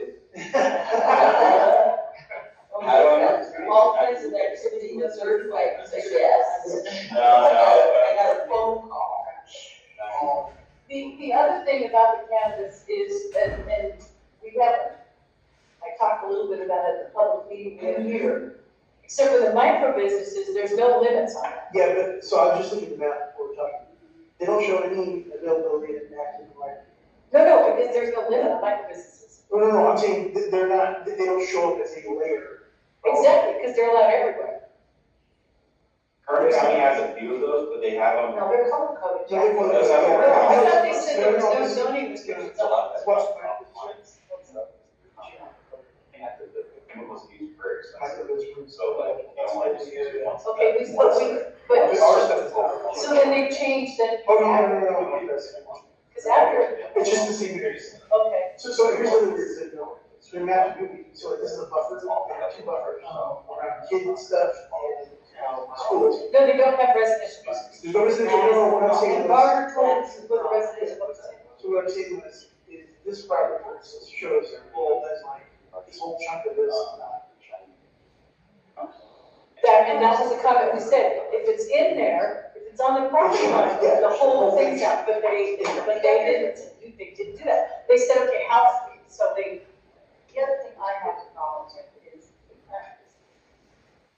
Speaker 9: How do I know?
Speaker 11: All kinds of activity that's certified, I say yes.
Speaker 9: No,
Speaker 11: I got a phone call.
Speaker 1: The other thing about the cannabis is, and we haven't, I talked a little bit about it at the public meeting we had here, except for the micro businesses, there's no limits on it.
Speaker 4: Yeah, but, so I was just looking at the map before we were talking. They don't show any availability in active market.
Speaker 1: No, because there's no limit on micro businesses.
Speaker 4: No, I'm saying they're not, they don't show up as a layer.
Speaker 1: Exactly, because they're allowed everywhere.
Speaker 9: Curtin County has a few of those, but they have them.
Speaker 1: No, they're color coded.
Speaker 4: Yeah, they want
Speaker 9: Does have a-
Speaker 1: I thought they said there was no zoning restrictions on it.
Speaker 9: Chemicals used very expensive,
Speaker 4: Micro
Speaker 9: so like, you don't want to just use it once.
Speaker 1: Okay, but,
Speaker 4: Our stuff is not.
Speaker 1: so then they changed that.
Speaker 4: Oh, no.
Speaker 1: Because after,
Speaker 4: It's just the same areas.
Speaker 1: okay,
Speaker 4: So here's what it is, that, no, so we have to do, so this is a buffer, we have 2 buffers, around kid stuff and, schools.
Speaker 1: no, they don't have residential business.
Speaker 4: There's no residential, no, what I'm saying
Speaker 1: And
Speaker 4: is.
Speaker 1: Barber told us to put residential business.
Speaker 4: So what I'm saying is this property, for instance, shows their full design, this whole chunk of this.
Speaker 1: And that was the comment we said, if it's in there, if it's on the property line, the whole thing's out, but they didn't do that. They said, okay, house, so they,
Speaker 7: The other thing I have to acknowledge is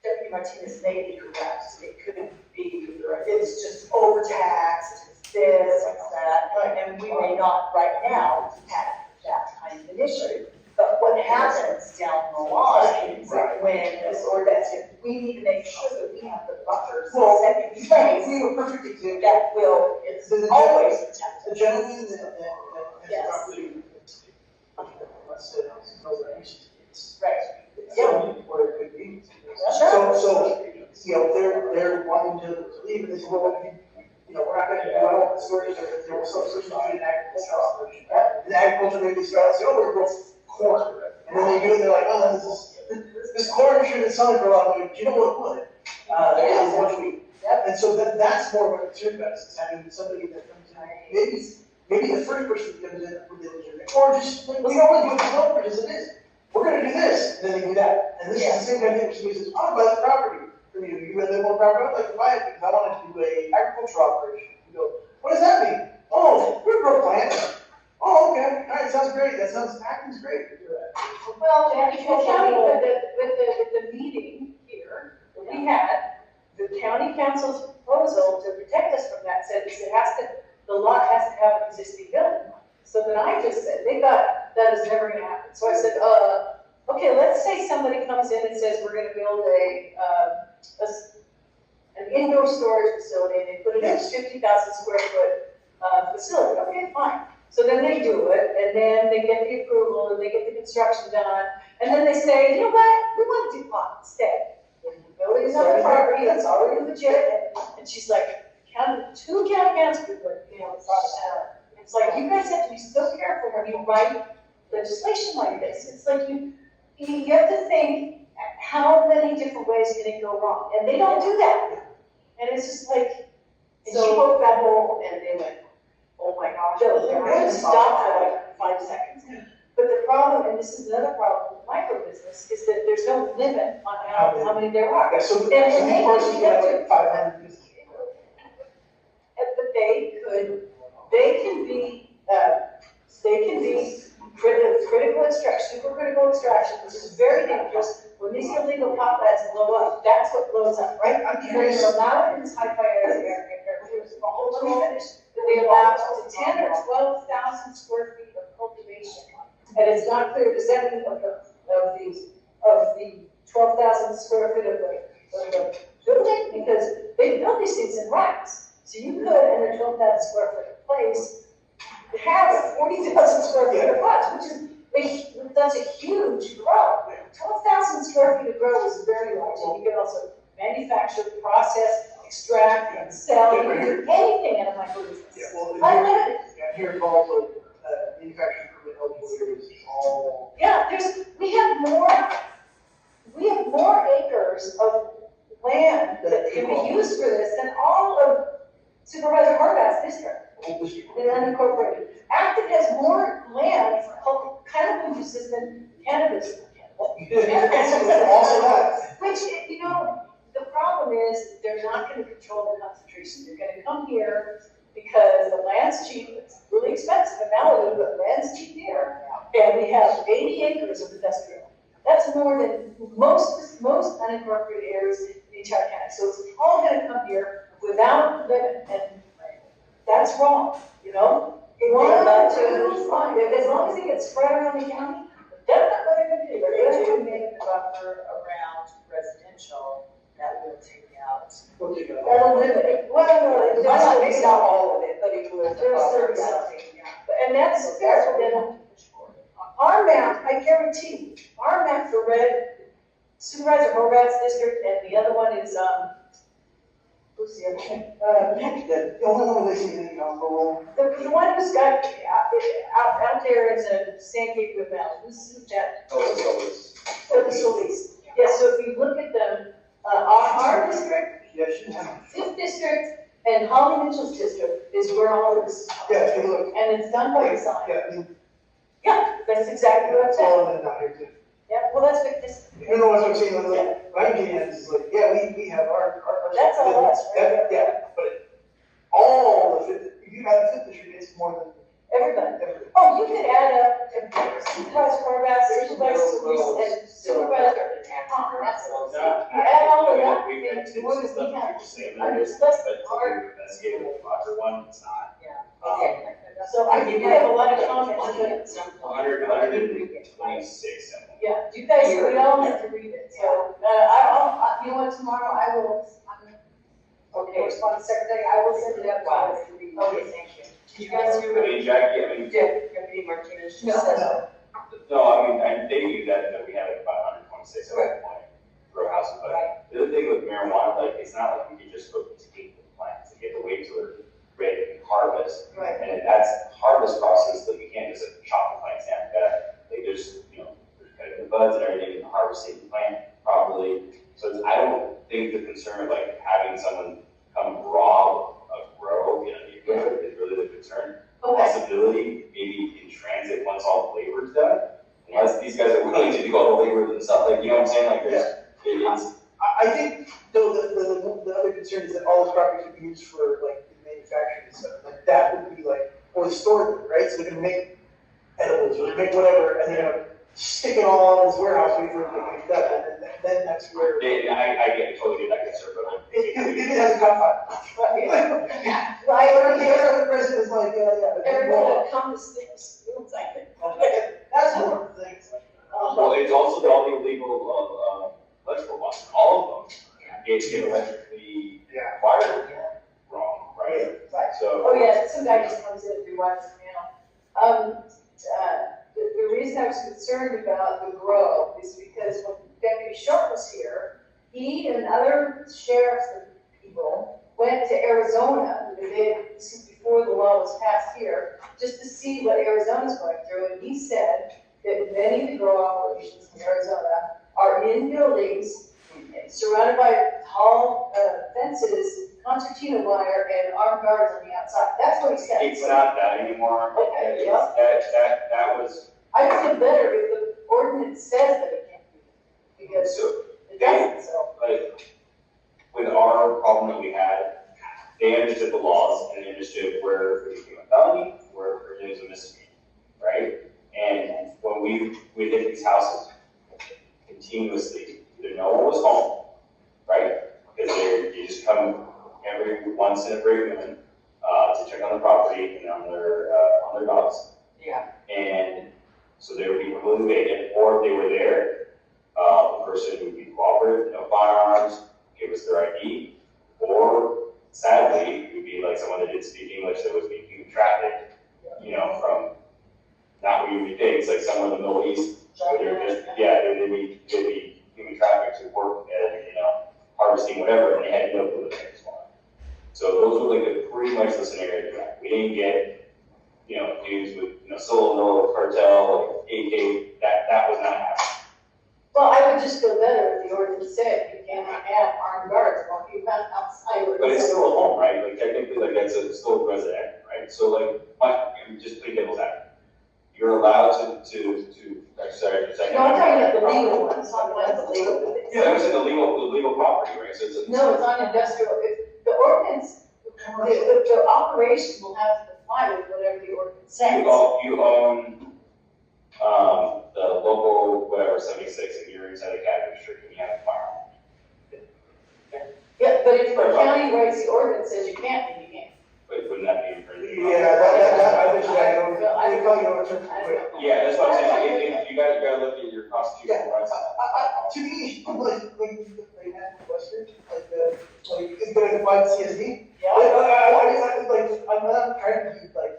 Speaker 7: Deputy Martinez may be correct. It could be, it's just overtaxed, it's this, it's that, and we may not right now have that kind of an issue. But what happens down the line is that when this ordinance, we need to make sure that we have the buffers set in place
Speaker 4: We were perfect example.
Speaker 7: that will, it's always protected.
Speaker 4: The gentleman that has
Speaker 7: Yes.
Speaker 4: property.
Speaker 7: Right.
Speaker 4: It's where it could be.
Speaker 7: Sure.
Speaker 4: So, you know, they're wanting to to leave, and they said, well, I mean, you know, we're not gonna do, I don't want the storage, there was some switching between an agricultural operation. And agriculture maybe starts, oh, we're gonna grow corn. And then they do it, they're like, oh, this corn should have sounded for a lot of weed, you know what it would? It's a bunch of wheat. And so that's more of a concern about us, is having somebody that comes in, maybe the first person that comes in with the legitimate, or just, like, we don't want to do it developer as it is. We're gonna do this, and then they do that. And this is the same kind of thing, somebody says, oh, buy the property. From you, you live on property, I'd like to buy it because I wanted to do a agricultural operation. You go, what does that mean? Oh, we're grow plants. Oh, okay, all right, sounds great, acting's great.
Speaker 1: Well, the county, with the meeting here, we had the county council's proposal to protect us from that, said the lot has to have an existing building. So then I just said, they thought that is never gonna happen. So I said, okay, let's say somebody comes in and says, we're gonna build an indoor storage facility, and they put it in a 50,000 square foot facility. Okay, fine. So then they do it, and then they get the approval, and they get the construction done, and then they say, you know what, we want to do pot instead. The building is on the property, that's already legit, and she's like, two county council people, you know, it's like, you guys have to be so careful when you write legislation like this. It's like you have to think, how many different ways can it go wrong? And they don't do that. And it's just like,
Speaker 2: and she poked that hole and they went, oh my gosh.
Speaker 1: They're going to stop for like 5 seconds. But the problem, and this is another problem with micro business, is that there's no limit on how many there are.
Speaker 4: Yeah, so
Speaker 1: and
Speaker 4: the parcels get like 500 businesses.
Speaker 1: But they can be critical extraction, supercritical extraction, which is very dangerous. When these illegal pot labs blow up, that's what blows up, right?
Speaker 4: I'm curious.
Speaker 1: They're allowed in this high-fi area. Let me finish. They allow up to 10 or 12,000 square feet of cultivation, and it's not clear does that mean of the 12,000 square feet of the building, because they build these things in racks. So you could, in a 12,000 square foot place, have 40,000 square feet of pots, which is that's a huge grow. 12,000 square feet of grow is very large, and you can also manufacture, process, extract, and sell. You can do anything in a micro business.
Speaker 4: Yeah, well,
Speaker 1: Unlimited.
Speaker 4: here in also manufacturing permit eligible areas all.
Speaker 1: Yeah, we have more acres of land that can be used for this than all of Supervisor Horvath's district. In unincorporated. Acton has more land for cannabis uses than cannabis.
Speaker 4: Also that.
Speaker 1: Which, you know, the problem is they're not going to control the concentration. They're going to come here because the land's cheap. It's really expensive in Malibu, but land's cheap here. And we have 80 acres of industrial. That's more than most unincorporated areas in the entire county. So it's all going to come here without limit, and that's wrong, you know? One, two, fine. As long as it gets spread around the county, that's not what they're going to do.
Speaker 7: They do make a buffer around residential that will take out.
Speaker 1: Or limit. Well,
Speaker 2: Not all of it, but it will.
Speaker 1: There's certain something, and that's fair. Then our map, I guarantee, our map for red, Supervisor Horvath's district, and the other one is, who's the other one?
Speaker 4: The only one they see anything on parole.
Speaker 1: The one who's got, out there is a San Gabriel Valley, who's that? Solis. Yeah, so if you look at them, our district, Fifth district, and Holly Mitchell's district is where all of this.
Speaker 4: Yeah, if you look.
Speaker 1: And it's done by design.
Speaker 4: Yeah, I mean,
Speaker 1: Yeah, that's exactly what I'm saying.
Speaker 4: all of it down here too.
Speaker 1: Yeah, well, that's big, this.
Speaker 4: No, that's what I'm saying, like, what I'm getting at is like, yeah, we have our.
Speaker 1: That's all us, right?
Speaker 4: Yeah, but all of it, if you have a fifth district, it's more than.
Speaker 1: Everybody. Oh, you could add up Supervisor Horvath, Supervisor Solis, and Supervisor Tom. You add all of that, it's more than we have. It's less than hard.
Speaker 9: It's not.
Speaker 1: Okay. So I do have a lot of comments.
Speaker 9: 126.
Speaker 1: Yeah, you guys, we all have to read it, so, you know what, tomorrow I will, okay, respond to secretary, I will send it out to all to read. Okay, thank you. You guys do
Speaker 9: I mean, Jackie, I mean.
Speaker 7: Deputy Martinez
Speaker 1: No,
Speaker 7: just said.
Speaker 9: No, I mean, they knew that we had like about 126 at that point for houses, but the other thing with marijuana, like, it's not like we can just put that's harvest process that you can't just chop the plants down. You gotta, like, there's, the buds and everything, and harvesting the plant properly. So I don't think the concern of like having someone come rob a grow in a neighborhood is really the concern. Possibility, maybe in transit once all the labor's done, unless these guys are willing to do all the labor themselves, like, you know what I'm saying? Like, it's.
Speaker 4: I think, though, the other concern is that all this property could be used for, like, manufacturing and stuff, like, that would be like, or the store, right? So they're gonna make edibles, or make whatever, and they're gonna stick it all in this warehouse, wait for it to get done, and then that's where.
Speaker 9: Totally get that concern, but.
Speaker 4: It has a cut. Right, or the other person is like, yeah.
Speaker 1: Everyone that comes things, feels like it.
Speaker 4: That's one of the things.
Speaker 9: Well, it's also all the illegal, electrical ones, all of them, get electrically wired wrong, right? So.
Speaker 1: Oh, yeah, some guy just comes in and rewires the panel. The reason I was concerned about the grow is because when Deputy Short was here, he and other sheriffs and people went to Arizona, this is before the law was passed here, just to see what Arizona's going through, and he said that many of the grow operations in Arizona are in buildings surrounded by tall fences, concertina wire, and armed guards on the outside. That's what he said.
Speaker 9: It's not that anymore.
Speaker 1: Okay, yeah.
Speaker 9: That was.
Speaker 1: I feel better if the ordinance says that it can't be, because it doesn't, so.
Speaker 9: Like, with our problem that we had, they understood the laws and they understood where it became a felony, where it was a misdemeanor, right? And when we hit these houses continuously, either no one was home, right? Because they just come every once in a great moon to check on the property and on their dogs.
Speaker 11: Yeah.
Speaker 9: And so they would be completely vacant, or if they were there, the person would be cooperative, no firearms, give us their ID, or sadly, it would be like someone that didn't speak English that was being human trafficked, from not what you would think, it's like somewhere in the Middle East, where they're just, they'd be human trafficked to work and, harvesting whatever, and they had no clue what they was going. So those were like pretty much the scenario we had. We didn't get, dudes with, solo cartel, like AK, that was not happening.
Speaker 1: Well, I would just feel better if the ordinance said you cannot have armed guards while you found outside.
Speaker 9: But it's still a home, right? Like technically, like that's still a resident, right? So like, just play devil's advocate. You're allowed to exercise.
Speaker 1: No, I'm talking about the legal ones, not the legal ones.
Speaker 9: Yeah, it's in the legal property, right? So
Speaker 1: No, it's on industrial, the ordinance, the operation will have to comply with whatever the ordinance says.
Speaker 9: You own, the local, whatever, 76, and you're inside the cabin district and you have a firearm.
Speaker 1: Yeah, but if the county writes the ordinance says you can't, then you can't.
Speaker 9: But wouldn't that be infringing?
Speaker 4: Yeah, I bet you that,
Speaker 9: Yeah, that's what I'm saying, if you gotta look at your constitutional rights.
Speaker 4: To me, like, when you have a question, like, is gonna define CSD?
Speaker 1: Yeah.
Speaker 4: I'm not trying to be, like,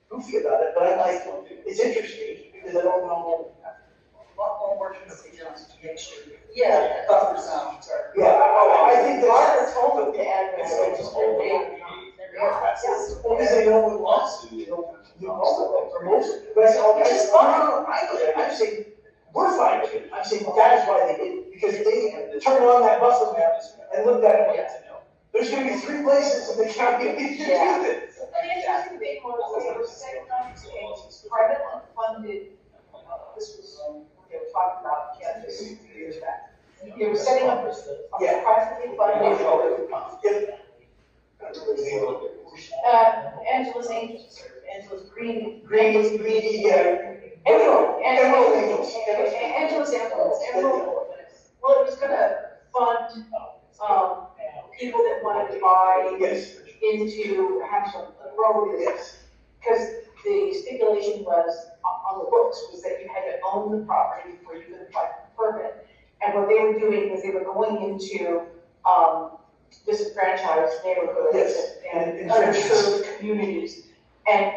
Speaker 4: goofy about it, but I'm like, it's interesting, because I don't know.
Speaker 7: A lot more work in the city council to make sure.
Speaker 1: Yeah.
Speaker 7: Buffer zones are.
Speaker 4: Yeah, I think that.
Speaker 1: Barbara told them to add
Speaker 9: It's
Speaker 1: this.
Speaker 9: just all the.
Speaker 4: Because they know what laws do, most of them, or most of them, but I said, okay,
Speaker 1: Just
Speaker 4: I'm saying, we're fine with it, I'm saying that is why they did it, because if they turn on that buffer map and look at it, there's gonna be 3 places in the county that you can do this.
Speaker 1: But the interesting thing was, they were setting up a privately funded, this was, they were talking about campus a few years back. They were setting up a privately funded, Angela's Angels, Angela's Green, Emerald Angels, Emerald. Well, it was gonna fund, people that wanted to buy into actual grow business. Because the stipulation was, on the books, was that you had to own the property before you could apply for a permit. And what they were doing was they were going into, disenfranchised neighborhoods and underserved communities. And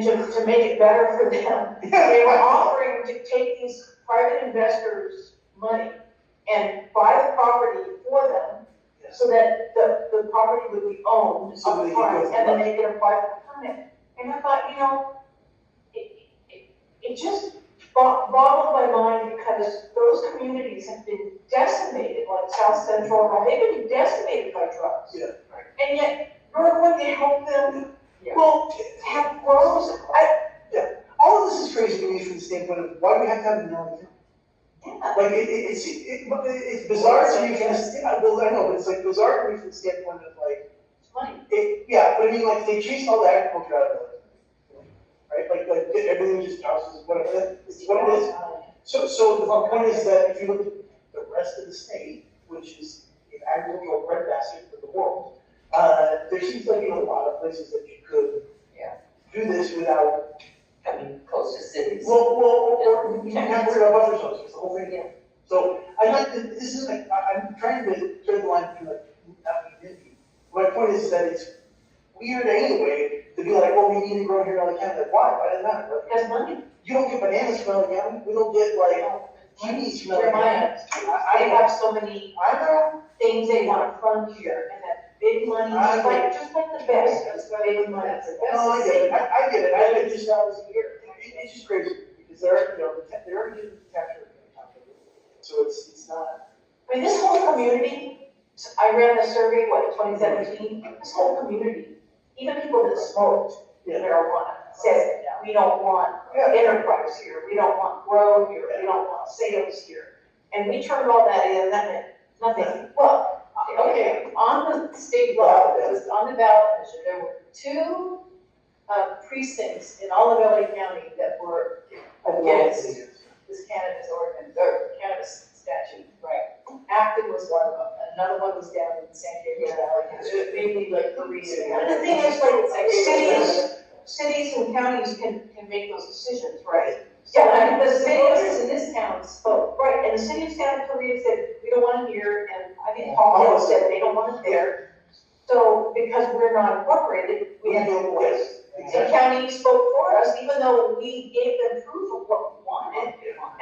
Speaker 1: to make it better for them, they were offering to take these private investors' money and buy the property for them, so that the property would be owned
Speaker 4: So
Speaker 1: up
Speaker 4: they
Speaker 1: front,
Speaker 4: could go
Speaker 1: and then they could apply for a permit.
Speaker 2: And I thought, you know, it just boggled my mind because those communities have been decimated, like South Central, they've been decimated by drugs.
Speaker 4: Yeah.
Speaker 2: And yet, we're going to help them,
Speaker 7: Yeah.
Speaker 2: well, have grows.
Speaker 4: All of this is crazy to me from the standpoint of why do we have to have an LA? Like, it's bizarre to me from the, well, I know, but it's like bizarre to me from the standpoint of like,
Speaker 2: Money.
Speaker 4: yeah, but I mean, like, they chased all the agriculture out of it, right? Like everything just houses, whatever, it's what it is. So the point is that if you look at the rest of the state, which is an agricultural breadbasket for the world, there seems like a lot of places that you could do this without
Speaker 11: Coming close to cities.
Speaker 4: well, or you can have worry about buffer zones, it's the whole thing.
Speaker 11: Yeah.
Speaker 4: So I like, this is like, I'm trying to tread the line between like, not being nitpicky. My point is that it's weird anyway to be like, well, we need to grow here in LA County. Like, why? Why does it matter? Like,
Speaker 2: Because money.
Speaker 4: you don't get bananas from LA County. We don't get like kiwis from LA
Speaker 2: Jeremiah,
Speaker 4: County.
Speaker 2: I have so many things they want to fund here, and that big money, just like the best, that's why big money.
Speaker 4: No, I get it. I get it. I just,
Speaker 2: $100 a year.
Speaker 4: it's just crazy because they're, you know, they're already getting the tax rate. So it's not.
Speaker 2: I mean, this whole community, I ran a survey, what, 2017, this whole community, even people that smoked marijuana, says, we don't want enterprise here, we don't want growth here, we don't want sales here. And we turned all that in, that meant nothing. Well, okay, on the state law, that was on the ballot measure, there were 2 precincts in all of LA County that were against this cannabis ordinance, or cannabis statute. Right. Acton was one of them, another one was down in San Diego Valley, mainly like Korea. And the thing is, like, cities and counties can make those decisions, right? Yeah, I mean, the voters in this town spoke, right, and the city of Santa Clarita said, we don't want it here, and I think Paul said they don't want it there. So, because we're not incorporated, we have no voice. The county spoke for us, even though we gave them proof of what we wanted,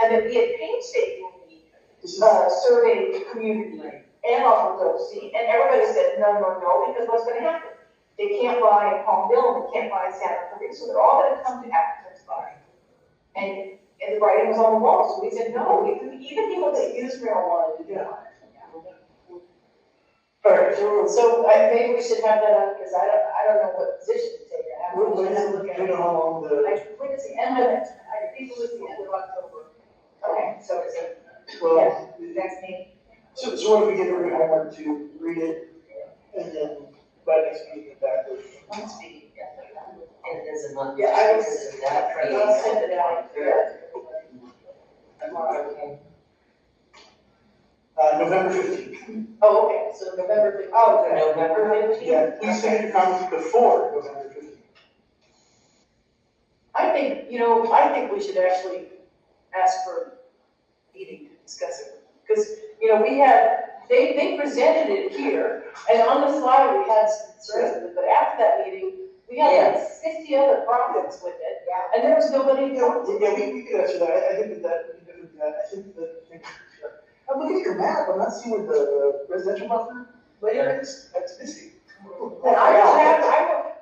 Speaker 2: and that we had painstakingly surveyed the community and offered those seats, and everybody said, no, because what's gonna happen? They can't buy Palmville, and they can't buy Santa Clarita, so they're all gonna come to Athens buy. And the writing was on the wall, so we said, no, even people that use marijuana do not.
Speaker 4: Alright,
Speaker 2: So maybe we should have that up, because I don't know what position to take. I
Speaker 4: we're going to look at how long the.
Speaker 2: I think it's the end of it, I think it was the end of October. Okay, so is it,
Speaker 4: Well,
Speaker 2: next meeting?
Speaker 4: so what if we get everybody homework to read it, and then by next meeting, get back with.
Speaker 2: Next meeting,
Speaker 11: And it is a month.
Speaker 2: Yeah, I was-
Speaker 11: Because of that,
Speaker 2: I'll send it out.
Speaker 11: Okay.
Speaker 4: November 15th.
Speaker 2: Oh, okay, so November 15th. Oh, good.
Speaker 11: November 15th?
Speaker 4: Yeah, please send your comments before November 15th.
Speaker 2: I think we should actually ask for a meeting to discuss it. Because, we had, they presented it here, and on the slide, we had some concerns with it, but after that meeting, we had like 50 other problems with it, and there was nobody to talk to.
Speaker 4: Yeah, we could answer that. I think that we could do that. I think that. I'm looking at your map. I'm not seeing where the residential buffer layer is. That's missing.
Speaker 2: And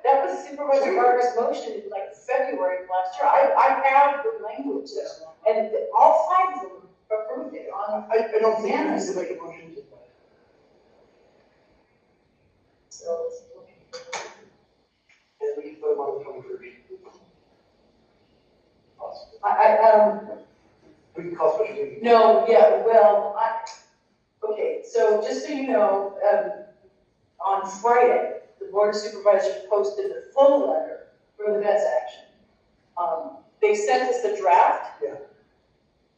Speaker 2: that was Supervisor Garber's motion in like February of last year. I have the language, and all 5 of them approved it on.
Speaker 4: I don't think we need to make a motion to that.
Speaker 2: So,
Speaker 4: And we can put them on the 21st.
Speaker 2: Awesome.
Speaker 4: We can call special meeting.
Speaker 2: No, yeah, well, okay, so just so you know, on Friday, the Board of Supervisors posted the full letter for the best action. They sent us the draft.
Speaker 4: Yeah.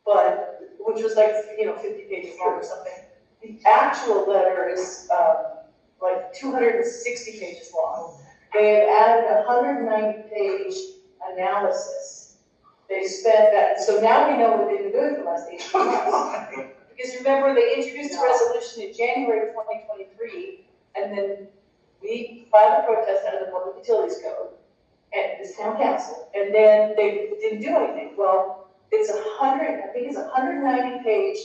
Speaker 2: But, which was like, 50 pages long or something. The actual letter is, like 260 pages long. They have added a 190-page analysis. They spent that, so now we know what they've been doing for the last 18 months. Because remember, they introduced a resolution in January of 2023, and then we filed a protest under the Public Utilities Code at this town council, and then they didn't do anything. Well, it's 190-page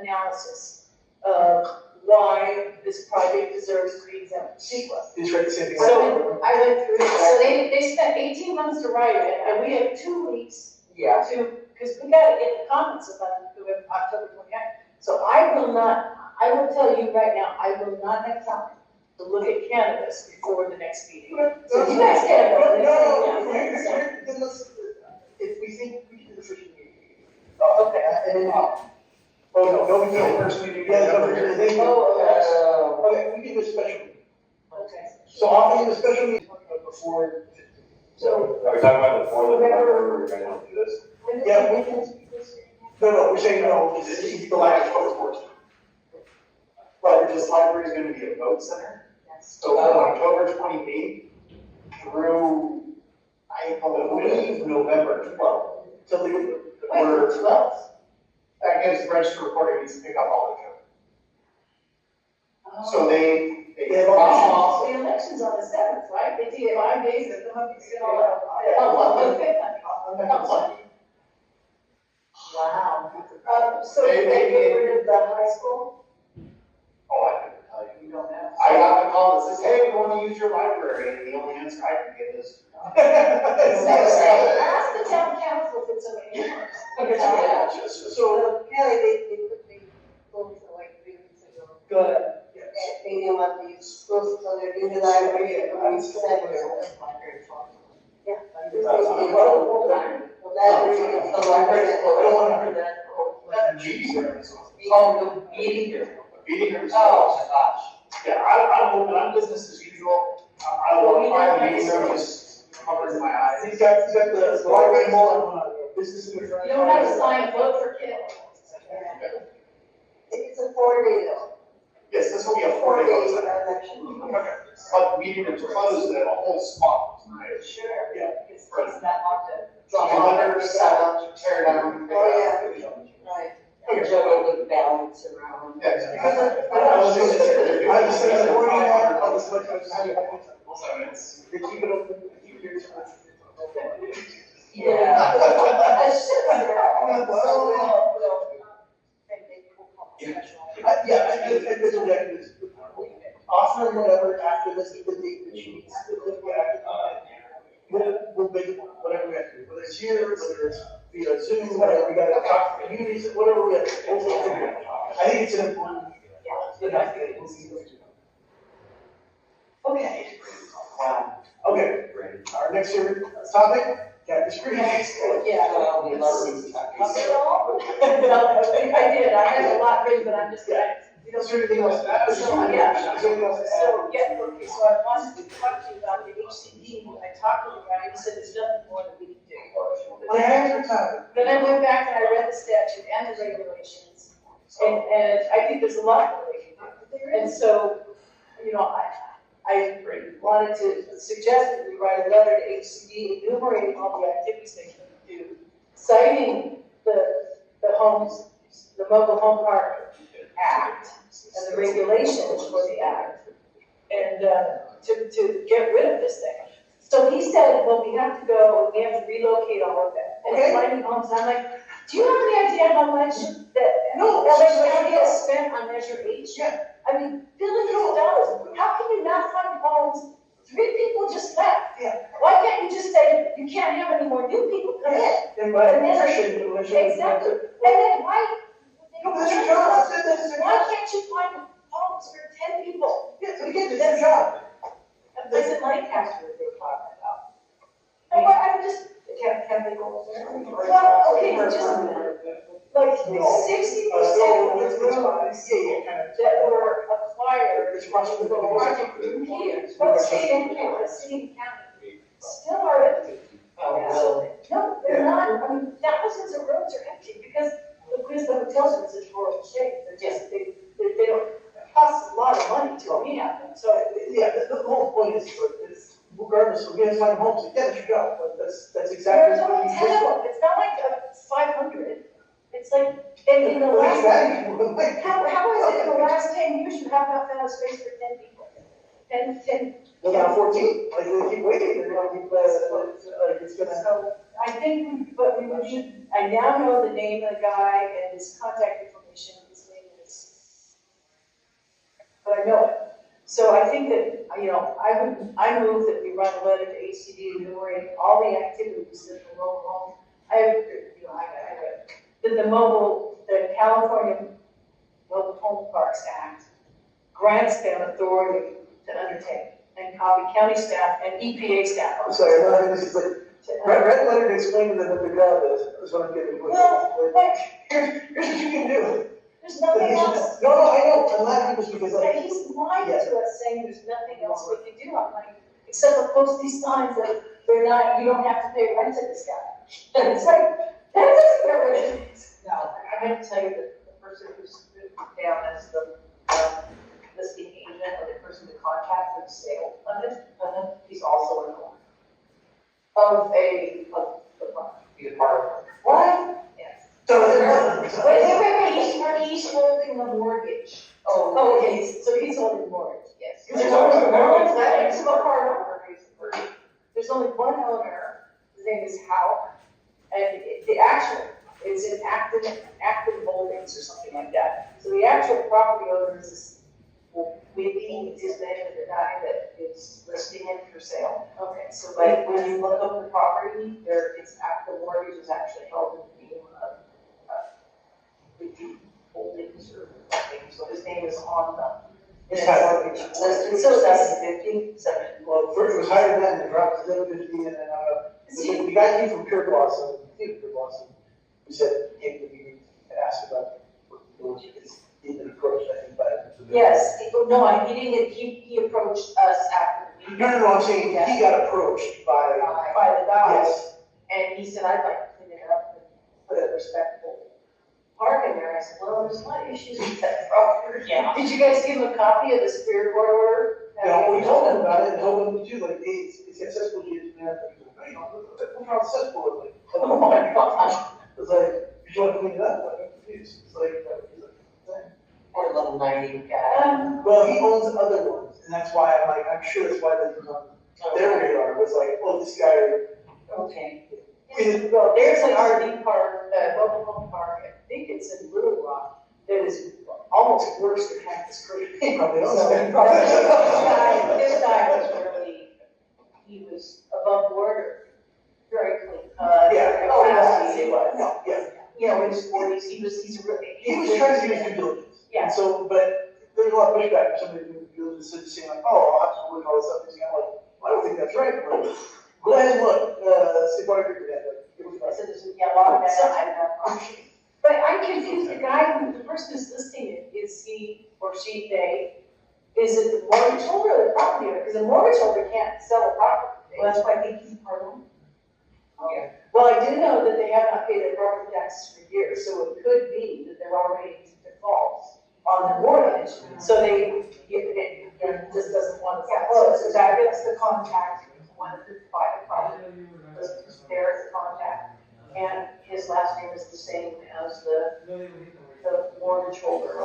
Speaker 2: analysis of why
Speaker 1: this project deserves pre-exempt sequence.
Speaker 4: You just read the same thing.
Speaker 1: So I went through it, so they spent 18 months to write it, and we had 2 weeks
Speaker 11: Yeah.
Speaker 1: because we gotta get the comments about October 29th. So I will tell you right now, I will not have time to look at cannabis before the next meeting. So you guys can vote.
Speaker 4: Then let's, if we think we can do the first meeting.
Speaker 1: Okay.
Speaker 4: And then, no, we can't first meeting. Yeah, no, okay, we can do a special meeting.
Speaker 1: Okay.
Speaker 4: So I'll do the special meeting before.
Speaker 1: So.
Speaker 9: Are we talking about the 4th of November, we're gonna do this?
Speaker 4: Yeah, we can. No, we're saying no, it's the last October 14th.
Speaker 5: But this library is gonna be a vote center.
Speaker 1: Yes.
Speaker 5: So from October 28th through, I believe, November 12th.
Speaker 4: So we,
Speaker 1: Wait, 12th?
Speaker 5: That gives the register recorder needs to pick up all the code. So they.
Speaker 1: Oh, the election's on the 7th, right? They take 5 days to come up and get all that. Wow. So did they get rid of the high school?
Speaker 5: Oh, I couldn't tell you.
Speaker 1: You don't know.
Speaker 5: I got the call that says, hey, we want to use your library, and the only answer I can get is.
Speaker 1: Ask the town council if it's okay.
Speaker 4: so,
Speaker 14: Kelly, they put the schools like 3 weeks ago.
Speaker 1: Good.
Speaker 14: And they want these schools on their new library and I'm center. Yeah.
Speaker 1: Hold on.
Speaker 14: Library, the library.
Speaker 4: I don't want to hear that.
Speaker 5: Meeting rooms.
Speaker 11: Oh, the meeting here.
Speaker 5: Meeting rooms.
Speaker 11: Oh, my gosh.
Speaker 5: Yeah, I'm open, I'm business as usual. I don't want my meeting room just covering my eyes.
Speaker 4: He's got the library mall, business in the front.
Speaker 1: You don't have to sign vote for Kim.
Speaker 14: It's a 4-day though.
Speaker 5: Yes, this will be a 4-day vote center.
Speaker 14: Election.
Speaker 5: Okay. But the meeting rooms closed, the whole spot tonight.
Speaker 1: Sure.
Speaker 4: Yeah.
Speaker 1: It's not locked in.
Speaker 5: So letters, set up, tear down.
Speaker 14: Right.
Speaker 11: And juggle the balance around.
Speaker 5: Yeah, exactly.
Speaker 4: I was saying in the morning, I was like, they keep it open, keep it here.
Speaker 11: Yeah.
Speaker 4: Yeah, it's objective. Offer whatever after this, the date that she needs to look at. We'll make it whatever we have to do, whether it's here, whether it's via Zoom, whatever, we gotta talk to communities, whatever we have to do. I think it's an important.
Speaker 1: Okay.
Speaker 4: Okay, our next topic, cannabis screening.
Speaker 1: Yeah.
Speaker 11: Oh, we love these topics.
Speaker 1: I did, I had a lot written, but I'm just gonna,
Speaker 4: Is there anything else to add?
Speaker 1: So, yeah.
Speaker 4: Is there anything else to add?
Speaker 1: So, yeah, okay, so I wanted to talk to you about the HCD, I talked to the guy, he said there's nothing more that we can do.
Speaker 4: My hands are tied.
Speaker 1: Then I went back and I read the statute and the regulations, and I think there's a lot that we can do. And so, I wanted to suggest that we write a letter to HCD enumerating all the activities they can do, citing the homes, the Mobile Home Park Act and the regulations for the act, and to get rid of this thing. So he said, well, we have to go, we have to relocate all of that. And
Speaker 4: Okay.
Speaker 1: finding homes, I'm like, do you have any idea how much that
Speaker 4: No,
Speaker 1: LA County has spent on Measure H?
Speaker 4: Yeah.
Speaker 1: I mean, billions of dollars. How can you not find homes? 3 people just left.
Speaker 4: Yeah.
Speaker 1: Why can't you just say, you can't have any more new people come in?
Speaker 4: And by attrition,
Speaker 1: Exactly. And then why?
Speaker 4: No, that's your job. That's your
Speaker 1: Why
Speaker 4: job.
Speaker 1: can't you find homes for 10 people?
Speaker 4: Yeah, so again, it's your job.
Speaker 1: Is it Lancaster that they're talking about? No, but I'm just, can they go there? Well, okay, just like 60% of the rooms that were acquired from the project in here, but stayed in here, the city and county, still are empty. So, no, they're not, I mean, thousands of rooms are empty because the hotels are in such horrible shape. They're just, they don't, it costs a lot of money to rehab them, so.
Speaker 4: Yeah, the whole point is regardless, we're gonna find homes, yeah, that's your job, but that's exactly
Speaker 1: There's
Speaker 4: what
Speaker 1: only
Speaker 4: you
Speaker 1: 10 of
Speaker 4: just.
Speaker 1: them, it's not like 500. It's like, in the last, how is it in the last 10 years you have not found a space for 10 people? 10.
Speaker 4: They're now 14, like, they keep waiting, they're gonna keep, like, it's gonna.
Speaker 1: So I think, but we should, I now know the name of the guy and his contact information, his name is, but I know it. So I think that, I move that we write a letter to ACD enumerating all the activities that the mobile home, the California Mobile Home Parks Act grants them authority to undertake, and copy county staff and EPA staff.
Speaker 4: I'm sorry, I'm not having this, like, write a letter to explain to them what their job is what I'm getting.
Speaker 1: Well, like,
Speaker 4: Here's what you can do.
Speaker 1: there's nothing else.
Speaker 4: No, I know, I'm laughing just because
Speaker 1: But
Speaker 4: like.
Speaker 1: he's lying to us, saying there's nothing else we can do. I'm like, except for post these signs that they're not, you don't have to pay rent to this guy. And it's like, that doesn't get rid of it.
Speaker 2: Now, I'm gonna tell you that the person who's down as the, listing agent or the person to contact for the sale of it, he's also an owner of the property.
Speaker 13: He's a part of it.
Speaker 2: What? Yes.
Speaker 4: So,
Speaker 2: Wait, he's holding the mortgage.
Speaker 1: Oh, okay, so he's holding the mortgage.
Speaker 2: Yes.
Speaker 1: There's only one owner, his name is Hal, and the actual is in active holdings or something like that. So the actual property owner is,
Speaker 2: Maybe his name of the guy that is listing it for sale.
Speaker 1: okay, so
Speaker 2: Like when you look up the property, the mortgage is actually held in the name of, the holdings or something, so his name is on the.
Speaker 4: It's higher.
Speaker 2: Mortgage listed, so 750,
Speaker 4: Well, first it was higher than that, and it dropped to 750, and then, the guy came from Pure Blossom, he said, came to me and asked about what the rules, because he'd been approached, I think, by.
Speaker 1: yes, he didn't, he approached us after the meeting.
Speaker 4: No, I'm saying, he got approached by.
Speaker 1: By the guy.
Speaker 4: Yes.
Speaker 1: And he said, I'd like to clean it up and put a respectable park in there. I said, well, there's a lot of issues with that property.
Speaker 2: Yeah.
Speaker 1: Did you guys give him a copy of the Superior Court order?
Speaker 4: No, we told him about it, and told him too, like, hey, it's accessible to you, and look how accessible it is.
Speaker 1: Oh my gosh.
Speaker 4: It's like, you want to clean it up, like, I'm confused, it's like,
Speaker 2: Poor little naive guy.
Speaker 4: well, he owns other ones, and that's why I'm sure that's why that was on their radar, was like, oh, this guy.
Speaker 2: Okay.
Speaker 1: Well, there's an RV park, mobile home park, I think it's in Little Rock, that is almost worse than Cactus Creek.
Speaker 4: He probably owns
Speaker 1: So,
Speaker 4: it.
Speaker 1: this guy was really, he was above board, or very clean.
Speaker 4: Yeah.
Speaker 1: Oh,
Speaker 2: yes,
Speaker 1: he was.
Speaker 4: No, yeah.
Speaker 1: You know, in his 40s, he's really.
Speaker 4: He was trying to do his due diligence.
Speaker 1: Yeah.
Speaker 4: And so, but there's a lot of pushback from somebody who was saying like, oh, I'll have to look at all this stuff. He's kind of like, well, I don't think that's right. But go ahead and look. See what I agree with that.
Speaker 1: I said there's a lot of that. But I'm confused, the person who's listing it, is he or she, they, is it the mortgage holder or the property owner? Because the mortgage holder can't sell a property.
Speaker 2: Well, that's why I think he's part of them.
Speaker 1: Okay. Well, I do know that they have not paid their property taxes for years, so it could be that they're already in default on their mortgage. So it just doesn't want to.
Speaker 2: Yeah, well, so that's the contact, one of the private property, there is the contact. And his last name is the same as the mortgage holder.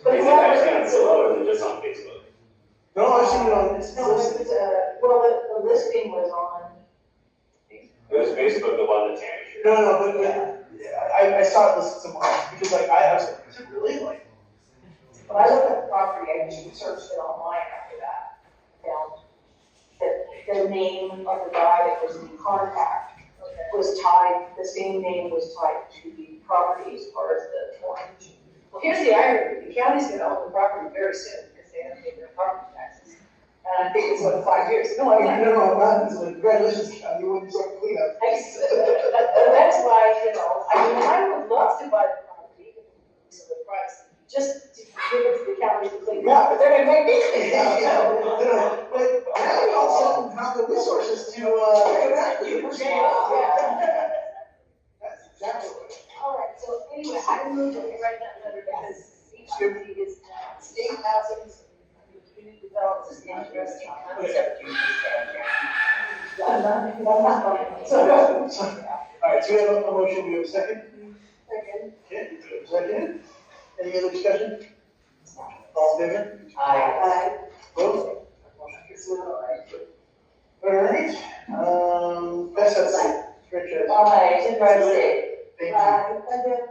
Speaker 1: But
Speaker 9: Is it actually on Zillow or is it just on Facebook?
Speaker 4: No, I've seen it on.
Speaker 2: The listing was on.
Speaker 9: It was Facebook, the one that Tammy shared.
Speaker 4: No, but I saw it listed somewhere else, because like, I was like, is it really like?
Speaker 2: When I looked at the property, I just searched it online after that. Found that the name of the guy that was in contact was tied, the same name was tied to the property as far as the mortgage.
Speaker 1: Well, here's the irony, the county's gonna own the property very soon, because they haven't paid their property taxes. And I think it's 5 years. No, I'm not.
Speaker 4: No, I'm not. It's like, congratulations, you wouldn't start cleanup.
Speaker 1: That's why, I would love to buy the property for the price, just to give it to the county to clean up, but they're gonna make me clean it up.
Speaker 4: But now we also have the resources to,
Speaker 1: Yeah.
Speaker 4: That's exactly what.
Speaker 1: All right, so anyway, I moved to write that letter because HRT is state housing, community development is interesting concept.
Speaker 4: All right, so we have a motion, we have a second?
Speaker 1: Second.
Speaker 4: Okay, second. Any other discussion? All in favor?
Speaker 2: Aye.
Speaker 4: Vote? All right, that's it. Richard.
Speaker 2: Aye, Enterprise State.
Speaker 4: Thank you.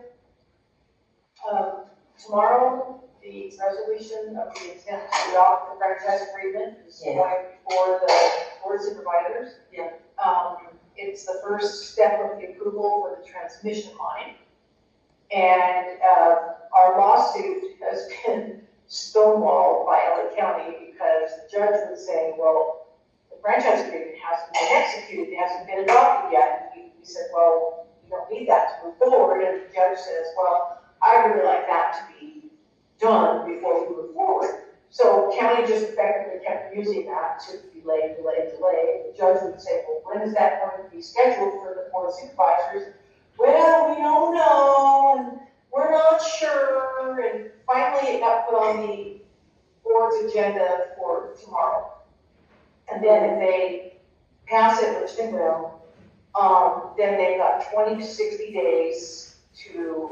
Speaker 1: Tomorrow
Speaker 2: the resolution of the intent to adopt the franchise agreement is going before the board of supervisors.
Speaker 11: Yeah.
Speaker 2: It's the first step of the approval for the transmission line. And, our lawsuit has been stonewalled by LA County because the judge was saying, well, the franchise agreement hasn't been executed, it hasn't been adopted yet. And we said, well, you don't need that to move forward. And the judge says, well, I really like that to be done before we move forward. So county just effectively kept using that to delay. The judge would say, well, when is that going to be scheduled for the board of supervisors? Well, we don't know, and we're not sure. And finally it got put on the board's agenda for tomorrow. And then if they pass it, which they will, then they've got 20 to 60 days to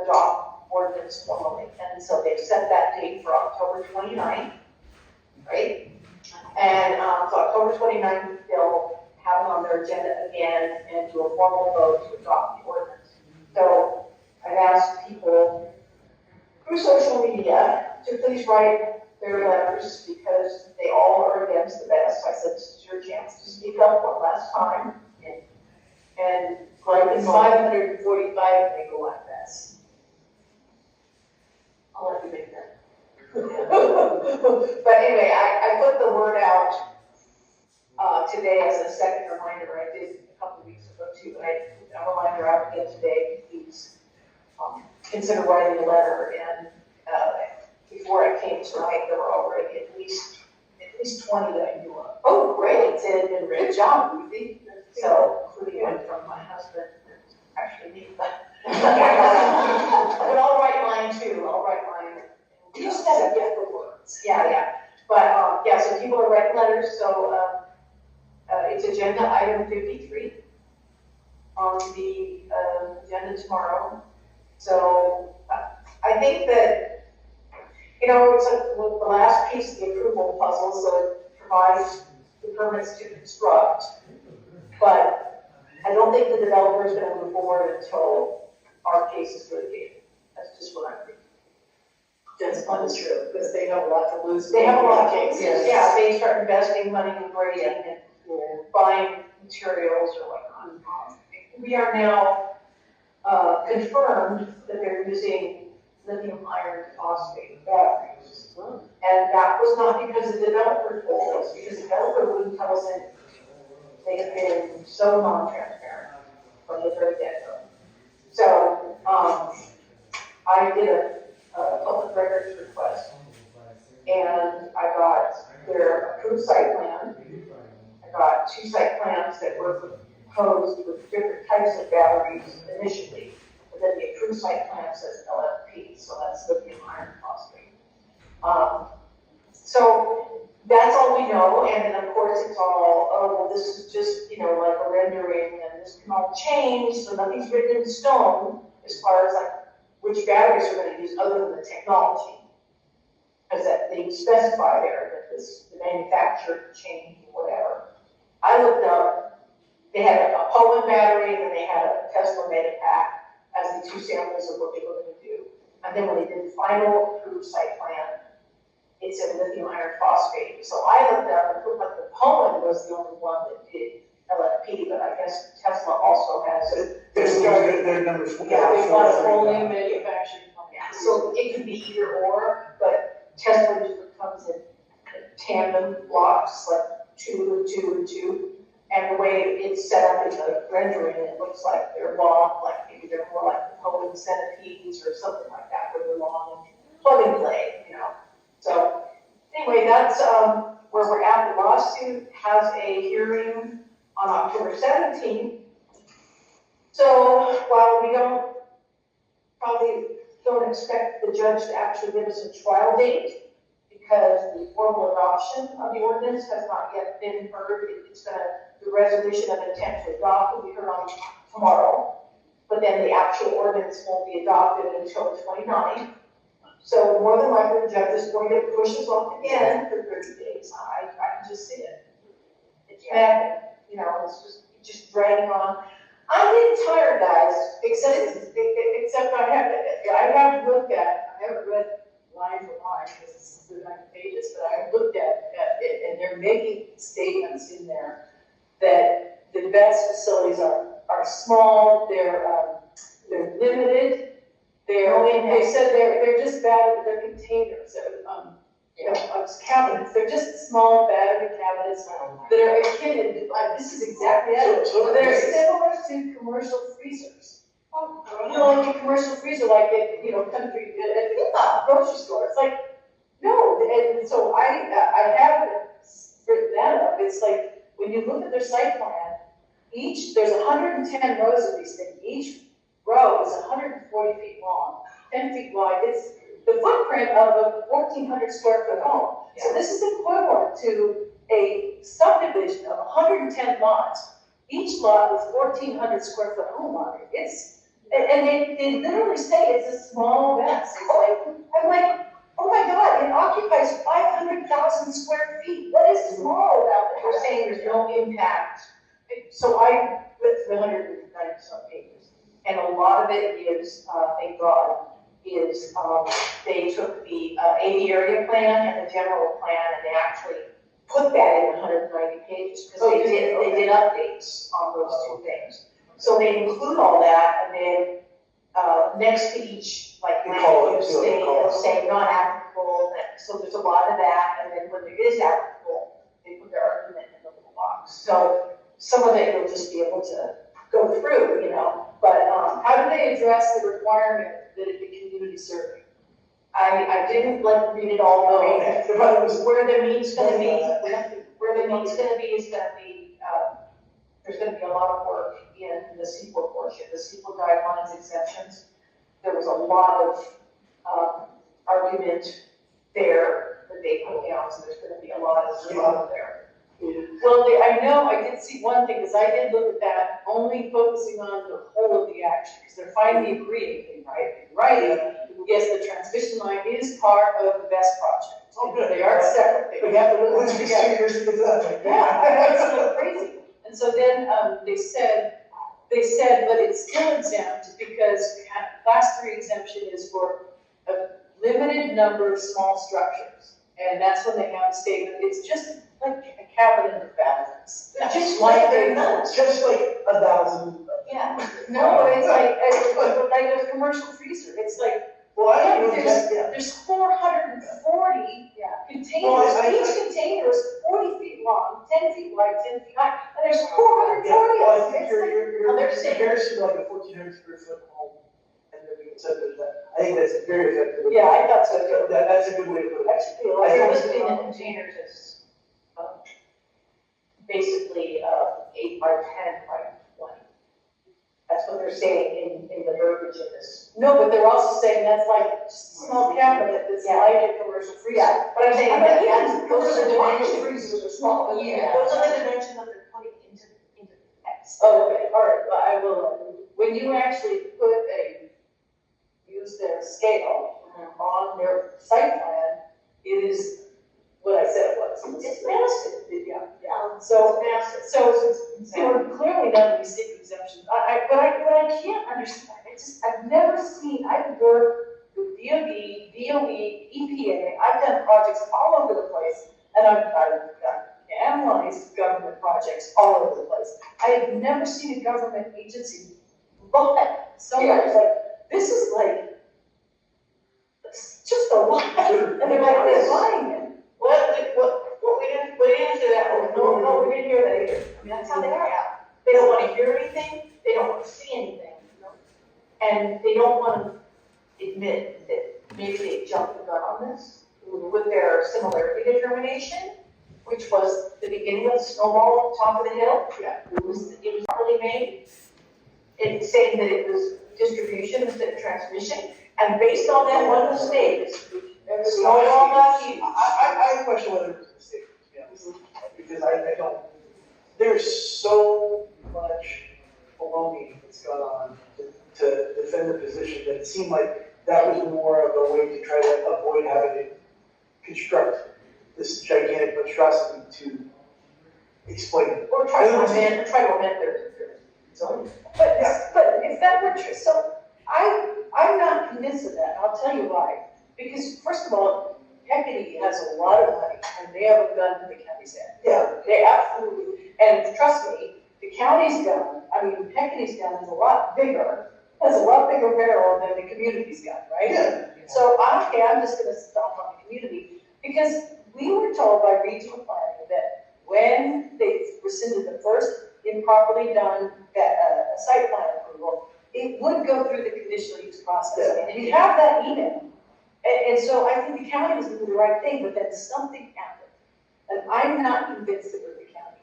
Speaker 2: adopt ordinance formally. And so they've set that date for October 29th, right? And so October 29th, they'll have it on their agenda again and do a formal vote to adopt the ordinance. So I've asked people through social media to please write their letters because they all are against the best. I said, this is your chance to speak up one last time. And
Speaker 1: Like it's 545 if they go like this.
Speaker 2: I'll let you make that. But anyway, I put the word out today as a second reminder. I did a couple of weeks ago too, but I put a reminder out again today. Please consider writing a letter. And before I came tonight, there were already at least 20 that I knew of.
Speaker 1: Oh, great.
Speaker 2: It had been written. Good job, Ruthie. So, including one from my husband, actually me, but I'll write mine too. I'll write mine.
Speaker 1: You said it for words.
Speaker 2: Yeah. But, yeah, so people are writing letters, so, it's agenda item 53 on the, agenda tomorrow. So, I think that, it's the last piece of the approval puzzle, so it provides the permits to construct. But I don't think the developer is going to move forward until our case is litigated. That's just what I think.
Speaker 1: That's untrue, because they have a lot to lose.
Speaker 2: They have a lot of cases.
Speaker 1: Yes.
Speaker 2: Yeah, they start investing money in grading and buying materials or whatnot. We are now confirmed that they're using lithium iron phosphate batteries. And that was not because the developer told us, because the developer wouldn't tell us anything. They have been so non-transparent from the very get-go. So, I did a public records request, and I got their approved site plan. I got 2 site plans that were proposed with different types of batteries initially, but then the approved site plan says LFP, so that's lithium iron phosphate. So that's all we know, and then of course it's all, oh, well, this is just, like a rendering, and this can all change, so nothing's written in stone as far as like which batteries are going to use other than the technology. Because that they specify there that the manufacturer can change or whatever. I looked up, they had a Poland battery, and then they had a Tesla Medipack as the 2 samples of what they were going to do. And then when they did the final approved site plan, it said lithium iron phosphate. So I looked up and looked like the Poland was the only one that did LFP, but I guess Tesla also has.
Speaker 4: They're number 4.
Speaker 2: Yeah,
Speaker 1: They want a fully manufactured.
Speaker 2: Yeah, so it could be either or, but Tesla usually comes in tandem blocks, like 2 and 2 and 2. And the way it's set up in the rendering, it looks like they're long, like maybe they're more like the Poland centipedes or something like that, where they're long and plug and play, So anyway, that's where we're at. The lawsuit has a hearing on October 17th. So while we probably don't expect the judge to actually give us a trial date, because the formal adoption of the ordinance has not yet been heard. The resolution of intent to adopt will be heard on tomorrow, but then the actual ordinance won't be adopted until the 29th. So more than likely, the judge is going to push us off again for 30 days. I can just see it. It's bad, it's just dragging on. I'm getting tired, guys, except I haven't read
Speaker 1: line for line, because this is the 90 pages, but I looked at it, and they're making statements in there that the best facilities are small, they're limited, they said they're just they're containers, cabinets, they're just small battery cabinets that are akin, this is exactly it, they're similar to commercial freezers. You know, like a commercial freezer, like at, country, at grocery store, it's like, no, and so I have written that up, it's like, when you look at their site plan, there's 110 rows of these things, each row is 140 feet long, 10 feet wide, it's the footprint of a 1,400 square foot home. So this is equivalent to a subdivision of 110 lots, each lot with 1,400 square foot home on it, and they literally say it's a small mess. It's like, I'm like, oh my God, it occupies 500,000 square feet. What is small about it?
Speaker 2: You're saying there's no impact.
Speaker 1: So I went through 190 some pages.
Speaker 2: And a lot of it is, thank God, is they took the AV area plan and the general plan and they actually put that in 190 pages because they did updates on those two things. So they include all that and then next to each like land use they'll say not applicable. So there's a lot of that, and then when there is applicable, they put their argument in the little box. So some of it you'll just be able to go through, But
Speaker 1: how do they address the requirement that it be community serving?
Speaker 2: I didn't read it all the way. Where the meet's gonna be, where the meet's gonna be is gonna be, there's gonna be a lot of work in the CEQA portion, the CEQA guidelines exemptions. There was a lot of argument there that they put down, so there's gonna be a lot of there.
Speaker 1: Well, I did see one thing, because I did look at that, only focusing on the whole of the action, because they're finally agreeing, right? Yes, the transmission line is part of the BEST project.
Speaker 4: Oh, good.
Speaker 1: They are separate.
Speaker 4: We have to look at the years to get to that.
Speaker 1: Yeah, it's so crazy. And so then, they said, but it's still exempt because class 3 exemption is for a limited number of small structures. And that's when they have a statement, it's just like a cabinet of bathrooms.
Speaker 4: Just like they're nuts. Just like 1,000.
Speaker 1: Yeah. No, it's like a commercial freezer. It's like, there's 440 containers. Each container is 40 feet long, 10 feet wide, 10 feet high, and there's 440
Speaker 4: Well, I
Speaker 1: of them.
Speaker 4: think you're comparison to like a 1,400 square foot home, and then we said that. I think that's very effective.
Speaker 1: Yeah, I thought so too.
Speaker 4: That's a good way to put it.
Speaker 2: They're listing the containers as basically 8 by 10 by 20. That's what they're saying in the verbiage in this.
Speaker 1: No, but they're also saying that's like just a small cabinet that's like a commercial freezer.
Speaker 2: Yeah, but I'm saying those are the dimensions.
Speaker 1: Freezers are small.
Speaker 2: Yeah, those are the dimensions that they're putting into text.
Speaker 1: Oh, okay, all right, well, I will, when you actually use their scale on their site plan, it is what I said it was.
Speaker 2: It's massive.
Speaker 1: Yeah. So clearly none of these secret exemptions. But I can't understand. I've never seen. I've worked with DOD, DOE, EPA. I've done projects all over the place, and I've analyzed government projects all over the place. I have never seen a government agency look at somebody like this is like it's just a lie, and they're like they're lying.
Speaker 2: What we didn't answer that. No, we didn't hear that either. I mean, that's how they are. They don't want to hear anything. They don't want to see anything. And they don't want to admit that maybe they jumped the gun on this with their similarity determination, which was the beginning of the snowball top of the hill.
Speaker 1: Yeah.
Speaker 2: It was properly made. It's saying that it was distribution instead of transmission. And based on that one mistake, snowball got huge.
Speaker 4: I have a question whether it was a mistake, to be honest. Because I don't, there's so much baloney that's gone on to defend the position that it seemed like that was more of a way to try to avoid having to construct this gigantic monstrosity to explain it.
Speaker 2: Or try to amend their zoning.
Speaker 1: But if that were true, so I'm not convinced of that. I'll tell you why. Because first of all, Hecate has a lot of money, and they have a gun to the county's head.
Speaker 4: Yeah.
Speaker 1: They absolutely, and trust me, the county's gun, Hecate's gun is a lot bigger, has a lot bigger barrel than the community's gun, right?
Speaker 4: Yeah.
Speaker 1: So, okay, I'm just gonna stop on the community, because we were told by regional planning that when they rescinded the first improperly done, site plan approval, it would go through the conditional use process, and we have that email. And so I think the county was doing the right thing, but then something happened, and I'm not convinced it was the county.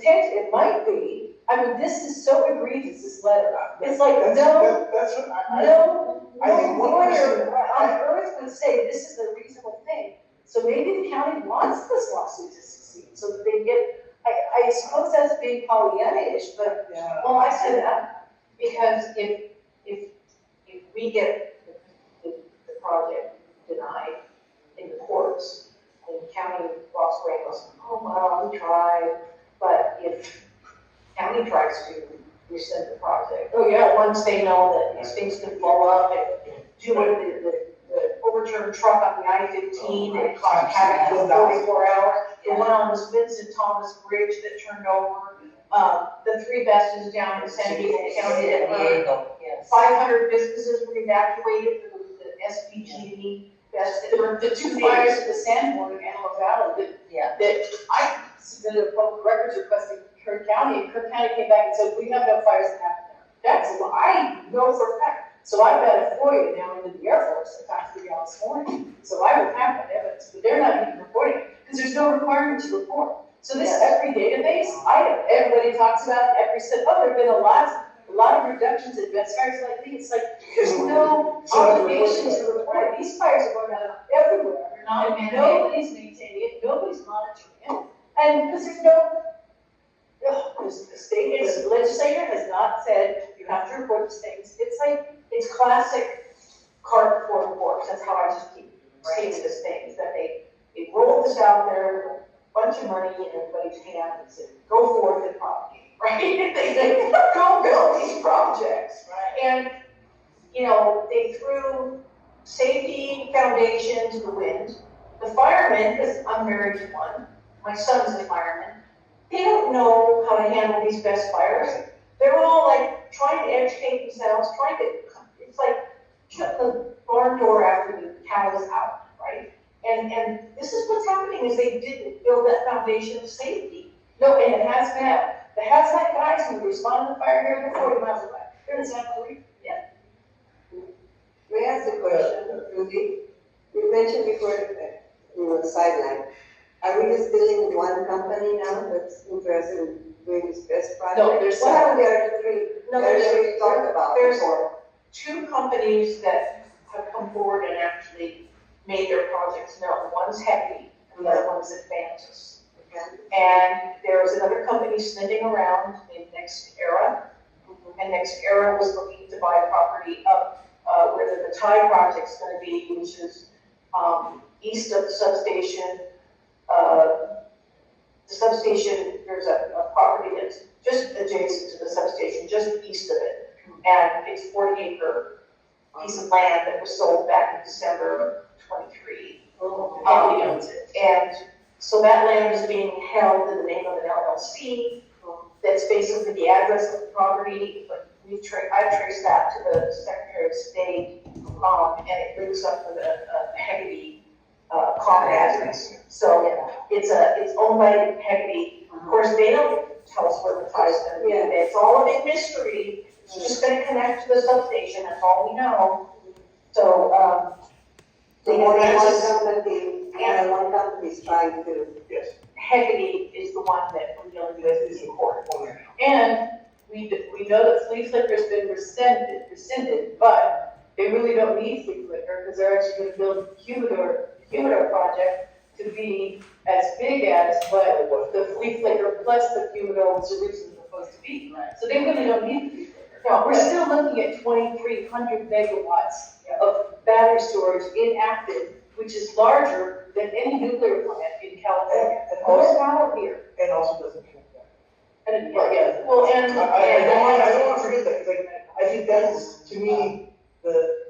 Speaker 1: It might be, this is so egregious, this letter. It's like,
Speaker 4: That's what
Speaker 1: no
Speaker 4: I think one person-
Speaker 1: lawyer on earth would say this is a reasonable thing. So maybe the county wants this lawsuit to succeed, so that they get, I suppose that's being Pollyanna-ish, but,
Speaker 4: Yeah.
Speaker 1: well, I said that.
Speaker 2: Because if we get the project denied in the courts, and the county walks away and goes, oh, well, we tried, but if county tries to rescind the project,
Speaker 1: Oh, yeah.
Speaker 2: once they know that these things can blow up and do what the overturned truck on the I-15, it caused havoc for 44 hours. The one on this Vincent Thomas Bridge that turned over, the three bastions down in San Diego County that burned. 500 businesses were evacuated for the SPG.
Speaker 1: The two fires at the Sanborn in Antelope Valley that I submitted a public records request to Kirk County, and Kirk County came back and said, we have no fires that happened there. That's what I know for a fact. So I've got a FOIA now into the Air Force that got figured out this morning. So I would have that evidence, but they're not even reporting it, because there's no requirement to report. So this every database item, everybody talks about, every said, there have been a lot of reductions in best fires like these. It's like, there's no obligation to report. These fires are going on everywhere. They're not, nobody's maintaining it, nobody's monitoring it. And because there's the state legislature has not said you have to report these things. It's classic cart before the horse. That's how I just keep saying this thing, is that they roll this out there with a bunch of money in everybody's hand and say, go forth and propagate, right? They say, go build these projects. Right.
Speaker 2: And, they threw safety foundation to the wind. The firemen, because I'm married to one, my son's a fireman, they don't know how to handle these best fires. They're all like trying to educate themselves, it's like shut the barn door after the cow is out, right? And this is what's happening, is they didn't build that foundation of safety. No, and it has been. The hazmat guys who respond to the fire here, they're 40 miles away. They're in South Korea. Yeah.
Speaker 14: May I ask a question, Rudy? You mentioned before that you were sidelined. Are we just dealing with one company now that's interested in doing this best project?
Speaker 1: No, there's
Speaker 14: what happened to the other three?
Speaker 2: No,
Speaker 14: The other three we talked about
Speaker 2: there's
Speaker 14: before.
Speaker 2: 2 companies that have come forward and actually made their projects known. One's Heavy, and the other one's Advantis.
Speaker 14: Okay.
Speaker 2: And there was another company sniffing around in Next Era, and Next Era was looking to buy property up where the Thai project's going to be, which is east of the substation. The substation, there's a property that's just adjacent to the substation, just east of it, and it's 40-acre piece of land that was sold back in December of 23. And so that land is being held in the name of an LLC. That's basically the address of the property, but I've traced that to the Secretary of State, and it links up with a Hecate common address. So it's owned by Hecate. Of course, they don't tell us where the tie is going to be. It's all a big mystery. It's just going to connect to the substation. That's all we know. So
Speaker 14: one company is trying to.
Speaker 2: Yes. Hecate is the one that we're dealing with in court.
Speaker 1: And we know that flea flicker's been rescinded, but they really don't need flea flicker, because they're actually going to build a humidor project to be as big as what the flea flicker plus the humidor was originally supposed to be. Right. So they really don't need the flea flicker. No, we're still looking at 2,300 megawatts of battery storage inactive, which is larger than any nuclear plant in California.
Speaker 4: And
Speaker 1: More power here.
Speaker 4: And also doesn't connect that.
Speaker 1: And well, and
Speaker 4: I don't want to forget that, because I think that's, to me, the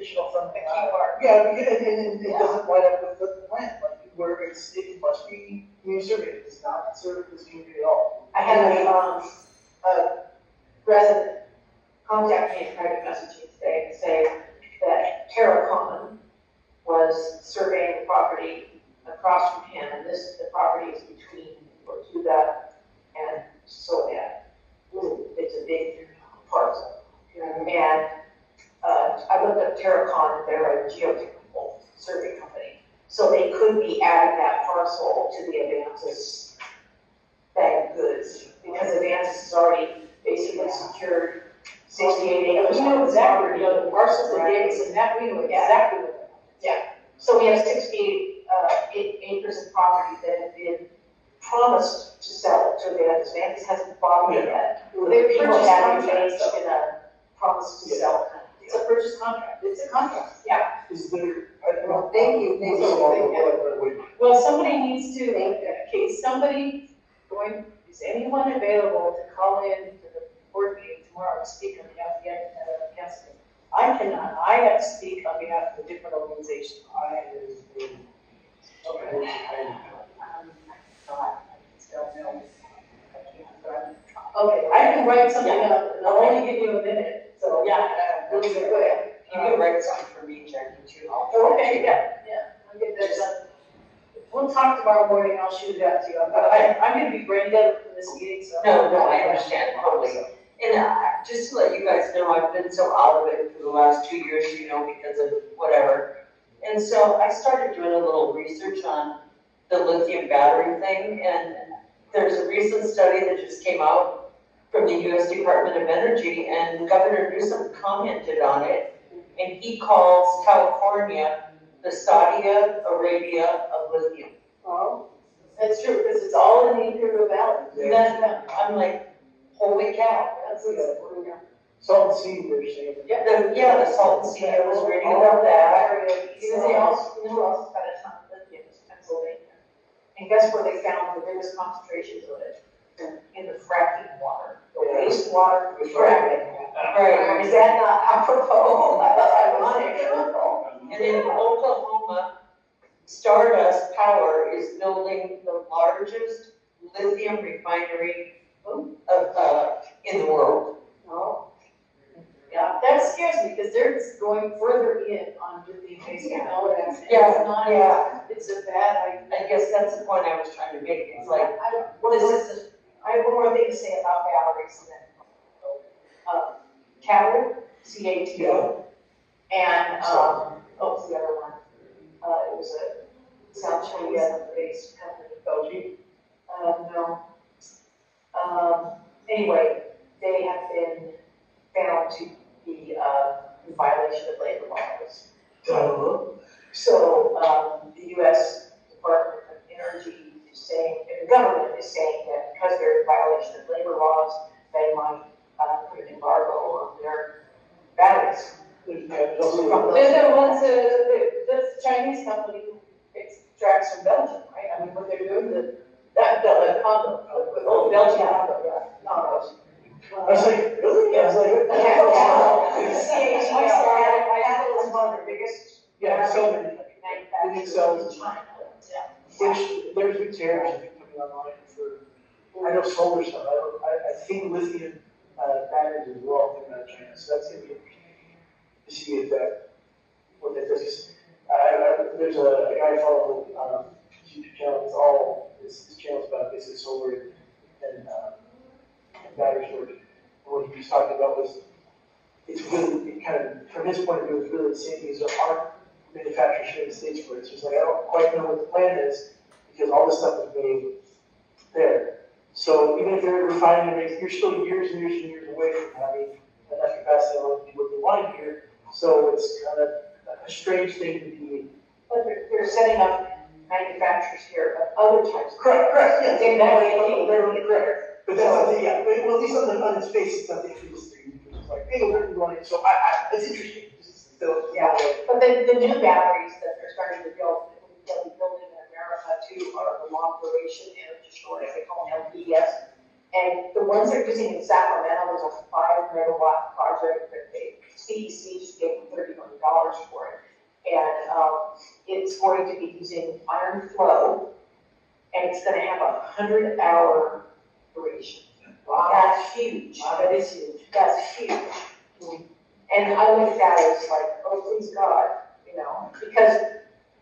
Speaker 4: additional from,
Speaker 1: A key part.
Speaker 4: yeah, and it doesn't line up with the plan, like, where it must be community surveyed, it's not served this community at all.
Speaker 2: I had a resident contact me in private messaging today and say that Terracon was surveying the property across from him, and the property is between Tortuga and Soledad. It's a big parcel. And I looked up Terracon, they're a geotechnical survey company. So they could be adding that parcel to the Avantis bag of goods, because Avantis has already basically secured 68 acres.
Speaker 1: We know exactly, the parcels that gave us, and that we know exactly what.
Speaker 2: Yeah, so we have 68 acres of property that have been promised to sell to Avantis. Avantis hasn't bought it yet.
Speaker 1: They're
Speaker 2: People
Speaker 1: purchase
Speaker 2: have
Speaker 1: contracts,
Speaker 2: engaged in a promise to sell kind of
Speaker 1: It's a purchase contract, it's a contract.
Speaker 2: Yeah.
Speaker 4: Is there, I don't know.
Speaker 14: Thank you.
Speaker 1: Well, somebody needs to, okay, is anyone available to call in to the board meeting tomorrow and speak on behalf of the council? I cannot, I have to speak on behalf of a different organization. Okay, I can write something up, and I'll only give you a minute, so, yeah, really good.
Speaker 11: You can write something for me, Jackie, too.
Speaker 1: Okay, yeah, I'll get that done. We'll talk tomorrow morning, I'll shoot it out to you. I'm gonna be brain dead for this meeting, so.
Speaker 11: No, I understand totally. And just to let you guys know, I've been so out of it for the last 2 years, because of whatever. And so I started doing a little research on the lithium battery thing, and there's a recent study that just came out from the U.S. Department of Energy, and Governor Newsom commented on it, and he calls California the Saudi Arabia of lithium.
Speaker 1: Oh, that's true, because it's all in the Imperial Valley.
Speaker 11: I'm like, holy cow.
Speaker 1: That's good.
Speaker 4: Salt and sea, we're saying.
Speaker 11: The salt and sea, I was reading about that.
Speaker 1: You know who else has got a ton of lithium is Pennsylvania. And guess where they found the biggest concentrations of it? In the fracking water, the wastewater fracking.
Speaker 11: Right.
Speaker 2: Is that not apropos? That's ironic.
Speaker 11: And in Oklahoma, Stardust Power is building the largest lithium refinery in the world.
Speaker 1: Oh. Yeah, that scares me, because they're going further in on lithium-based technologies. And it's a bad idea.
Speaker 11: I guess that's the point I was trying to make. It's like,
Speaker 2: I have one more thing to say about batteries and then. Cattle, CATO, and, what was the other one? It was a South Korea-based company, Goji. No. Anyway, they have been found to be in violation of labor laws. So, the U.S. Department of Energy is saying, and the government is saying that because they're in violation of labor laws, they might put an embargo on their batteries.
Speaker 1: They're the ones, that's the Chinese company who extracts from Belgium, right? I mean, what they're doing, Congo, Belgium, Congo.
Speaker 4: I was like, really? I was like,
Speaker 2: Apple is one of the biggest.
Speaker 4: so many.
Speaker 2: Manufacturers in China.
Speaker 4: Which, there's big tariffs coming online for, I know solar stuff, I think lithium batteries as well coming out of China, so that's gonna be interesting to see if what that does. There's a guy I follow on YouTube channel, his channel's about basically solar and battery storage. And what he was talking about was, it's really, it kind of, from his point of view, it's really the same because there aren't manufacturers here in the States for it. So it's like, I don't quite know what the plan is, because all this stuff is made there. So even if they're refining it, you're still years and years and years away from having enough capacity to do what they want here. So it's kind of a strange thing to be.
Speaker 2: But they're setting up manufacturers here of other types.
Speaker 4: Correct, yeah.
Speaker 2: They're
Speaker 4: correct. But that's something, yeah, well, at least on its face, it's something to just like, hey, we're going, so it's interesting.
Speaker 2: Yeah, but the new batteries that they're starting to build, that we build in America too, are the long duration energy storage, they call them LPS. And the ones they're using in Sacramento, there's a 5 megawatt project that they CEC just gave them $30 million for it. And, it's going to be using iron flow, and it's gonna have a 100-hour duration. Wow. That's huge. Wow, that is huge. That's huge. And I look at that as like, oh, please God, you know, because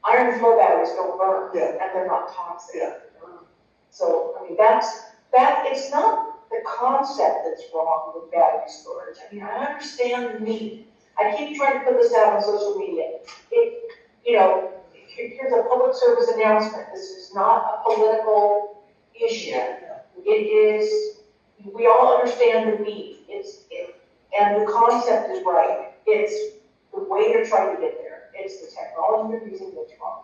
Speaker 2: iron flow batteries don't burn,
Speaker 4: Yeah.
Speaker 2: and they're not toxic.
Speaker 4: Yeah.
Speaker 2: So, I mean, it's not the concept that's wrong with battery storage. I mean, I understand the need. I keep trying to put this out on social media. You know, here's a public service announcement. This is not a political issue. It is, we all understand the need. And the concept is right. It's the way they're trying to get there. It's the technology they're using that's wrong.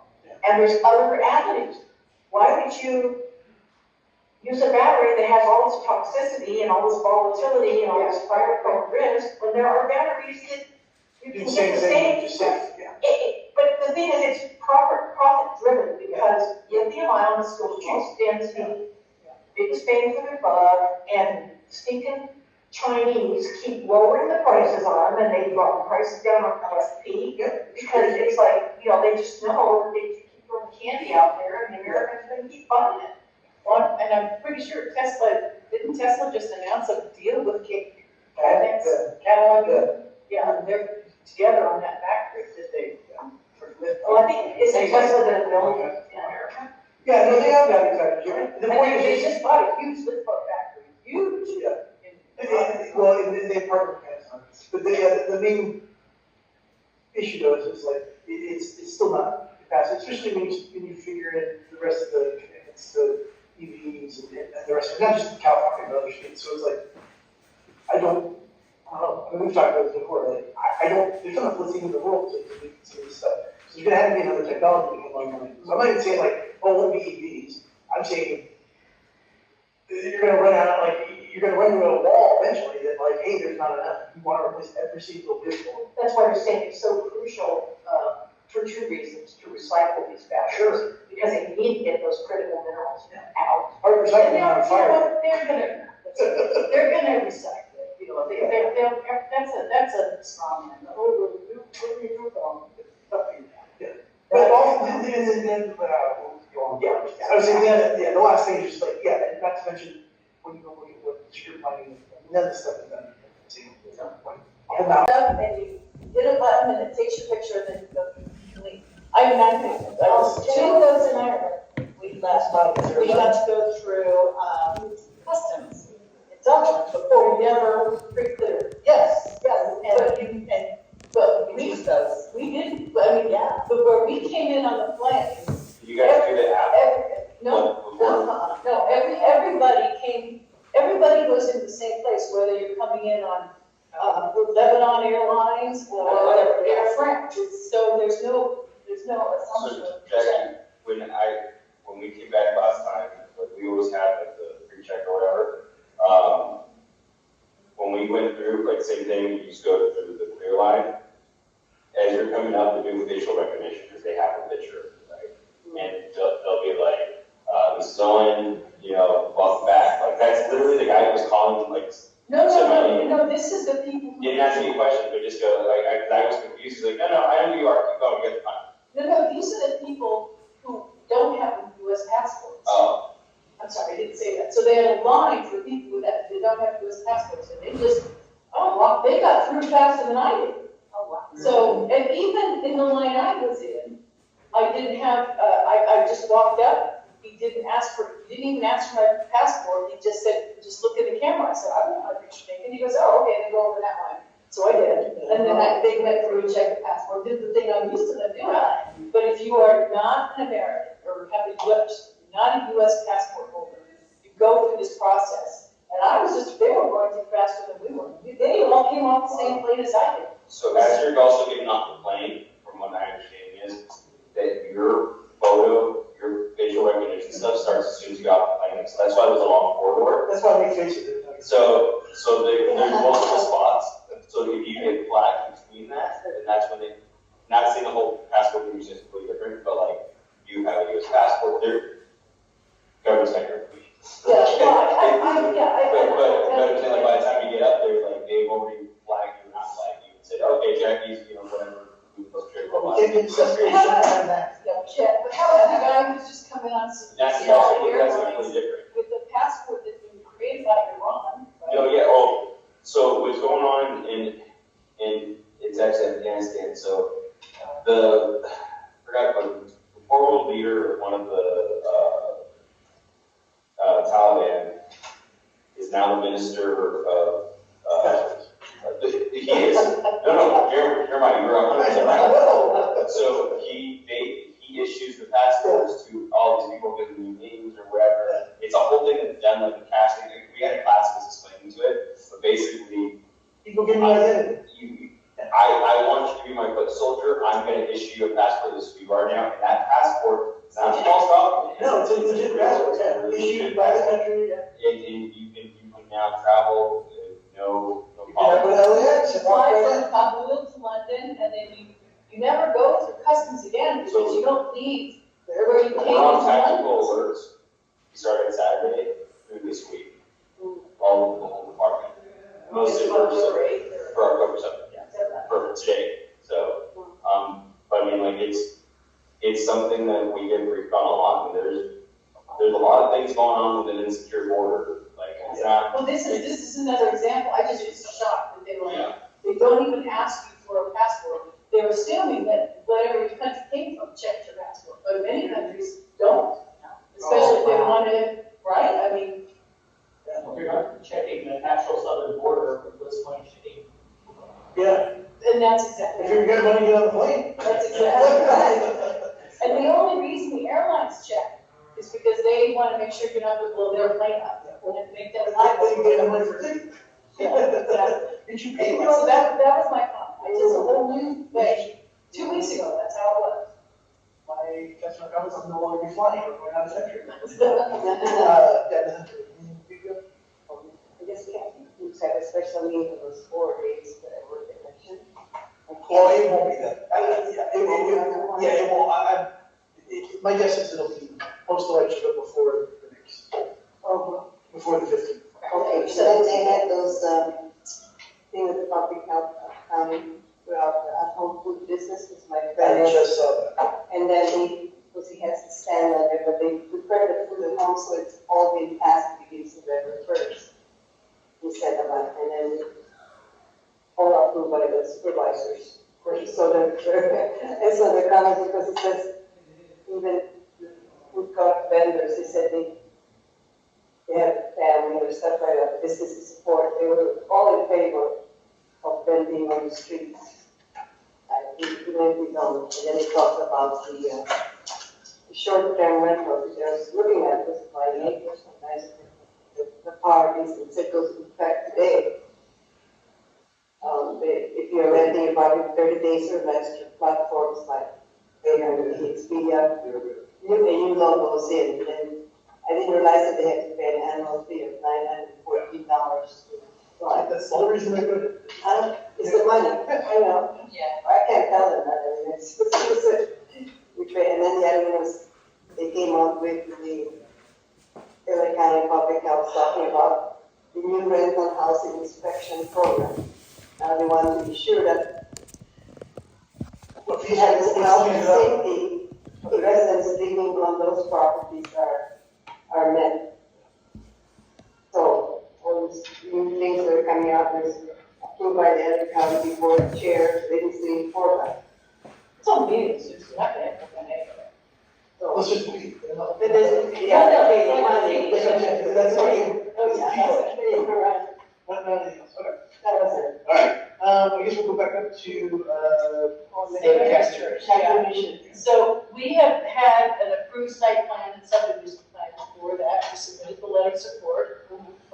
Speaker 2: And there's other avenues. Why would you use a battery that has all this toxicity and all this volatility and all this fire-prone risk when there are batteries that you can get the same? But the thing is, it's profit-driven because lithium-ion is still the most density, biggest bang for their buck, and stinking Chinese keep lowering the prices on them, and they brought the prices down on LSP because it's like, you know, they just know that they keep throwing candy out there, and the Americans are going to keep buying it.
Speaker 1: Well, and I'm pretty sure didn't Tesla just announce a deal with Cadillac? Yeah, and they're together on that factory that they,
Speaker 2: Well, I think, is it Tesla that built in America?
Speaker 4: Yeah, no, they have battery factories. The point
Speaker 1: they
Speaker 4: is,
Speaker 1: just bought a huge lithium factory, huge.
Speaker 4: well, they partner with Panasonic. But the main issue though is like, it's still not capacity, especially when you figure in the rest of the commitments to EVs and the rest of it, not just California, but other states. So it's like, I don't know. I mean, we've talked about this before. Like, there's not enough lithium in the world to do some of this stuff. So you're gonna have to be another technology to come along. So I'm not even saying like, oh, it won't be EVs. I'm saying you're gonna run out, like, you're gonna run into a wall eventually that like, hey, there's not enough. You want to replace every single vehicle.
Speaker 2: That's why you're saying it's so crucial, for two reasons, to recycle these batteries.
Speaker 4: Sure.
Speaker 2: Because they need to get those critical minerals out.
Speaker 4: Or recycling on fire.
Speaker 2: They're gonna recycle it, you know, that's a strong man.
Speaker 4: But also, and then, I was saying, the last thing is just like, not to mention, when you go look at what street lighting, none of the stuff is done.
Speaker 1: And you hit a button and it takes your picture and then you go delete. I was two of those in Ireland. We got to go through, customs in Dublin before we ever pre-cleared. Yes, but we didn't, I mean, but where we came in on the plane.
Speaker 9: You guys do the app?
Speaker 1: No, everybody was in the same place, whether you're coming in on, with Lebanon Airlines or Air France. So there's no assumption.
Speaker 9: So, Jackie, when we came back last time, like, we always had like the pre-check or whatever. When we went through, like, same thing, you just go through the clear line. As you're coming up, they do facial recognition because they have a picture, right? And they'll be like, Mrs. Owen, you know, welcome back. Like, that's literally the guy who was calling, like,
Speaker 1: No, this is the people who.
Speaker 9: Didn't ask me a question, but just go, like, I was confused. He's like, no, I know who you are. Keep going, get the fine.
Speaker 1: No, these are the people who don't have US passports.
Speaker 9: Oh.
Speaker 1: I'm sorry, I didn't say that. So they had a line for people who don't have US passports, and they just, they got through faster than I did.
Speaker 2: Oh, wow.
Speaker 1: So, and even in the line I was in, I didn't have, I just walked up, he didn't even ask for my passport, he just said, just look at the camera. I said, I don't know my picture taken. He goes, oh, okay, then go over that line. So I did, and then they went through and checked the passport, did the thing I'm used to them doing. But if you are not an American, or have not a US passport holder, you go through this process. And I was just, they were going through faster than we were. They all came off the same plane as I did.
Speaker 9: So as you're also getting off the plane, from what I understand is that your photo, your facial recognition stuff starts as soon as you got off the plane. So that's why there's a long corridor.
Speaker 4: That's why we face it.
Speaker 9: So there's multiple spots. So if you get flagged between that, then that's when they, not saying the whole passport thing is just completely different, but like you have a US passport, they're government's not your information.
Speaker 1: Yeah,
Speaker 9: but I'm saying, like, by the time you get up there, like they've already flagged you, not flagged you, and said,
Speaker 4: get accessory insurance on that.
Speaker 1: Yeah, but how about the guy who's just coming on some
Speaker 9: That's
Speaker 1: small
Speaker 9: completely
Speaker 1: airlines
Speaker 9: different.
Speaker 1: with the passport that's been created by Iran? Right?
Speaker 9: No, yeah, oh, so what's going on in it's actually Afghanistan, so I forgot the former leader of one of the, Taliban is now the minister of, he is, no, Jeremiah, you were 100% right. So he issues the passports to all these people giving new names or whatever. It's a whole thing that's done like a cash thing. We had a class that was explaining to it, but basically,
Speaker 4: People give me identity.
Speaker 9: I want you to be my foot soldier. I'm going to issue you a passport this week right now, and that passport is not a false document.
Speaker 4: No, it's a legit passport, yeah. Issued by the country, yeah.
Speaker 9: And you can now travel, no
Speaker 4: You can
Speaker 9: problem.
Speaker 4: have an LAX and walk
Speaker 1: Fly
Speaker 4: right
Speaker 1: from Kabul to London, and then you never go through customs again because you don't leave where you came
Speaker 9: We're on
Speaker 1: into
Speaker 9: tactical
Speaker 1: London.
Speaker 9: alerts. We started Saturday through this week. All of the whole department. Mostly for October 7th. For today. So, but I mean, like, it's something that we get briefed on a lot, and there's a lot of things going on with an insecure border. Like, it's not.
Speaker 1: Well, this is another example. I just was shocked that they were,
Speaker 9: Yeah.
Speaker 1: they don't even ask you for a passport. They're assuming that whatever your country came from, checked your passport, but many countries don't. Especially if they want to, right? I mean,
Speaker 5: You're not checking the actual southern border with this one shitty.
Speaker 4: Yeah,
Speaker 1: and that's exactly.
Speaker 4: if you're gonna money, get on the plane.
Speaker 1: That's exactly right. And the only reason the airlines check is because they want to make sure you're not going to blow their plane up and make them liable.
Speaker 4: They get money for tickets.
Speaker 1: Yeah, exactly.
Speaker 4: Did you pay
Speaker 1: So that was my comment. I just a whole new way. 2 weeks ago, that's how it was.
Speaker 4: My customer comments, I'm no longer flying, we're going out of country.
Speaker 14: I guess we have a special meeting for those 4 days that I worked at election.
Speaker 4: Well, it won't be that. It won't, my guess is it'll be post-election, but before the next, before the 15th.
Speaker 14: Okay, so then they had those, thing with the public health, throughout the at-home food business with my friend.
Speaker 4: I just saw that.
Speaker 14: And then because he has to stand on there, but they prepare the food at home, so it's all been passed begins November 1st. He said about, and then all approved by the supervisors. So and so they're coming because it says, even food court vendors, they said they have family or stuff like that, business support, they were all in favor of vending on the streets. And then he talked about the short-term rentals, which I was looking at, was by neighbors, sometimes the parties, and said goes in effect today. If you're renting about 30 days or less to platforms like Expedia, you log those in, and I didn't realize that they had to pay an annual fee of $914.
Speaker 4: That's the only reason I put it.
Speaker 14: It's the money, I know.
Speaker 1: Yeah.
Speaker 14: I can't tell them that, I mean, it's, and then the other one was, they came up with the LA County Public Health talking about the new rental housing inspection program. Now they want to be sure that the health and safety of the residents living on those properties are met. So, all these new things that are coming out, there's approved by the LA County Board Chair, they didn't see for that.
Speaker 1: It's all meetings, it's not going to happen anyway.
Speaker 14: So,
Speaker 4: Let's just leave.
Speaker 14: but there's, yeah, they'll be money.
Speaker 4: That's okay.
Speaker 14: Oh, yeah, that's okay, you're right.
Speaker 4: Not anything else, okay.
Speaker 14: That was it.
Speaker 4: All right, I guess we'll go back up to,
Speaker 1: David
Speaker 4: Kester.
Speaker 1: So we have had an approved site plan and subdivision plan before that. We submitted the letter of support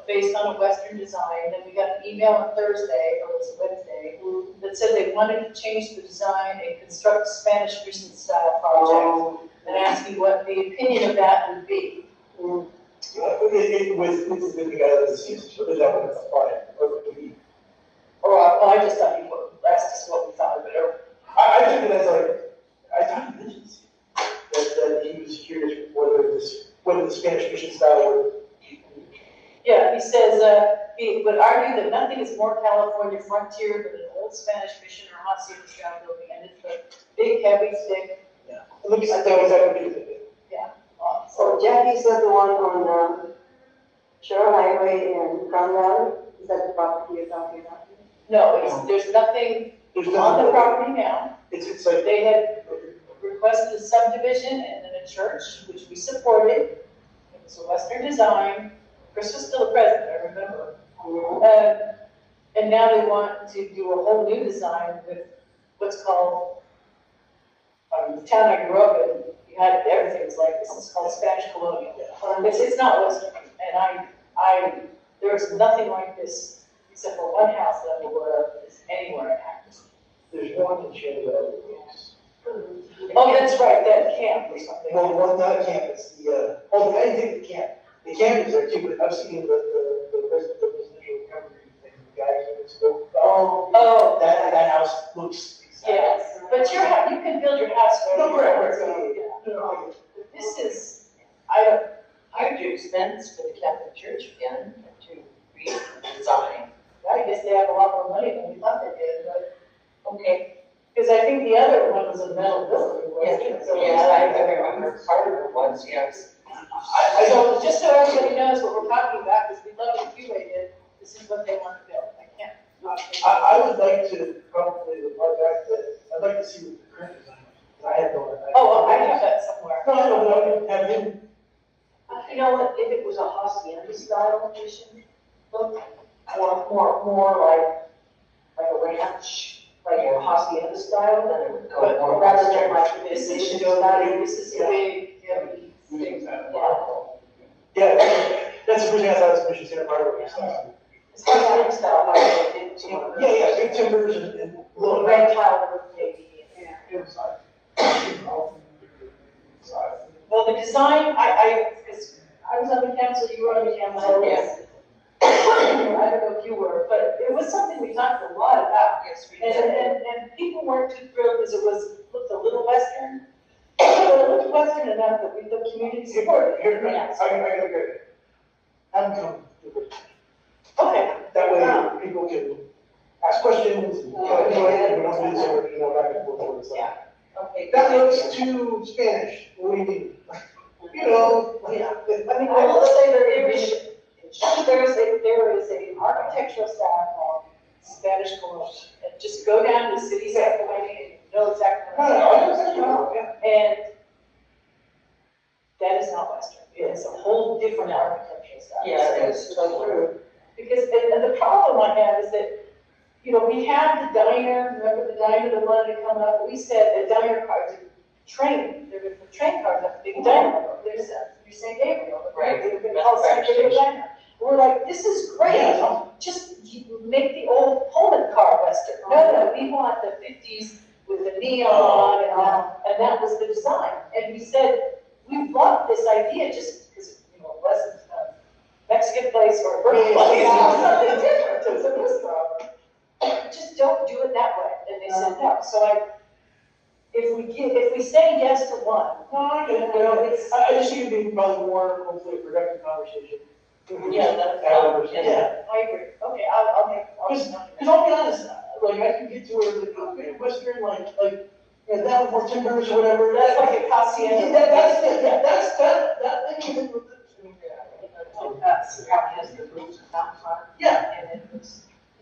Speaker 1: based on a Western design. Then we got an email on Thursday, or it was Wednesday, that said they wanted to change the design and construct a Spanish Mission style project. And asked me what the opinion of that would be.
Speaker 4: With the guy that seems to, is that what it's applied, or would we?
Speaker 1: Or I just thought you asked us what we thought of it. Or,
Speaker 4: I took it as like, I thought he mentioned that he was curious whether the Spanish Mission style would.
Speaker 1: yeah, he says, he would argue that nothing is more California frontier than an old Spanish mission or hacienda style building, and big heavy stick.
Speaker 4: Yeah. It looks like that was exactly what you did.
Speaker 14: So Jackie's the one on, Shore Highway in Crown Valley, is that the property you're talking about?
Speaker 1: No, there's nothing on the property now.
Speaker 4: It's like,
Speaker 1: They had requested a subdivision and then a church, which we supported. It was a Western design. Chris was still the president, I remember. And now they want to do a whole new design with what's called, the town I grew up in, you had everything's like this. It's called Spanish Colonial. It's not Western, and there's nothing like this except for one house that I'm aware of is anywhere in Acton.
Speaker 4: there's one in Shenandoah.
Speaker 1: Oh, that's right, that camp or something.
Speaker 4: Well, one, not a camp, it's I didn't think the camp. The camp is there too, but I've seen the residential recovery thing, the guys in the scope.
Speaker 1: Oh.
Speaker 4: That house looks.
Speaker 1: Yes, but you can build your house wherever you want.
Speaker 4: Correct.
Speaker 1: So, this is, I
Speaker 11: How'd you expense for the Catholic Church again to redesign?
Speaker 1: guess they have a lot more money than we thought they did, but,
Speaker 11: Okay.
Speaker 1: because I think the other one was a metal building, wasn't it? So-
Speaker 11: I remember part of it was, yes.
Speaker 1: So, just so everybody knows what we're talking about, because we love it, QA did, this is what they want to build. I can't.
Speaker 4: I would like to probably report back that, I'd like to see what the current design is. I have no idea.
Speaker 1: Oh, well, I have that somewhere.
Speaker 4: No, I don't know, have him.
Speaker 2: You know what, if it was a hacienda style addition, look, more like a ranch, like a hacienda style, then it would go
Speaker 1: But
Speaker 2: more, rather than like
Speaker 1: This
Speaker 2: this
Speaker 1: is
Speaker 2: is
Speaker 1: this is big, heavy thing.
Speaker 4: Yeah, that's the first thing I thought was Mission Center Parkway.
Speaker 2: It's hacienda style, like they did to.
Speaker 4: Yeah, big timbers and little.
Speaker 2: Red tile roof maybe.
Speaker 1: Well, the design, because I was on the council, you were on the council.
Speaker 11: Yes.
Speaker 1: I don't know if you were, but it was something we talked a lot about.
Speaker 11: Yes, we
Speaker 1: And,
Speaker 11: did.
Speaker 1: and people weren't too thrilled because it looked a little Western. But it looked Western enough that the community supported it.
Speaker 4: Here, I gotta go. Have them come.
Speaker 1: Okay.
Speaker 4: That way people can ask questions and, we don't do this over, back and forth.
Speaker 1: Yeah.
Speaker 11: Okay.
Speaker 4: That looks too Spanish. What do you mean?
Speaker 1: I mean, I will say that there is an architectural style called Spanish Colonial. And just go down to the city center and you know exactly what I'm talking about. And that is not Western. It is a whole different architectural style.
Speaker 11: Yeah, it is.
Speaker 1: Because, and the problem I have is that, we have the diner, remember the diner that wanted to come up? We said the diner cars, train cars up, big diner, there's near St. Gabriel.
Speaker 11: Right.
Speaker 1: They were going to call St. Gabriel Diner. We're like, this is great, just make the old Pullman car Western. No, we want the 50s with the neon and that was the design. And we said, we love this idea just because, it wasn't a Mexican place or a birthday place, it was something different, it was a restaurant. Just don't do it that way. And they said no. So if we say yes to one,
Speaker 4: I just think it'd be probably more, hopefully, a productive conversation.
Speaker 11: Yeah, that's.
Speaker 1: I agree. Okay, I'll make.
Speaker 4: Because I'll be honest, I can get to where the Western, that with more timbers or whatever.
Speaker 1: That's like a hacienda.
Speaker 4: That thing is.
Speaker 2: Has the roofs out front.
Speaker 4: Yeah.
Speaker 2: And it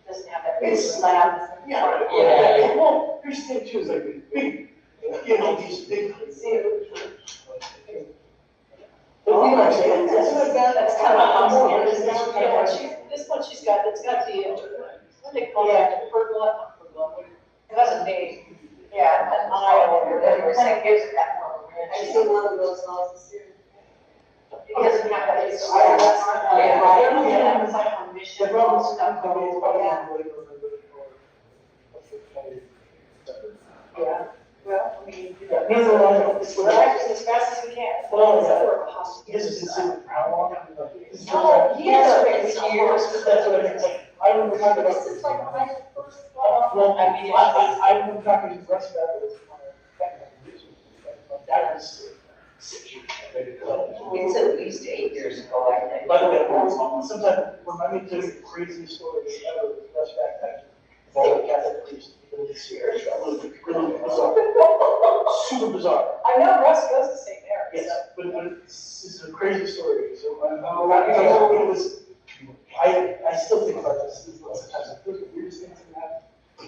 Speaker 2: doesn't have that.
Speaker 4: It's
Speaker 2: slab.
Speaker 4: Yeah.
Speaker 11: Yeah.
Speaker 4: Well, here's the thing too, is like big, these big.
Speaker 1: That's kind of a hacienda. This one she's got, it's got the, what do they call that, pergola, it has a name.
Speaker 2: Yeah,
Speaker 1: An aisle or
Speaker 2: that
Speaker 1: whatever.
Speaker 2: kind of gives it that more ranch.
Speaker 14: I see one of those houses here.
Speaker 2: It doesn't have that. It's
Speaker 1: It's like a mission.
Speaker 4: The problem is,
Speaker 1: Yeah, well, I mean,
Speaker 4: Neither one of them.
Speaker 1: we're acting as fast as we can.
Speaker 4: Well,
Speaker 1: We're a hospital.
Speaker 4: This is how long?
Speaker 1: Oh, years.
Speaker 11: Years.
Speaker 4: That's what I mean. I remember talking about.
Speaker 1: This is like when I first.
Speaker 4: Well, I remember talking to Russ about this. That was 6 years.
Speaker 11: It's at least 8 years ago, I think.
Speaker 4: By the way, sometimes remind me to tell you the craziest story ever with Russ backpack. all the Catholic priests this year. Really bizarre. Super bizarre.
Speaker 1: I know Russ goes to St. Mary's.
Speaker 4: Yes, but it's a crazy story. So it was. I still think about this sometimes. I feel the weirdest things that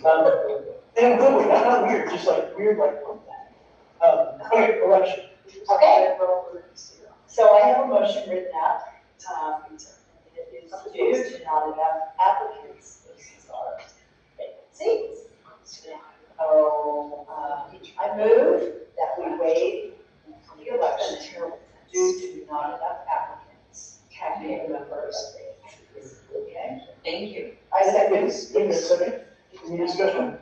Speaker 4: happen. And good way, not weird, just like weird, like what the heck. Okay, election.
Speaker 7: Okay. So I have a motion written out. It is due to not enough applicants. These are vacancies. So, I move that we waive the election due to not enough applicants. Cabinet members. Okay?
Speaker 11: Thank you.
Speaker 7: I second.
Speaker 4: Give me a second. Any discussion?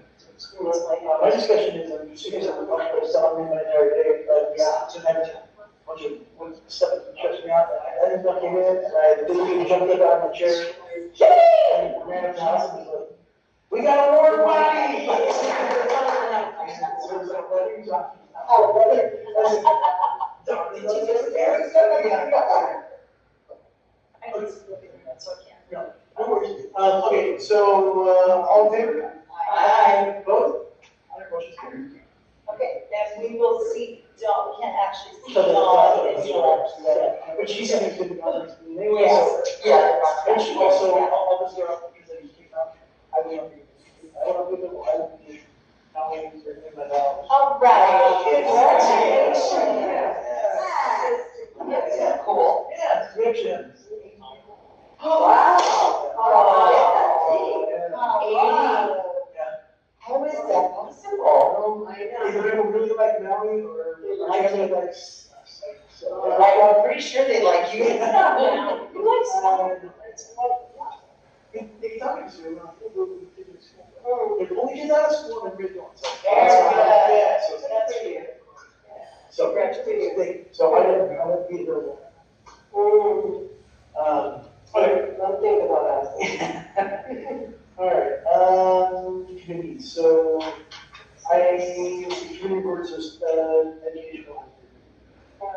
Speaker 4: My discussion is, I'm just because I'm telling me my narrative, but yeah, sometimes bunch of stuff that stressed me out. I didn't fucking in, and I literally jumped up out of the chair and ran up the house and was like, "We got more money!" So it's like, what are you talking about? Oh, what are you No, no worries. Okay, so, all in favor?
Speaker 7: Aye.
Speaker 4: Vote? Motion carried.
Speaker 7: Okay, then we will see, we can't actually see
Speaker 4: So
Speaker 7: all of this.
Speaker 4: but she said it's good to go next meeting anyway, so.
Speaker 7: Yeah.
Speaker 4: And she also, all this girl, because I just came out, I will not be, I will not be, I will be, now we are in my house.
Speaker 7: All right, congratulations.
Speaker 4: Yeah,
Speaker 7: Cool.
Speaker 4: yeah, congratulations.
Speaker 7: Wow.
Speaker 4: Yeah.
Speaker 7: How is that possible?
Speaker 4: Oh, I know. Either people really like Maui or actually like us. So,
Speaker 7: I'm pretty sure they like you.
Speaker 4: You like Swan? They talking to you. If only she's out of school and we're doing so. Yeah, so
Speaker 7: That's you.
Speaker 4: So,
Speaker 7: Congratulations.
Speaker 4: so I didn't be there. Okay.
Speaker 14: Don't think about us.
Speaker 4: All right, committee, so I, committee boards is, educational.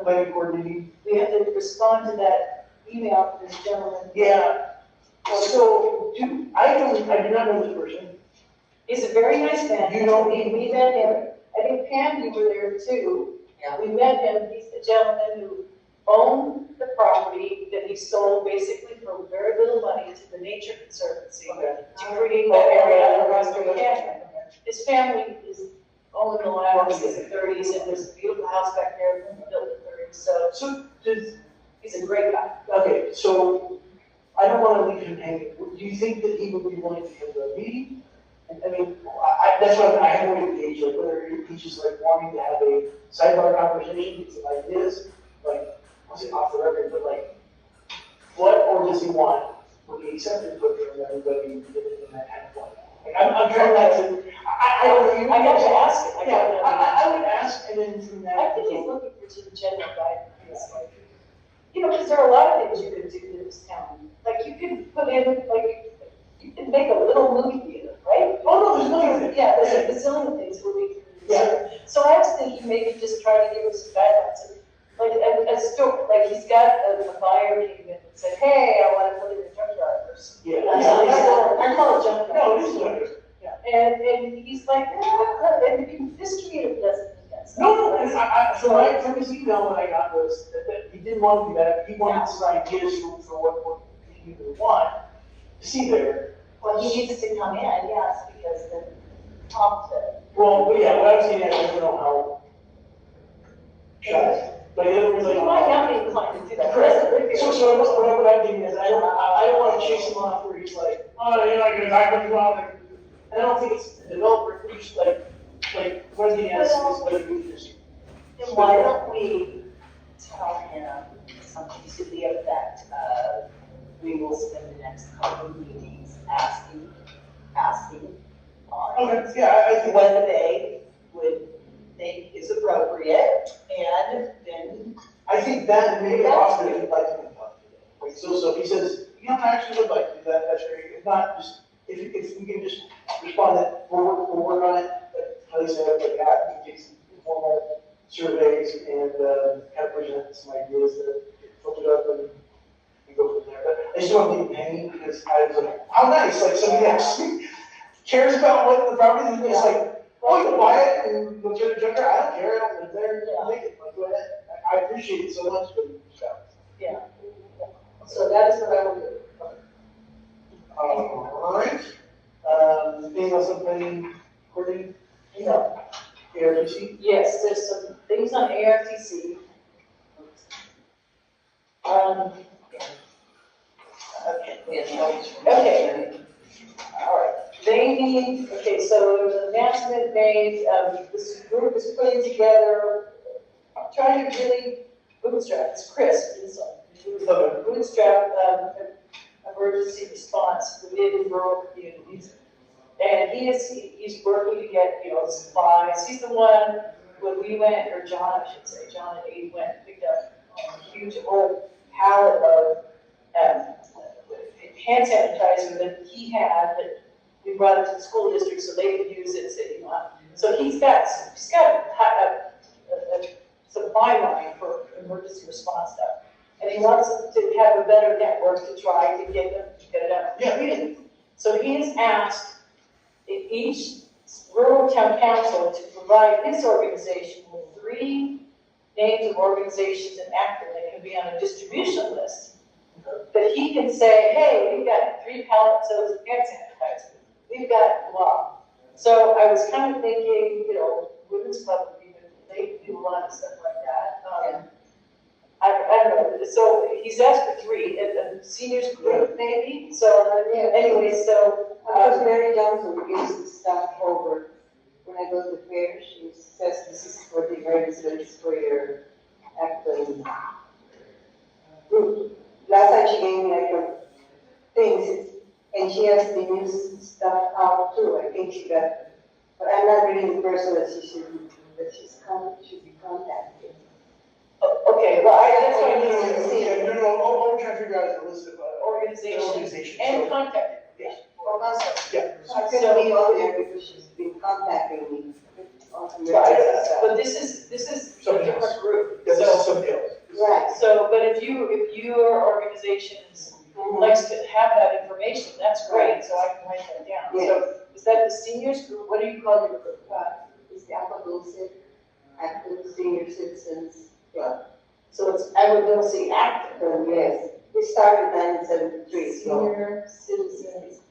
Speaker 4: Planning board meeting.
Speaker 1: We have to respond to that email from this gentleman.
Speaker 4: Yeah, so, I do not know this person.
Speaker 1: He's a very nice man.
Speaker 4: You know
Speaker 1: we met him. I think Pam, you were there too.
Speaker 7: Yeah.
Speaker 1: We met him. He's the gentleman who owned the property that he sold basically for very little money to the Nature Conservancy to create that area around the canyon. His family is owned the land since the 30s, and there's a beautiful house back there built in the 30s.
Speaker 4: So, does,
Speaker 1: He's a great guy.
Speaker 4: okay, so, I don't wanna leave him hanging. Do you think that he would be willing to give the meeting? I mean, that's what I have to gauge, like, whether he's just like wanting to have a sidebar conversation, get some ideas, like, I'll say off the record, but like, what, or does he want, would he accept input from everybody in that kind of way? Like, I'm trying not to, I don't know.
Speaker 1: I have to ask him.
Speaker 4: Yeah, I would ask, and then from that.
Speaker 1: I think he's looking for some general guidance, like, you know, because there are a lot of things you can do in this town. Like, you can put in, like, you can make a little movie theater, right?
Speaker 4: Oh, no, there's nothing.
Speaker 1: Yeah, there's a bazillion things where we can do. Yeah. So I was thinking maybe just try to give us some guidelines. Like, a store, like, he's got a buyer came in and said, hey, I want to put in a junkyard or something.
Speaker 4: Yeah.
Speaker 1: I call it junkyard.
Speaker 4: No, it is junkyard. Yeah.
Speaker 1: And he's like, and in history it doesn't mean that.
Speaker 4: No, from his email that I got was that he didn't want to do that, he wanted some ideas for what he would want to see there.
Speaker 1: Well, he needs to come in, yes, because the top to.
Speaker 4: Well, but yeah, what I was saying, I don't know how. Shy. But the other was like.
Speaker 1: You might not be inclined to do that.
Speaker 4: So what I'm thinking is, I don't want to chase him off where he's like, oh, you're not gonna die, what you want. And I don't think it's the developer, it's just like, one thing is like,
Speaker 7: Then why don't we tell him something to the effect of, we will spend the next couple of meetings asking
Speaker 4: okay, yeah, I think.
Speaker 7: whether they would think is appropriate, and then.
Speaker 4: I think that maybe often if you'd like to talk to them. Like, so if he says, you know, I actually would like to do that, that's great. If not, just, if we can just respond that we'll work on it, like Kelly said, like that, we can take some informal surveys and kind of present some ideas that get filtered up and we go from there. But I just don't want to leave him hanging because I was like, how nice, like somebody actually cares about what the property is, it's like, oh, you buy it and you'll get a junker, I don't care, I don't live there, take it, like, go ahead. I appreciate it so much, but,
Speaker 1: Yeah. So that is what I will do.
Speaker 4: alright. Anything else on planning, Courtney?
Speaker 1: No.
Speaker 4: ARTC?
Speaker 1: Yes, there's some things on ARTC. Okay, all right. They need, okay, so there was an announcement made, this group is putting together, trying to really bootstrap, it's Chris, bootstrap, emergency response within rural communities. And he's working to get, supplies. He's the one, when we went, or John, I should say, John and he went and picked up a huge old pallet of hand sanitizer that he had, that we brought it to the school district so they could use it, so he's got a supply line for emergency response stuff. And he wants to have a better network to try to get it out. Yeah. So he has asked each rural town council to provide his organization with 3 names of organizations in Acton that can be on a distribution list. That he can say, hey, we've got 3 pallets of hand sanitizer. We've got blah. So I was kind of thinking, women's club would be, they do a lot of stuff like that. I don't know. So he's asked for 3, a seniors group maybe. So anyway, so
Speaker 14: Because Mary Johnson gives the stuff over. When I go to the fair, she says this is for the emergencies for your Acton group. Last time she gave me like her things, and she has the new stuff out too. I think she got, but I'm not really the person that should be contacted.
Speaker 1: Okay, well, that's what I need to see.
Speaker 4: All we're trying to figure out is a list of
Speaker 1: Organizations and contact information.
Speaker 4: Yeah.
Speaker 14: I couldn't be on there because she's been contacting me.
Speaker 1: Right, but this is a different group.
Speaker 4: Yeah, this is something else.
Speaker 14: Right.
Speaker 1: So, but if your organization likes to have that information, that's great, so I can write that down.
Speaker 14: Yes.
Speaker 1: So, is that the seniors group? What do you call your group?
Speaker 14: It's the Acton Senior Citizens Club.
Speaker 1: So it's Agribility Acton.
Speaker 14: Yes. It started in 1973.
Speaker 1: Senior Citizens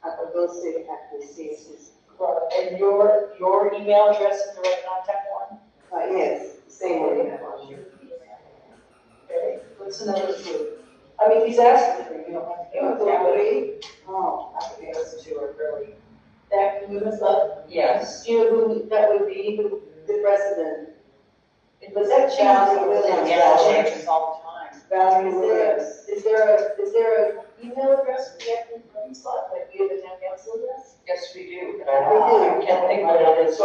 Speaker 14: Agribility Acton Senior Citizens.
Speaker 1: And your email address is the right contact one?
Speaker 14: Yes, same one.
Speaker 1: Okay, what's another group? I mean, he's asking for, you don't have to give it to
Speaker 14: Oh,
Speaker 1: I think those 2 are really, that women's club?
Speaker 11: Yes.
Speaker 1: Do you know who that would be,
Speaker 14: the president.
Speaker 1: Was that
Speaker 14: Valerie Williams.
Speaker 11: Yeah, it changes all the time.
Speaker 14: Valerie Williams.
Speaker 1: Is there an email address for the Acton Women's Club, like we have a town council address?
Speaker 11: Yes, we do, but I can't think what it is.
Speaker 4: So,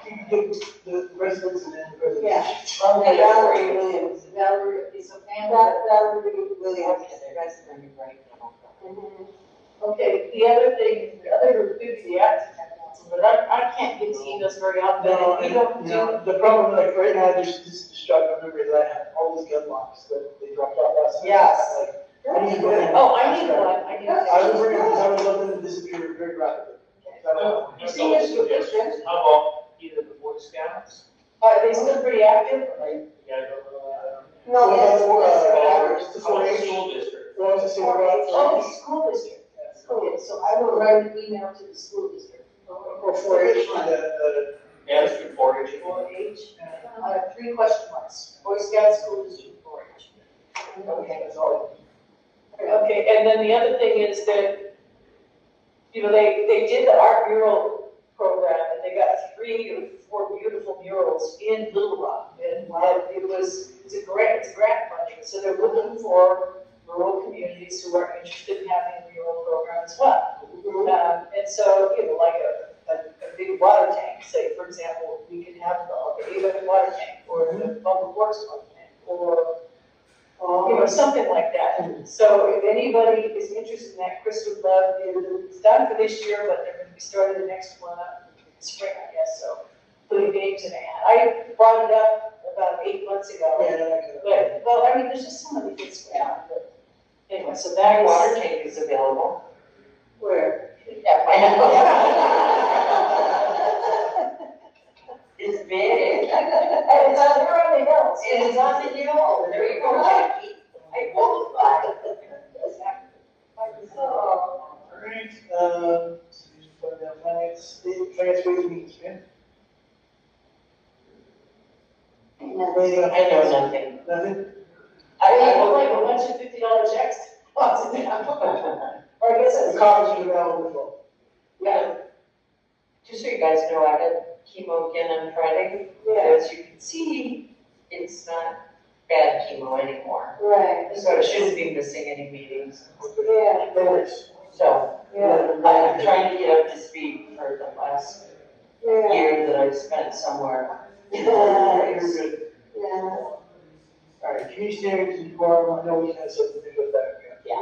Speaker 4: you can give the residents and then the president.
Speaker 14: Yeah.
Speaker 1: Okay,
Speaker 14: Valerie Williams.
Speaker 1: Valerie, is a family?
Speaker 14: Valerie Williams.
Speaker 11: President right now.
Speaker 1: Okay, the other group is the Acton Town Council, but I can't get the emails very often, and we don't do.
Speaker 4: No, the problem, like, right now, there's this destructive memory that I have, all these gun locks that they dropped off last night.
Speaker 1: Yes.
Speaker 4: Like, I need one.
Speaker 1: Oh, I need one, I need one.
Speaker 4: I would bring it, because I would love them to disappear very rapidly.
Speaker 1: Seniors group, is good.
Speaker 15: How about either the Boy Scouts?
Speaker 1: Are they still pretty active?
Speaker 15: Yeah, I don't know.
Speaker 14: No,
Speaker 4: It's the
Speaker 15: How about
Speaker 4: 4-H.
Speaker 15: school district?
Speaker 4: Well, it's the
Speaker 1: Oh, the school district. Okay, so I will write an email to the school district.
Speaker 4: Or 4-H,
Speaker 15: Yeah, it's good 4-H.
Speaker 1: 4-H, I have 3 question marks, Boy Scouts, school district, 4-H. Okay, that's all. Okay, and then the other thing is that, they did the art mural program, and they got 3 or 4 beautiful murals in Little Rock, and it's a grant funding, so they're looking for rural communities who are interested in having a mural program as well. And so, like a big water tank, say, for example, we could have the Ava water tank, or the Public Works water tank, or something like that. So if anybody is interested in that, Chris would love, it's done for this year, but they're going to be starting the next one up in spring, I guess, so putting names in it. I brought it up about 8 months ago. But, well, I mean, there's just so many things going on, but anyway, so that
Speaker 11: Water
Speaker 1: is,
Speaker 11: tank is available.
Speaker 14: Where?
Speaker 11: Yeah, I know. It's big.
Speaker 7: And it's out there on the hills.
Speaker 11: It is on the hill. There you go, Jackie. I qualify.
Speaker 4: All right, just put down finance ways meetings, man.
Speaker 11: I know nothing.
Speaker 4: Nothing?
Speaker 1: I have like a bunch of $50 checks. Or I guess
Speaker 4: The
Speaker 1: it's.
Speaker 4: copies are available.
Speaker 11: Yeah. Just so you guys know, I had chemo again on Friday.
Speaker 14: Yeah.
Speaker 11: As you can see, it's not bad chemo anymore.
Speaker 14: Right.
Speaker 11: So I shouldn't be missing any meetings.
Speaker 14: Yeah.
Speaker 4: No worries.
Speaker 11: So
Speaker 14: Yeah.
Speaker 11: I'm trying to get up to speed for the last
Speaker 14: Yeah.
Speaker 11: year that I've spent somewhere.
Speaker 4: Very good.
Speaker 14: Yeah.
Speaker 4: All right, community standards and quorum, I know we had something to do with that.
Speaker 11: Yeah.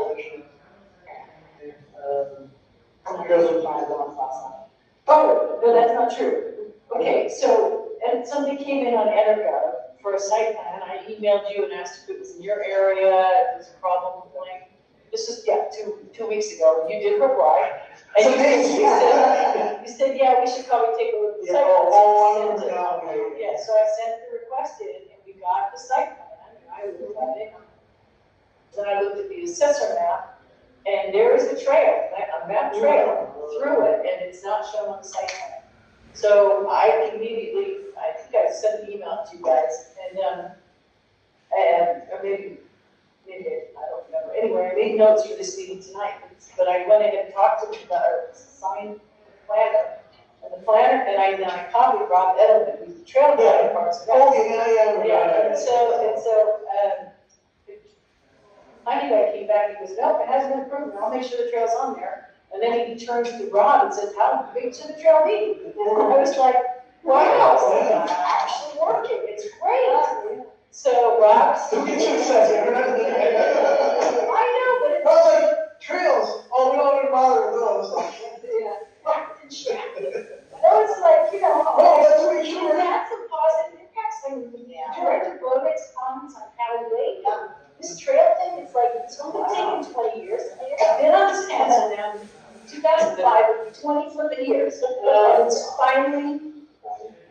Speaker 4: Trails and fire going last night.
Speaker 1: Oh, no, that's not true. Okay, so, and something came in on Energov for a site plan. I emailed you and asked if it was in your area, if there's a problem with like, this is, yeah, two weeks ago. You did reply. And you said, yeah, we should probably take a look at the site plan. Yeah, so I sent the request in and we got the site plan and I looked at it. Then I looked at the assessor map and there is a trail, a map trail through it and it's not shown on the site plan. So I immediately, I think I sent an email to you guys and or maybe, I don't remember. Anyway, I made notes for this meeting tonight, but I went in and talked to the sign planner. And the planner, and I copied Rob Edelman, who's the trail guy in Parks and Rec. Yeah, and so, Monday guy came back, he goes, nope, it hasn't been approved, I'll make sure the trail's on there. And then he turns to Rob and says, how big should the trail be? And I was like, wow, it's actually working, it's great. So Rob.
Speaker 4: Don't get too excited.
Speaker 1: I know, but it's.
Speaker 4: I was like, trails, oh, we don't even bother with those.
Speaker 1: No, it's like, you know,
Speaker 4: Oh, that's what you
Speaker 1: we had some positive impacts, like Director Bowman's comments on Cali Lake. This trail thing, it's like, it's only taken 20 years. I've been on this council now, 2005, it'll be 20 flipping years. And it's finally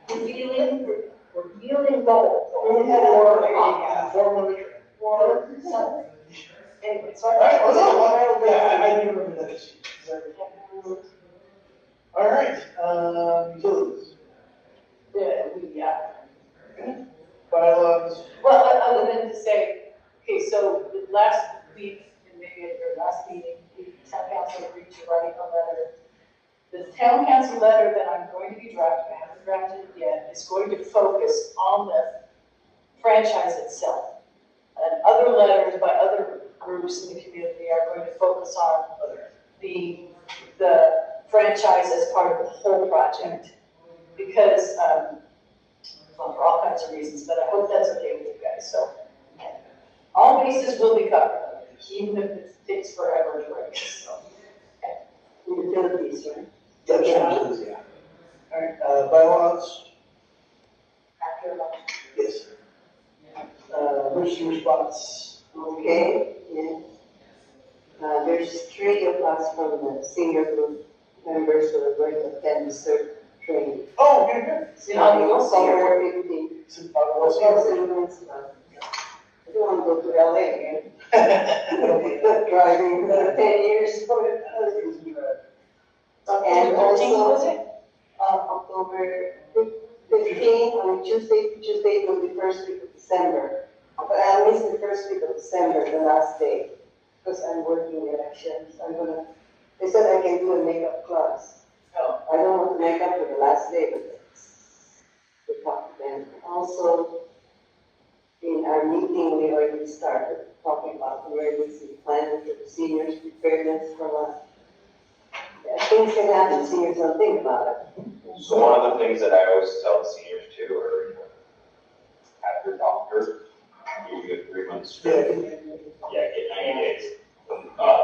Speaker 1: revealing gold. Or something. Anyway, so
Speaker 4: I do remember that issue. All right, utilities.
Speaker 1: Yeah.
Speaker 4: Bylaws.
Speaker 1: Well, other than to say, okay, so the last week, and maybe at your last meeting, the town council agreed to write a letter. The town council letter that I'm going to be drafting, I haven't drafted it yet, is going to focus on the franchise itself. And other letters by other groups in the community are going to focus on the franchise as part of the whole project. Because, well, for all kinds of reasons, but I hope that's okay with you guys, so. All bases will be covered, even if it takes forever to write, so.
Speaker 14: Utilities, right?
Speaker 4: Yeah, utilities, yeah. All right, bylaws.
Speaker 1: After lunch.
Speaker 4: Yes. Emergency response.
Speaker 14: Okay, yeah. There's 3 of us from the senior group members who are going to attend the CERT training.
Speaker 4: Oh, okay, good.
Speaker 14: October 15th.
Speaker 4: Yes,
Speaker 14: I don't want to go to LA again. Driving for 10 years. And also, October 15th, on Tuesday will be first week of December. But I missed the first week of December, the last day, because I'm working elections. They said I can do a makeup class.
Speaker 1: Oh.
Speaker 14: I don't want to make up for the last day, but we talk to them. Also, in our meeting, we already started talking about emergency planning for the seniors, preparedness for life. Things can happen, seniors don't think about it.
Speaker 9: So one of the things that I always tell the seniors too, or have your doctor, you get 3 months straight. Yeah, get 90 days.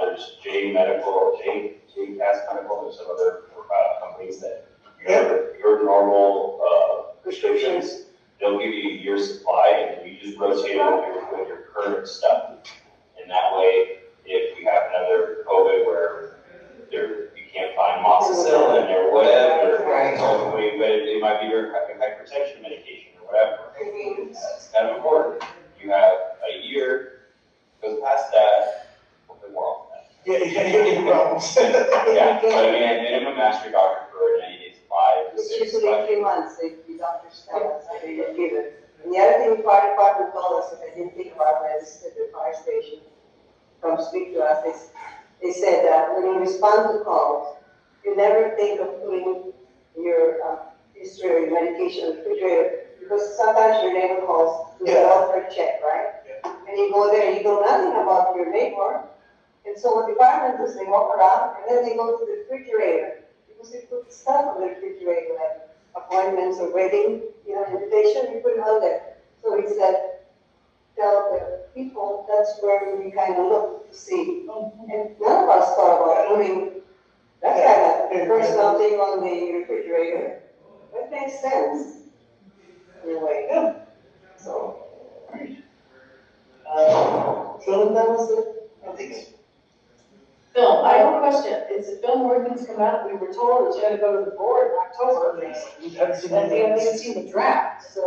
Speaker 9: There's J Cast Medical, there's some other companies that your normal prescriptions, they'll give you a year's supply and you just rotate it with your current stuff. And that way, if we have another COVID where you can't find your hypertension medication or whatever. It's kind of important. You have a year, goes past that, hopefully more often.
Speaker 4: Yeah, you're getting problems.
Speaker 9: Yeah, but I mean, at minimum, ask your doctor for a 90-day supply.
Speaker 14: It's usually 3 months, if the doctors tell us that they will give it. And the other thing the fire department told us, if I didn't think about it, is at the fire station, come speak to us, they said that when you respond to calls, you never think of putting your history or your medication in the refrigerator, because sometimes your neighbor calls with a welfare check, right? And you go there, you know nothing about your neighbor. And so what the firemen do is they walk around and then they go to the refrigerator, because they put stuff on the refrigerator, like appointments or wedding, invitation, you put it on there. So he said, tell the people that's where we kind of look to see. And none of us thought about putting that kind of personal thing on the refrigerator. That makes sense. In a way.
Speaker 4: Yeah.
Speaker 14: So.
Speaker 4: Phil, that was it? I think so.
Speaker 1: Phil, I have a question. Is the film ordinance come out? We were told it's gonna go to the board in October.
Speaker 4: We haven't seen
Speaker 1: And we haven't
Speaker 4: anything.
Speaker 1: even seen the draft, so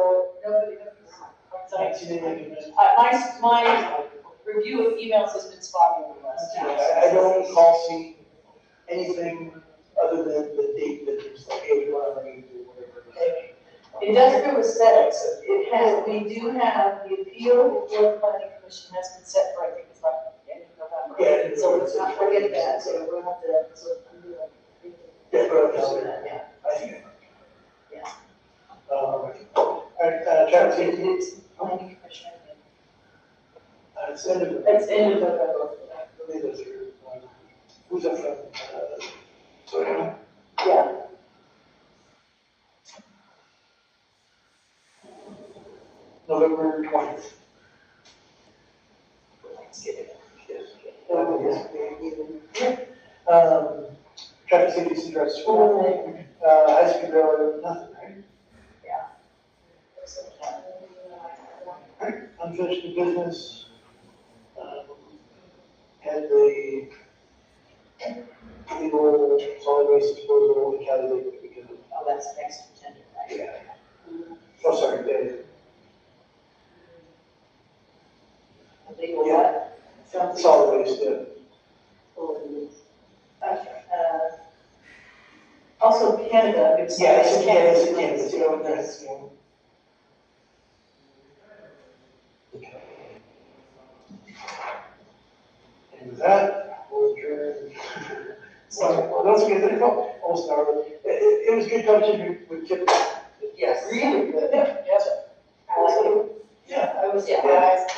Speaker 1: nobody knows.
Speaker 4: Haven't seen anything.
Speaker 1: My review of emails has been spotty over the last 2 weeks.
Speaker 4: I don't recall seeing anything other than the date that it's like, hey, we want to let you do whatever.
Speaker 1: Industrial aesthetics, we do have the appeal before the planning commission has been set for, I think it's like the end of November.
Speaker 4: Yeah.
Speaker 1: So let's not forget that, so we'll have to,
Speaker 4: Yeah, but
Speaker 1: yeah.
Speaker 4: I think.
Speaker 1: Yeah.
Speaker 4: All right, Travis,
Speaker 1: It's planning commission.
Speaker 4: it's end of.
Speaker 1: It's end of November.
Speaker 4: I believe that's your, who's up front? Sorry.
Speaker 1: Yeah.
Speaker 4: November 20th. Traffic safety center at school, high speed rail, nothing, right?
Speaker 1: Yeah.
Speaker 4: Right, unfinished new business. Had the legal solid waste disposal in Cali Lake because of.
Speaker 1: Oh, that's next agenda, right?
Speaker 4: Yeah. Oh, sorry,
Speaker 1: Legal what?
Speaker 4: solid waste, yeah.
Speaker 1: Okay, also Canada, it's.
Speaker 4: Yeah, it's Canada, yeah, that's, and with that, we'll adjourn. Well, that's good, there you go, almost an hour. It was good conversation with Kip.
Speaker 1: Yes. Really good. Yes.
Speaker 4: Yeah.
Speaker 1: I was surprised.